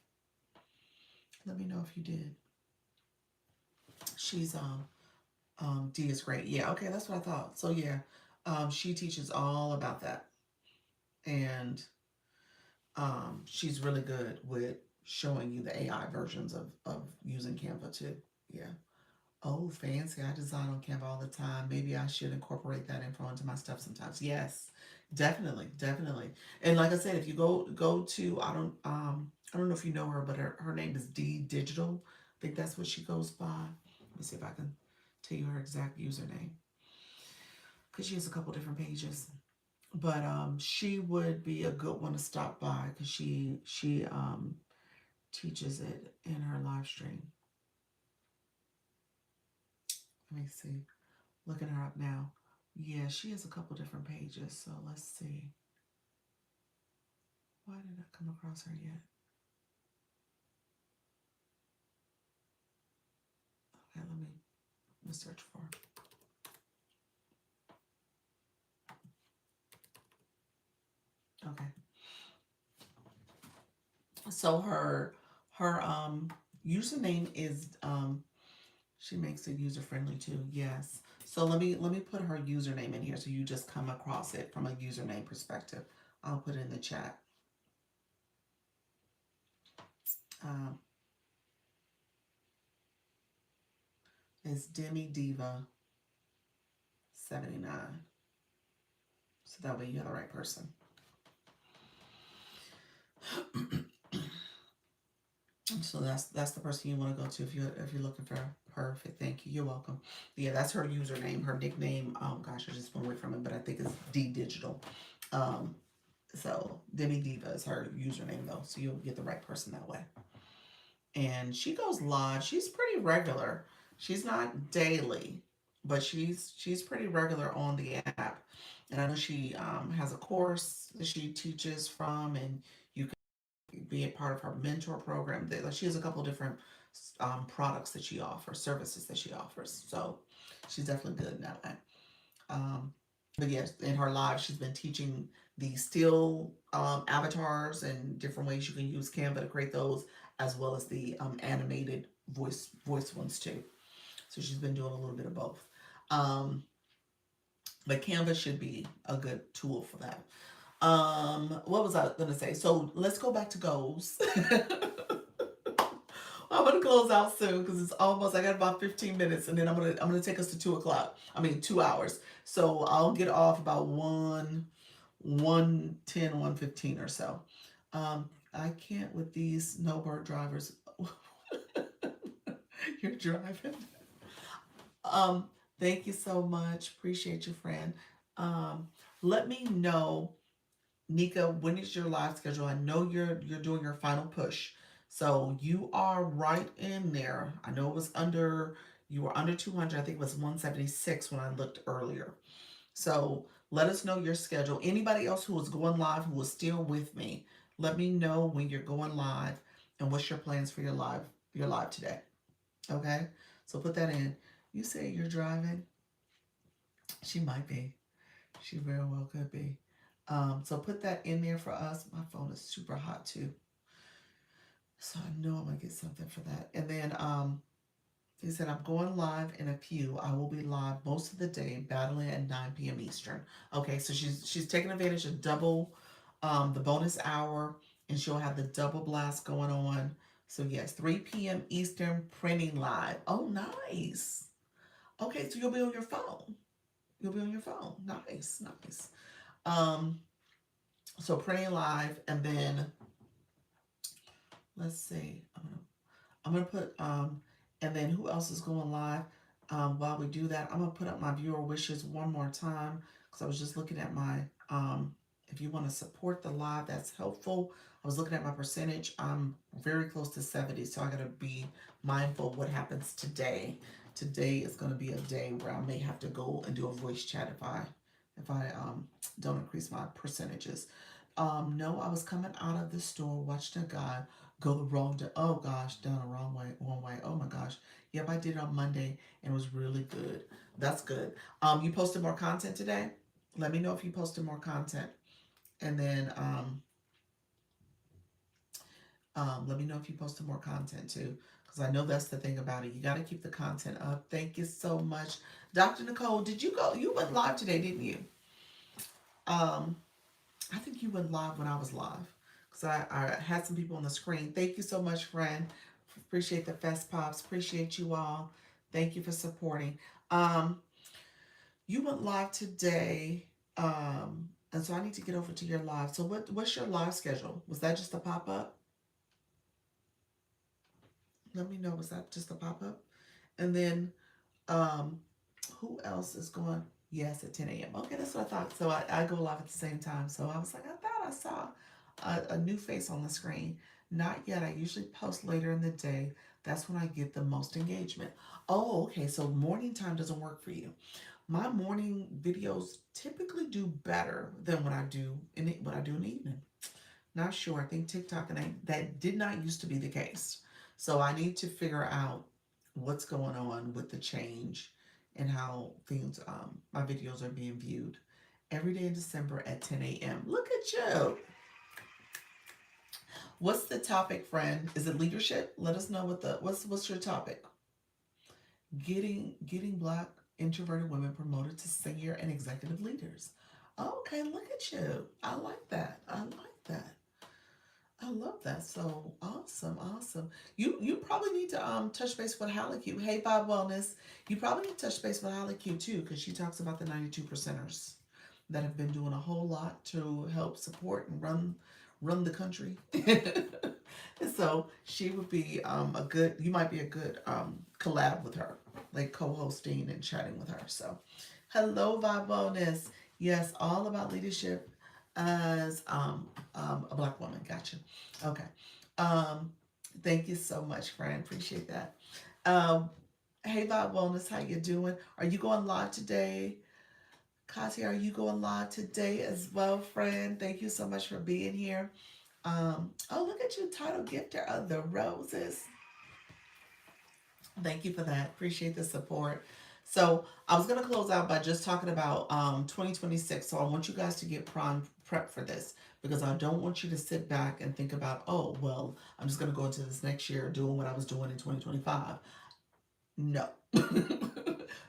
Let me know if you did. She's D is great. Yeah, okay, that's what I thought. So yeah, she teaches all about that, and she's really good with showing you the AI versions of using Canva too. Yeah. Oh, fancy! I design on Canva all the time. Maybe I should incorporate that info into my stuff sometimes. Yes, definitely, definitely. And like I said, if you go to I don't know if you know her, but her name is D Digital. I think that's what she goes by. Let me see if I can tell you her exact username because she has a couple different pages. But she would be a good one to stop by because she teaches it in her live stream. Let me see. Looking her up now. Yeah, she has a couple different pages. So let's see. Why did I come across her yet? Okay, let me search for her. Okay. So her username is she makes it user friendly too. Yes. So let me put her username in here so you just come across it from a username perspective. I'll put it in the chat. Um, it's Demi Diva 79. So that way you have the right person. So that's the person you want to go to if you're looking for her. Perfect. Thank you. You're welcome. Yeah, that's her username. Her nickname. Oh gosh, I just went away from it, but I think it's D Digital. So Demi Diva is her username though, so you'll get the right person that way. And she goes live. She's pretty regular. She's not daily, but she's pretty regular on the app. And I know she has a course that she teaches from, and you can be a part of her mentor program. She has a couple different products that she offers, services that she offers. So she's definitely good in that way. But yes, in her live, she's been teaching the still avatars and different ways you can use Canva to create those, as well as the animated voice ones too. So she's been doing a little bit of both. But Canva should be a good tool for that. What was I gonna say? So let's go back to goals. I'm gonna close out soon because it's almost. I got about 15 minutes, and then I'm gonna take us to 2 o'clock. I mean 2 hours. So I'll get off about 1:10, 1:15 or so. I can't with these snowbird drivers. You're driving. Um, Thank you so much. Appreciate you, friend. Let me know, Nika, when is your live schedule? I know you're doing your final push. So you are right in there. I know it was under, you were under 200. I think it was 176 when I looked earlier. So let us know your schedule. Anybody else who is going live who is still with me, let me know when you're going live and what's your plans for your live today. Okay? So put that in. You say you're driving? She might be. She very well could be. So put that in there for us. My phone is super hot too. So I know I'm gonna get something for that. And then he said, I'm going live in a few. I will be live most of the day, battling at 9 p.m. Eastern. Okay, so she's taking advantage of double the bonus hour, and she'll have the double blast going on. So yes, 3 p.m. Eastern printing live. Oh, nice. Okay, so you'll be on your phone. You'll be on your phone. Nice, nice. So printing live, and then let's see. I'm gonna put and then who else is going live? While we do that, I'm gonna put up my viewer wishes one more time because I was just looking at my if you want to support the live, that's helpful. I was looking at my percentage. I'm very close to 70, so I gotta be mindful of what happens today. Today is gonna be a day where I may have to go and do a voice chat if I don't increase my percentages. No, I was coming out of the store, watched a guy go the wrong way. Oh gosh, down the wrong way, one way. Oh my gosh. Yep, I did it on Monday and it was really good. That's good. You posted more content today? Let me know if you posted more content. And then let me know if you posted more content too. Because I know that's the thing about it. You got to keep the content up. Thank you so much. Dr. Nicole, did you go? You went live today, didn't you? I think you went live when I was live. Because I had some people on the screen. Thank you so much, friend. Appreciate the Fest Pops. Appreciate you all. Thank you for supporting. You went live today. And so I need to get over to your live. So what's your live schedule? Was that just a pop-up? Let me know. Was that just a pop-up? And then who else is going? Yes, at 10 a.m. Okay, that's what I thought. So I go live at the same time. So I was like, I thought I saw a new face on the screen. Not yet. I usually post later in the day. That's when I get the most engagement. Oh, okay. So morning time doesn't work for you. My morning videos typically do better than what I do in the evening. Not sure. I think TikTok and that did not used to be the case. So I need to figure out what's going on with the change and how things my videos are being viewed. Every day in December at 10 a.m. Look at you. What's the topic, friend? Is it leadership? Let us know what's your topic. Getting black introverted women promoted to senior and executive leaders. Okay, look at you. I like that. I like that. I love that. So awesome, awesome. You probably need to touch base with Hallie Q. Hey, Bob Wellness. You probably need to touch base with Hallie Q too, because she talks about the 92 percenters that have been doing a whole lot to help support and run the country. And so she would be a good. You might be a good collab with her, like co-hosting and chatting with her. So, hello, Bob Wellness. Yes, all about leadership as a black woman. Gotcha. Okay. Um, thank you so much, friend. Appreciate that. Um, hey, Vibe Wellness, how you doing? Are you going live today? Katya, are you going live today as well, friend? Thank you so much for being here. Oh, look at you, title gifter of the roses. Thank you for that. Appreciate the support. So I was gonna close out by just talking about 2026. So I want you guys to get prime prep for this because I don't want you to sit back and think about, oh well, I'm just gonna go into this next year doing what I was doing in 2025. No.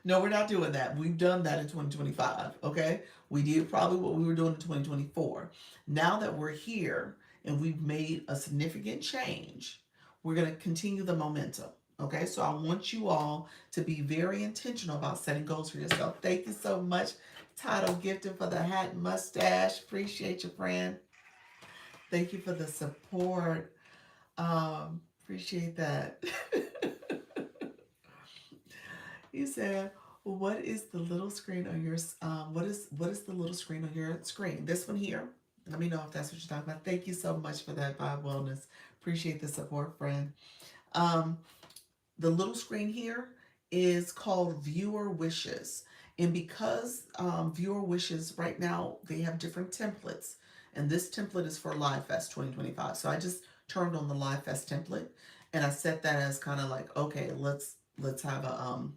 No, we're not doing that. We've done that in 2025. Okay. We did probably what we were doing in 2024. Now that we're here and we've made a significant change, we're going to continue the momentum. Okay. So I want you all to be very intentional about setting goals for yourself. Thank you so much, Title Gifted, for the hat and mustache. Appreciate you, friend. Thank you for the support. Appreciate that. You said, "What is the little screen on your what is the little screen on your screen? This one here. Let me know if that's what you're talking about. Thank you so much for that, Vibe Wellness. Appreciate the support, friend. Um, the little screen here is called Viewer Wishes, and because Viewer Wishes right now they have different templates, and this template is for Live Fest 2025. So I just turned on the Live Fest template, and I set that as kind of like, okay, let's have a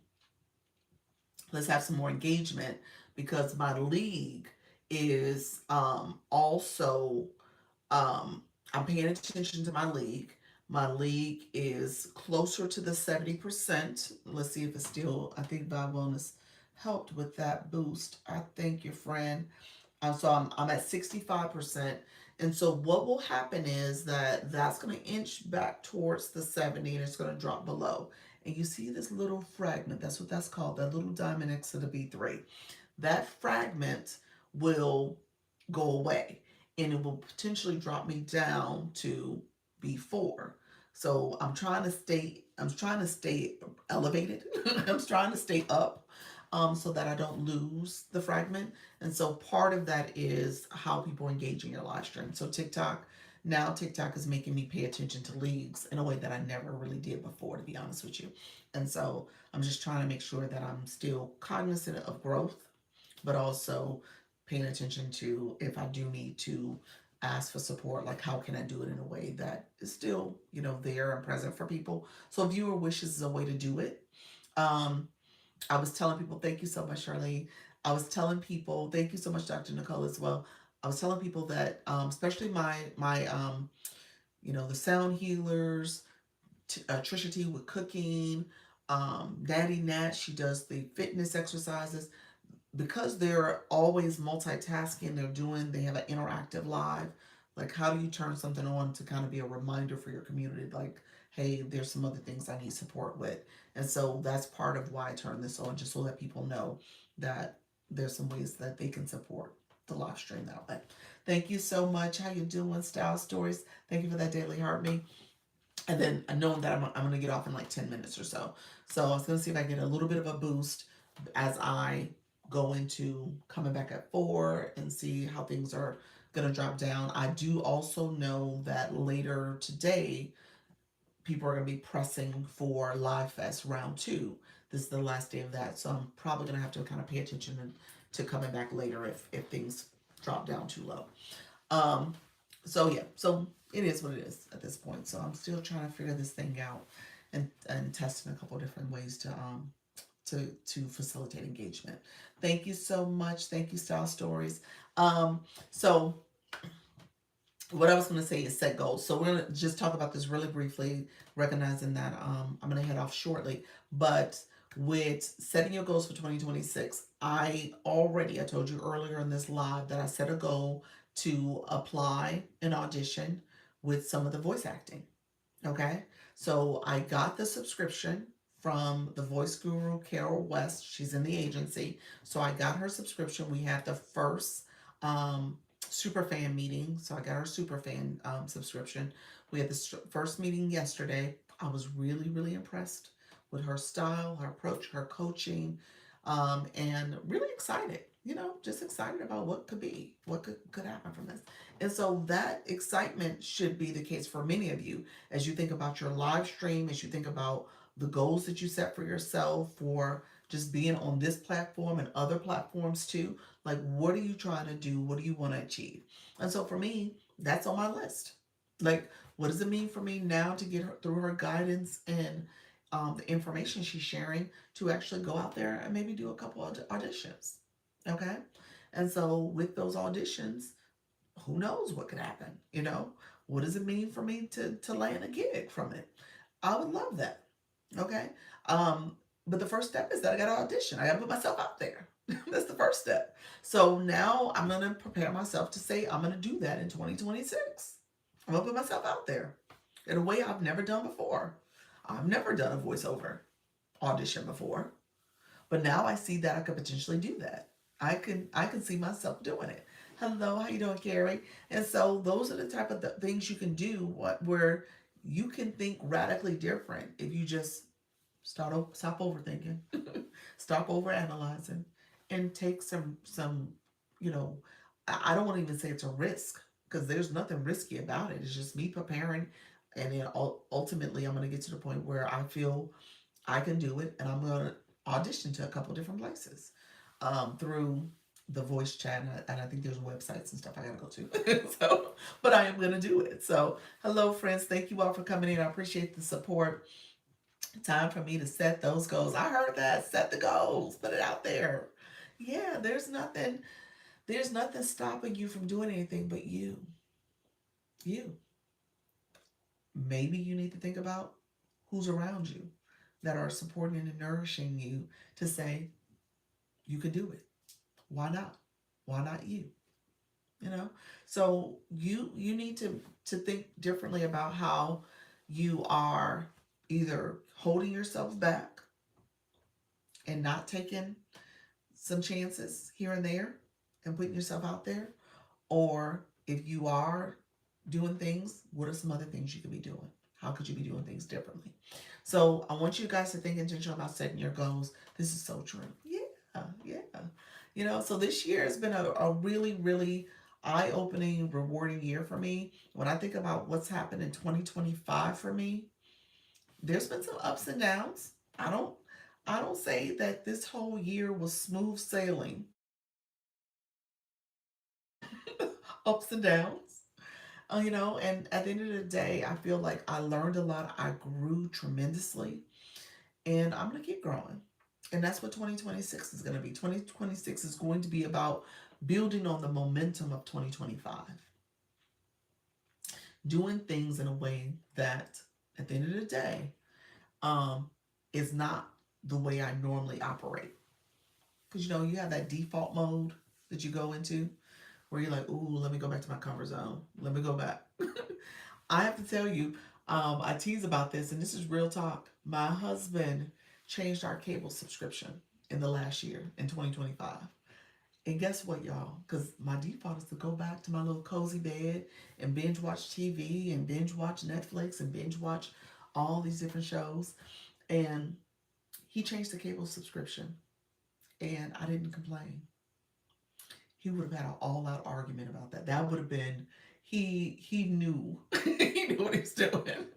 let's have some more engagement because my league is also I'm paying attention to my league. My league is closer to the 70%. Let's see if it's still, I think Bob Wellness helped with that boost. I thank you, friend. So I'm at 65%. And so what will happen is that that's going to inch back towards the 70 and it's going to drop below. And you see this little fragment, that's what that's called, that little diamond next to the B3. That fragment will go away and it will potentially drop me down to B4. So I'm trying to stay elevated. I'm trying to stay up so that I don't lose the fragment. And so part of that is how people engage in your live stream. So TikTok is making me pay attention to leagues in a way that I never really did before, to be honest with you. And so I'm just trying to make sure that I'm still cognizant of growth, but also paying attention to if I do need to ask for support, like how can I do it in a way that is still, there and present for people. So viewer wishes is a way to do it. Um, I was telling people, thank you so much, Charlene. I was telling people, thank you so much, Dr. Nicole, as well. I was telling people that, especially the sound healers, Trisha T with cooking, Daddy Nat, she does the fitness exercises. Because they're always multitasking, they have an interactive live. Like, how do you turn something on to kind of be a reminder for your community? Like, hey, there's some other things I need support with. And so that's part of why I turned this on, just so that people know that there's some ways that they can support the live stream that way. Thank you so much. How you doing, Style Stories? Thank you for that daily heart me. And then knowing that I'm going to get off in like 10 minutes or so. So I was going to see if I get a little bit of a boost as I go into coming back at 4 and see how things are going to drop down. I do also know that later today, people are going to be pressing for Live Fest round two. This is the last day of that. So I'm probably going to have to kind of pay attention to coming back later if things drop down too low. Um, so yeah, so it is what it is at this point. So I'm still trying to figure this thing out and testing a couple different ways to facilitate engagement. Thank you so much. Thank you, Style Stories. So what I was going to say is set goals. So we're going to just talk about this really briefly, recognizing that I'm going to head off shortly. But with setting your goals for 2026, I told you earlier in this live that I set a goal to apply an audition with some of the voice acting. Okay. So I got the subscription from the voice guru, Carol West. She's in the agency. So I got her subscription. We had the first super fan meeting. So I got her super fan subscription. We had the first meeting yesterday. I was really, really impressed with her style, her approach, her coaching, and really excited. Just excited about what could be, what could happen from this. And so that excitement should be the case for many of you as you think about your live stream, as you think about the goals that you set for yourself for just being on this platform and other platforms too. Like, what are you trying to do? What do you want to achieve? And so for me, that's on my list. Like, what does it mean for me now to get her through her guidance and the information she's sharing to actually go out there and maybe do a couple of auditions? Okay. And so with those auditions, who knows what could happen? What does it mean for me to land a gig from it? I would love that. Okay. But the first step is that I got to audition. I got to put myself out there. That's the first step. So now I'm going to prepare myself to say I'm going to do that in 2026. I'm going to put myself out there in a way I've never done before. I've never done a voiceover audition before, but now I see that I could potentially do that. I can see myself doing it. Hello, how you doing, Carrie? And so those are the type of things you can do where you can think radically different if you just stop overthinking, stop overanalyzing, and take some I don't want to even say it's a risk because there's nothing risky about it. It's just me preparing, and then ultimately I'm going to get to the point where I feel I can do it, and I'm going to audition to a couple different places through the voice chat, and I think there's websites and stuff I gotta go to. So, but I am gonna do it. So, hello, friends. Thank you all for coming in. I appreciate the support. Time for me to set those goals. I heard that. Set the goals. Put it out there. Yeah, there's nothing. There's nothing stopping you from doing anything but you. You. Maybe you need to think about who's around you that are supporting and nourishing you to say you can do it. Why not? Why not you? So you need to think differently about how you are either holding yourself back and not taking some chances here and there and putting yourself out there, or if you are doing things, what are some other things you could be doing? How could you be doing things differently? So I want you guys to think intentional about setting your goals. This is so true. Yeah. So this year has been a really, really eye-opening, rewarding year for me. When I think about what's happened in 2025 for me, there's been some ups and downs. I don't say that this whole year was smooth sailing. Ups and downs. And at the end of the day, I feel like I learned a lot. I grew tremendously, and I'm going to keep growing. And that's what 2026 is going to be. 2026 is going to be about building on the momentum of 2025. Doing things in a way that, at the end of the day, is not the way I normally operate. Because, you have that default mode that you go into where you're like, ooh, let me go back to my comfort zone. Let me go back. I have to tell you, I tease about this, and this is real talk. My husband changed our cable subscription in the last year, in 2025. And guess what, y'all? Because my default is to go back to my little cozy bed and binge watch TV and binge watch Netflix and binge watch all these different shows. And he changed the cable subscription, and I didn't complain. he would have had an all-out argument about that. That would have been, he knew he knew what he was doing.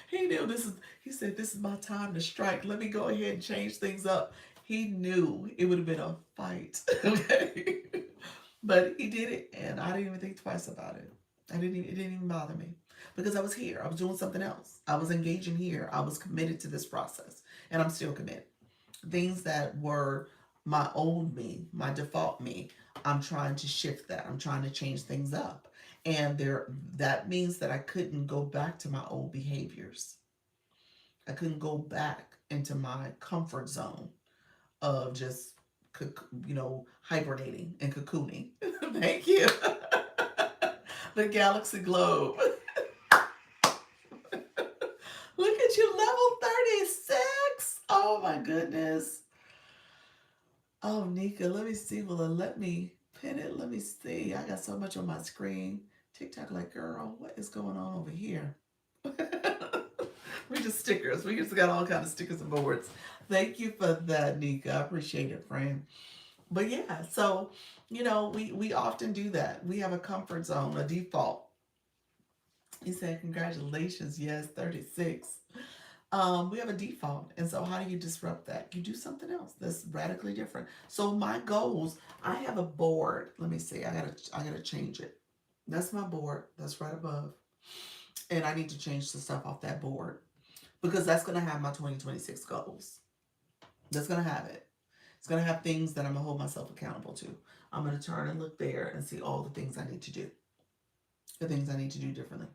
He knew this is, he said, this is my time to strike. Let me go ahead and change things up. He knew it would have been a fight. Okay. But he did it, and I didn't even think twice about it. It didn't even bother me because I was here. I was doing something else. I was engaging here. I was committed to this process, and I'm still committed. Things that were my old me, my default me, I'm trying to shift that. I'm trying to change things up. And there, that means that I couldn't go back to my old behaviors. I couldn't go back into my comfort zone of just, hibernating and cocooning. Thank you. The Galaxy Globe. Look at you, level 36. Oh my goodness. Oh, Nika, let me see. Will it let me pin it? Let me see. I got so much on my screen. TikTok, like, girl, what is going on over here? We just stickers. We just got all kinds of stickers and boards. Thank you for that, Nika. I appreciate it, friend. But yeah, so we often do that. We have a comfort zone, a default. He said, "Congratulations, yes, 36." We have a default, and so how do you disrupt that? You do something else that's radically different. So my goals, I have a board. Let me see. I gotta change it. That's my board. That's right above, and I need to change the stuff off that board because that's gonna have my 2026 goals. That's gonna have it. It's gonna have things that I'm gonna hold myself accountable to. I'm gonna turn and look there and see all the things I need to do, the things I need to do differently.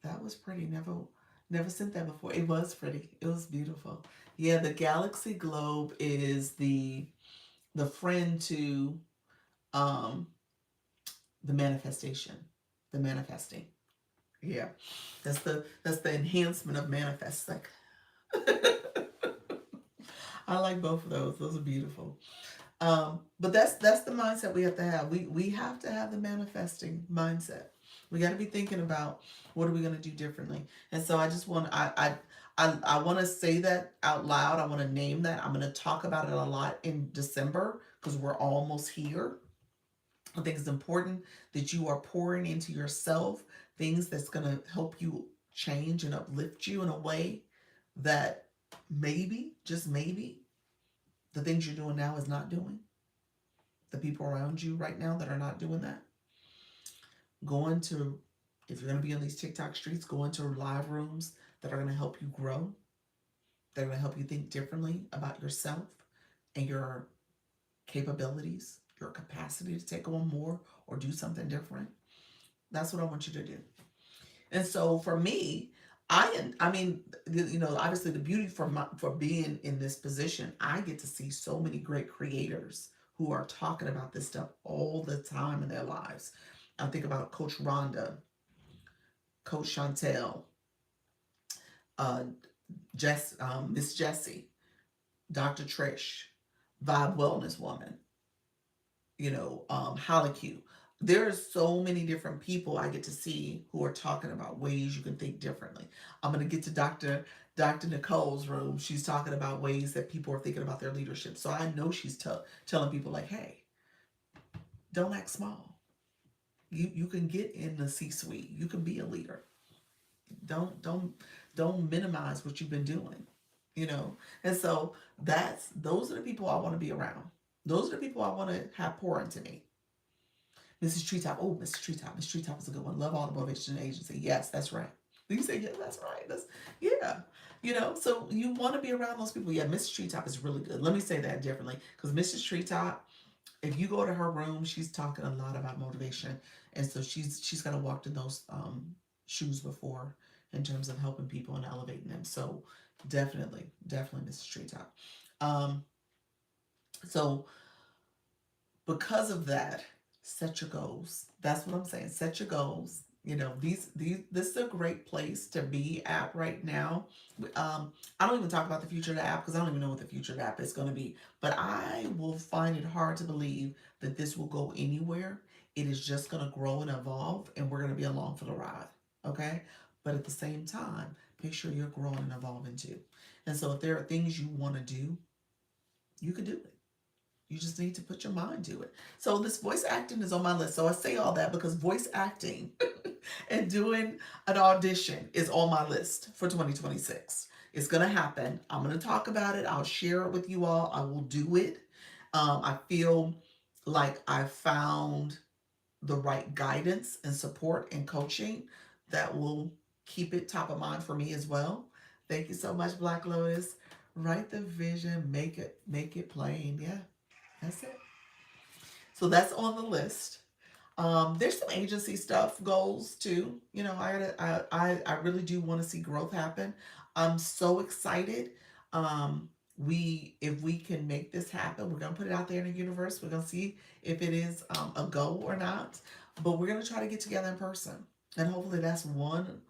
That was pretty. Never sent that before. It was pretty. It was beautiful. Yeah, the Galaxy Globe is the friend to um the manifestation, the manifesting. Yeah, that's the enhancement of manifesting. I like both of those. Those are beautiful. But that's the mindset we have to have. We have to have the manifesting mindset. We got to be thinking about what are we going to do differently. And so I just want I want to say that out loud. I want to name that. I'm going to talk about it a lot in December because we're almost here. I think it's important that you are pouring into yourself things that's going to help you change and uplift you in a way that maybe, just maybe, the things you're doing now is not doing. The people around you right now that are not doing that. Going to, if you're going to be on these TikTok streets, go into live rooms that are going to help you grow. They're going to help you think differently about yourself and your capabilities, your capacity to take on more or do something different. That's what I want you to do. And so for me, I mean, obviously the beauty for being in this position, I get to see so many great creators who are talking about this stuff all the time in their lives. I think about Coach Rhonda, Coach Chantel, uh, Miss Jessie, Dr. Trish, Vibe Wellness Woman, Holly Q. There are so many different people I get to see who are talking about ways you can think differently. I'm going to get to Dr. Nicole's room. She's talking about ways that people are thinking about their leadership. So I know she's telling people like, hey, don't act small. You can get in the C-suite. You can be a leader. Don't minimize what you've been doing. And so those are the people I want to be around. Those are the people I want to have pour into me. Mrs. Treetop. Oh, Mrs. Treetop. Mrs. Treetop is a good one. Love All the Motivation Agency. Yes, that's right. You say, yeah, that's right. Yeah. So you want to be around those people. Yeah, Mrs. Treetop is really good. Let me say that differently. Because Mrs. Treetop, if you go to her room, she's talking a lot about motivation. And so she's got to walk in those shoes before in terms of helping people and elevating them. So definitely Mrs. Treetop. So because of that, set your goals. That's what I'm saying. Set your goals. This is a great place to be at right now. I don't even talk about the future of the app because I don't even know what the future of the app is going to be. But I will find it hard to believe that this will go anywhere. It is just going to grow and evolve, and we're going to be along for the ride. Okay? But at the same time, make sure you're growing and evolving too. And so if there are things you want to do, you can do it. You just need to put your mind to it. So this voice acting is on my list. So I say all that because voice acting and doing an audition is on my list for 2026. It's going to happen. I'm going to talk about it. I'll share it with you all. I will do it. I feel like I found the right guidance and support and coaching that will keep it top of mind for me as well. Thank you so much, Black Lotus. Write the vision, make it plain. Yeah, that's it. So that's on the list. There's some agency stuff goals too. You know, I really do want to see growth happen. I'm so excited. We if we can make this happen, we're gonna put it out there in the universe. We're gonna see if it is a go or not. But we're gonna try to get together in person, and hopefully that's one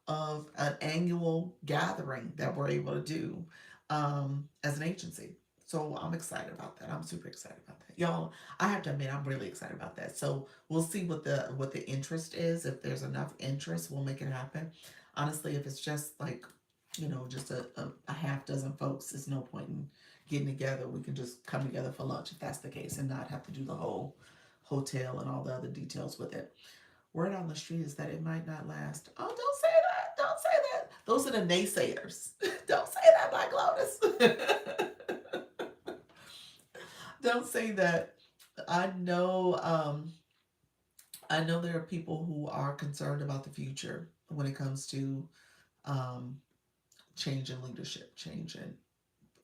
of an annual gathering that we're able to do as an agency. So I'm excited about that. I'm super excited about that, y'all. I have to admit, I'm really excited about that. So we'll see what the interest is. If there's enough interest, we'll make it happen. Honestly, if it's just like, just a half dozen folks, there's no point in getting together. We can just come together for lunch if that's the case, and not have to do the whole hotel and all the other details with it. Word on the street is that it might not last. Oh, don't say that. Don't say that. Those are the naysayers. Don't say that, Black Lotus. Don't say that. I know I know there are people who are concerned about the future when it comes to um, change in leadership, change in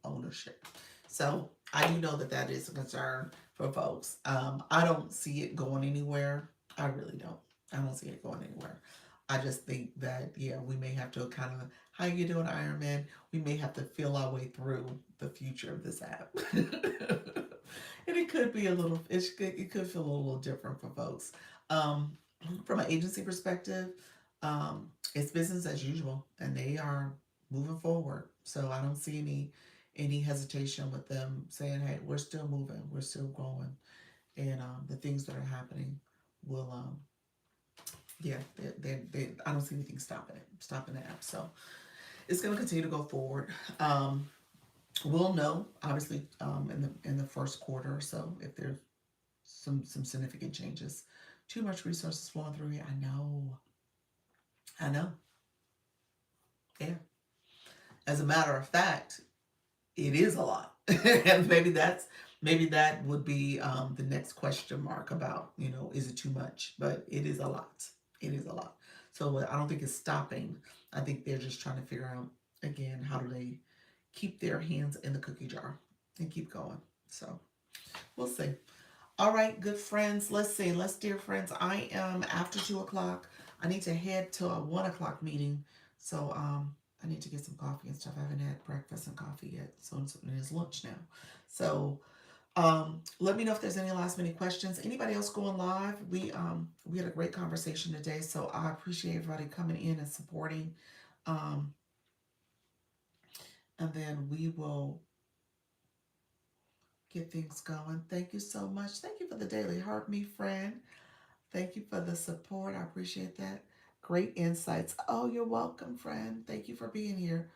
ownership. So I do know that that is a concern for folks. I don't see it going anywhere. I really don't. I don't see it going anywhere. I just think that, yeah, we may have to kind of, how you doing, Iron Man? We may have to feel our way through the future of this app. And it could be a little, it could feel a little different for folks. Um, from an agency perspective, it's business as usual, and they are moving forward. So I don't see any hesitation with them saying, "Hey, we're still moving, we're still growing," and the things that are happening will, yeah, I don't see anything stopping the app. So it's going to continue to go forward. We'll know obviously in the first quarter or so if there's some significant changes. Too much resources flowing through here. I know. Yeah. As a matter of fact, it is a lot, and maybe that would be the next question mark about, is it too much? But it is a lot. It is a lot. So I don't think it's stopping. I think they're just trying to figure out again how do they keep their hands in the cookie jar and keep going. So we'll see. All right, good friends. Let's see. Let's, dear friends. I am after 2 o'clock. I need to head to a 1 o'clock meeting. So I need to get some coffee and stuff. I haven't had breakfast and coffee yet. So it is lunch now. So let me know if there's any last minute questions. Anybody else going live? We had a great conversation today. So I appreciate everybody coming in and supporting. Um, and then we will get things going. Thank you so much. Thank you for the daily heart, me friend. Thank you for the support. I appreciate that. Great insights. Oh, you're welcome, friend. Thank you for being here.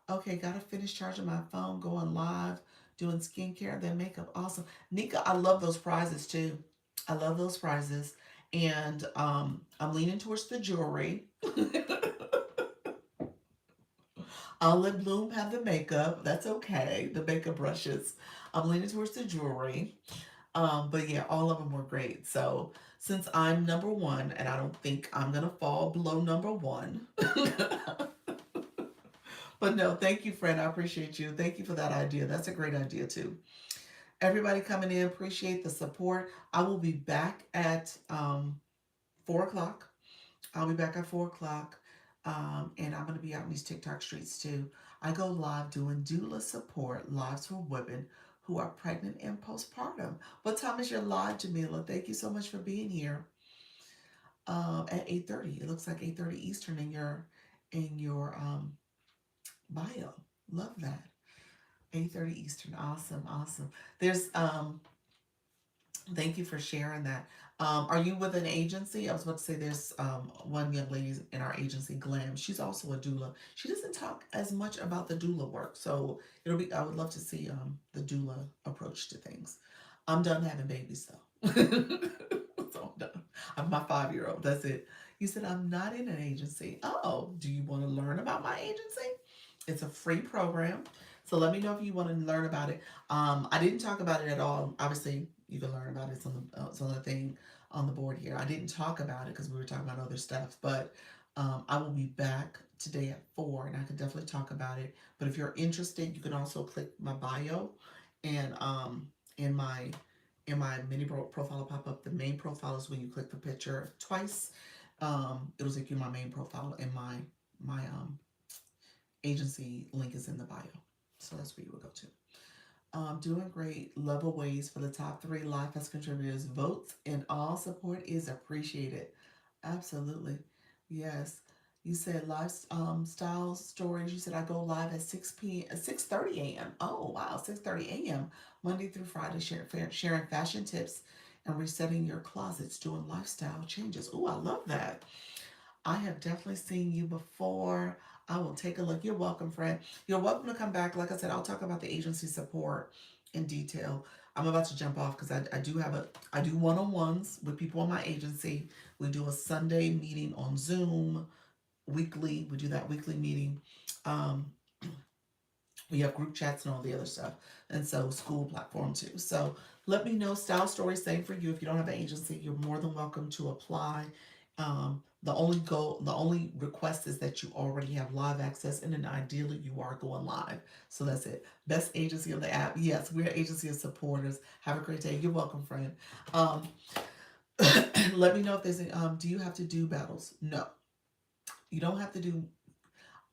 Okay, gotta finish charging my phone, going live, doing skincare, then makeup. Awesome. Nika, I love those prizes too. I love those prizes. And I'm leaning towards the jewelry. I'll let Bloom have the makeup. That's okay. The makeup brushes. I'm leaning towards the jewelry. But yeah, all of them were great. So since I'm number one, and I don't think I'm gonna fall below number one. But no, thank you, friend. I appreciate you. Thank you for that idea. That's a great idea too. Everybody coming in, appreciate the support. I will be back at 4 o'clock. I'll be back at 4 o'clock. And I'm going to be out in these TikTok streets too. I go live doing doula support lives for women who are pregnant and postpartum. What time is your live, Jamila? Thank you so much for being here. At 8:30. It looks like 8:30 Eastern in your bio. Love that. 8:30 Eastern. Awesome, awesome. There's Thank you for sharing that. Are you with an agency? I was about to say there's one young lady in our agency, Glam. She's also a doula. She doesn't talk as much about the doula work, so I would love to see the doula approach to things. I'm done having babies though. So I'm done. I'm my 5-year-old. That's it. You said I'm not in an agency. Oh, do you want to learn about my agency? It's a free program. So let me know if you want to learn about it. I didn't talk about it at all. Obviously, you can learn about it. It's on the thing on the board here. I didn't talk about it because we were talking about other stuff. But I will be back today at 4, and I can definitely talk about it. But if you're interested, you can also click my bio, and in my mini profile will pop up. The main profile is when you click the picture twice. It'll take you to my main profile, and my agency link is in the bio. So that's where you will go to. Doing great. Love aways for the top 3 Life as contributors. Votes and all support is appreciated. Absolutely. Yes. You said lifestyle stories. You said I go live at 6 p.m. 6:30 a.m. Oh wow, 6:30 a.m. Monday through Friday, sharing fashion tips and resetting your closets, doing lifestyle changes. Oh, I love that. I have definitely seen you before. I will take a look. You're welcome, friend. You're welcome to come back. Like I said, I'll talk about the agency support in detail. I'm about to jump off because I do one-on-ones with people in my agency. We do a Sunday meeting on Zoom weekly. We do that weekly meeting. Um, we have group chats and all the other stuff, and so school platform too. So let me know. Style Story, same for you. If you don't have an agency, you're more than welcome to apply. The only request is that you already have live access, and then ideally you are going live. So that's it. Best agency on the app. Yes, we're an agency of supporters. Have a great day. You're welcome, friend. Um, let me know if there's any. Do you have to do battles? No, you don't have to do.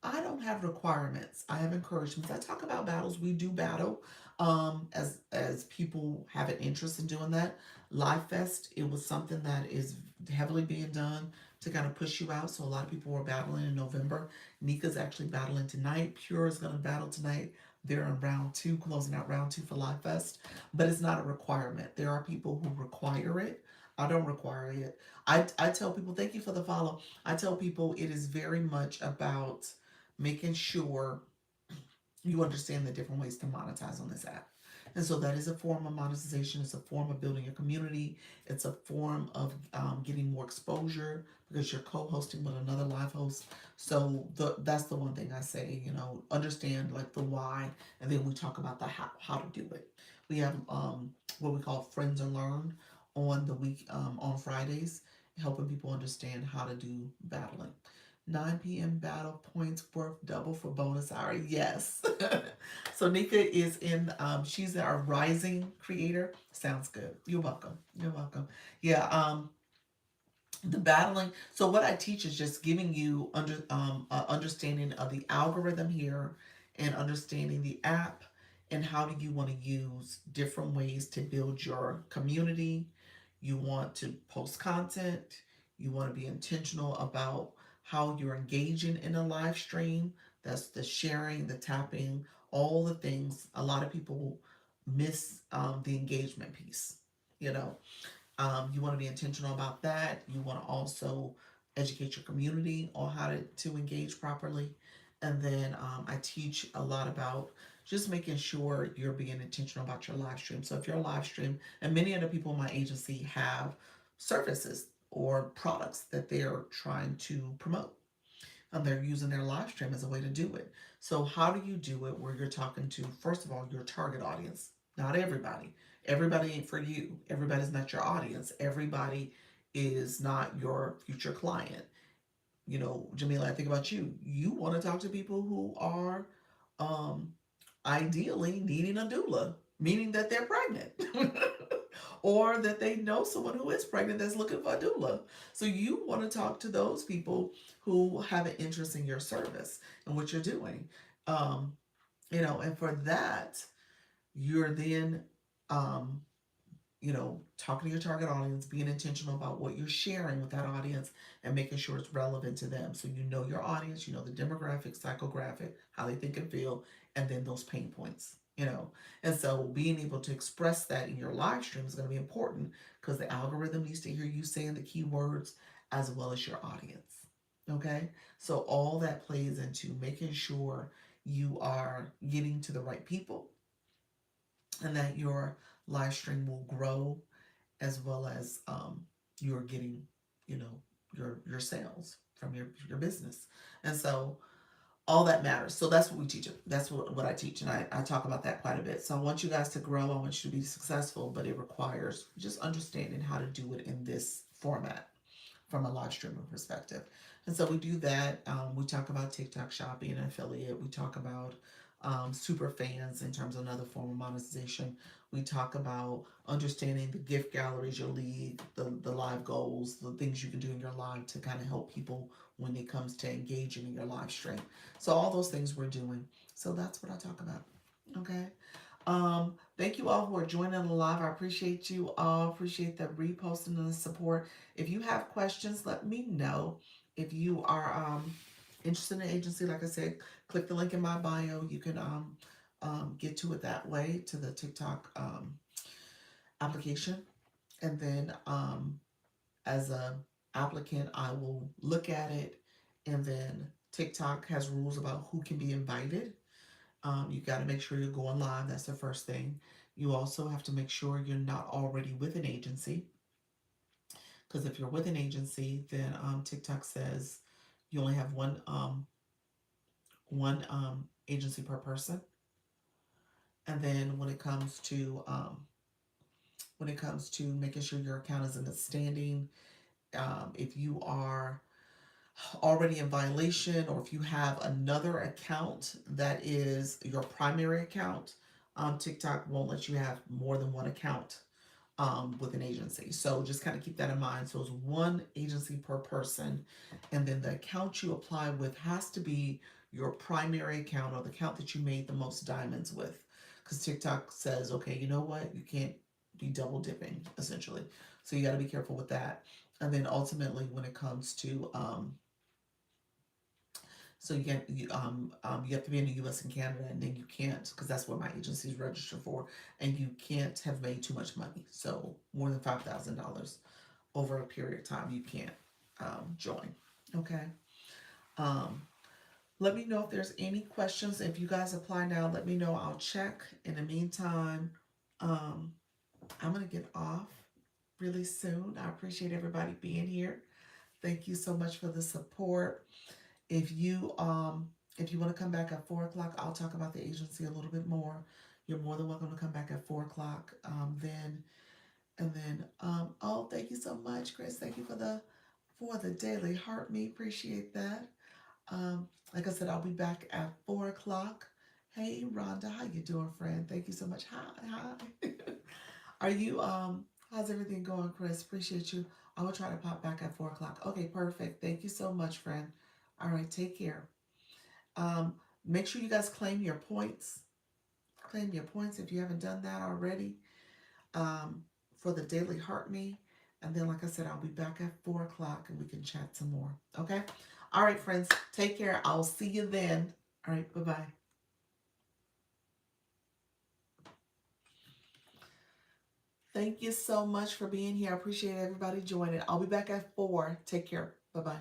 I don't have requirements. I have encouragements. I talk about battles. We do battle. As people have an interest in doing that. Live Fest, it was something that is heavily being done to kind of push you out. So a lot of people were battling in November. Nika's actually battling tonight. Pure is going to battle tonight. They're in round 2, closing out round 2 for Live Fest. But it's not a requirement. There are people who require it. I don't require it. I tell people, thank you for the follow. I tell people it is very much about making sure you understand the different ways to monetize on this app. And so that is a form of monetization. It's a form of building your community. It's a form of getting more exposure because you're co-hosting with another live host. So that's the one thing I say, understand like the why, and then we talk about the how to do it. We have what we call Friends and Learn on the week on Fridays, helping people understand how to do battling. 9 p.m. battle points worth double for bonus hour. Yes. So Nika is she's our rising creator. Sounds good. You're welcome. You're welcome. Yeah. The battling. So what I teach is just giving you understanding of the algorithm here and understanding the app and how do you want to use different ways to build your community. You want to post content. You want to be intentional about how you're engaging in a live stream. That's the sharing, the tapping, all the things. A lot of people miss the engagement piece. You know, you want to be intentional about that. You want to also educate your community on how to engage properly. And then I teach a lot about just making sure you're being intentional about your live stream. So if you're a live stream, and many of the people in my agency have services or products that they're trying to promote, and they're using their live stream as a way to do it. So how do you do it where you're talking to, first of all, your target audience? Not everybody. Everybody ain't for you. Everybody's not your audience. Everybody is not your future client. Jamila, I think about you. You want to talk to people who are um, ideally needing a doula, meaning that they're pregnant. Or that they know someone who is pregnant that's looking for a doula. So you want to talk to those people who have an interest in your service and what you're doing. Um, and for that, you're then um, talking to your target audience, being intentional about what you're sharing with that audience and making sure it's relevant to them. So you know your audience, you know the demographic, psychographic, how they think and feel, and then those pain points. And so being able to express that in your live stream is going to be important because the algorithm needs to hear you saying the keywords as well as your audience. Okay? So all that plays into making sure you are getting to the right people and that your live stream will grow, as well as you're getting, you know, your sales from your business. And so all that matters. So that's what we teach. That's what I teach. And I talk about that quite a bit. So I want you guys to grow. I want you to be successful, but it requires just understanding how to do it in this format from a live streaming perspective. And so we do that. We talk about TikTok Shop being an affiliate. We talk about super fans in terms of another form of monetization. We talk about understanding the gift galleries, your league, the live goals, the things you can do in your live to kind of help people when it comes to engaging in your live stream. So all those things we're doing. So that's what I talk about. Okay. Thank you all who are joining the live. I appreciate you all. Appreciate the reposting and the support. If you have questions, let me know. If you are interested in an agency, like I said, click the link in my bio. You can get to it that way, to the TikTok application. And then as a applicant, I will look at it, and then TikTok has rules about who can be invited. You got to make sure you're going live. That's the first thing. You also have to make sure you're not already with an agency, because if you're with an agency, then TikTok says you only have one agency per person. And then when it comes to making sure your account is in the standing, if you are already in violation, or if you have another account that is your primary account, TikTok won't let you have more than one account with an agency. So just kind of keep that in mind. So it's one agency per person, and then the account you apply with has to be your primary account, or the account that you made the most diamonds with, because TikTok says, okay, you know what, you can't be double dipping essentially. So you got to be careful with that. And then ultimately, when it comes to so you have to be in the U.S. and Canada, and then you can't, because that's what my agency is registered for, and you can't have made too much money. So more than $5,000 over a period of time, you can't join. Okay. Um, Let me know if there's any questions. If you guys apply now, let me know. I'll check. In the meantime, um, I'm gonna get off really soon. I appreciate everybody being here. Thank you so much for the support. If you want to come back at 4 o'clock, I'll talk about the agency a little bit more. You're more than welcome to come back at 4 o'clock. Then and then oh, thank you so much, Chris. Thank you for the daily heart me. Appreciate that. Like I said, I'll be back at 4 o'clock. Hey Rhonda, how you doing, friend? Thank you so much. Hi. Are you how's everything going, Chris? Appreciate you. I will try to pop back at 4 o'clock. Okay, perfect. Thank you so much, friend. All right, take care. Um, Make sure you guys claim your points. Claim your points if you haven't done that already. For the daily heart me. And then, like I said, I'll be back at 4 o'clock and we can chat some more. Okay? All right, friends. Take care. I'll see you then. All right. Bye-bye. Thank you so much for being here. I appreciate everybody joining. I'll be back at 4. Take care. Bye-bye.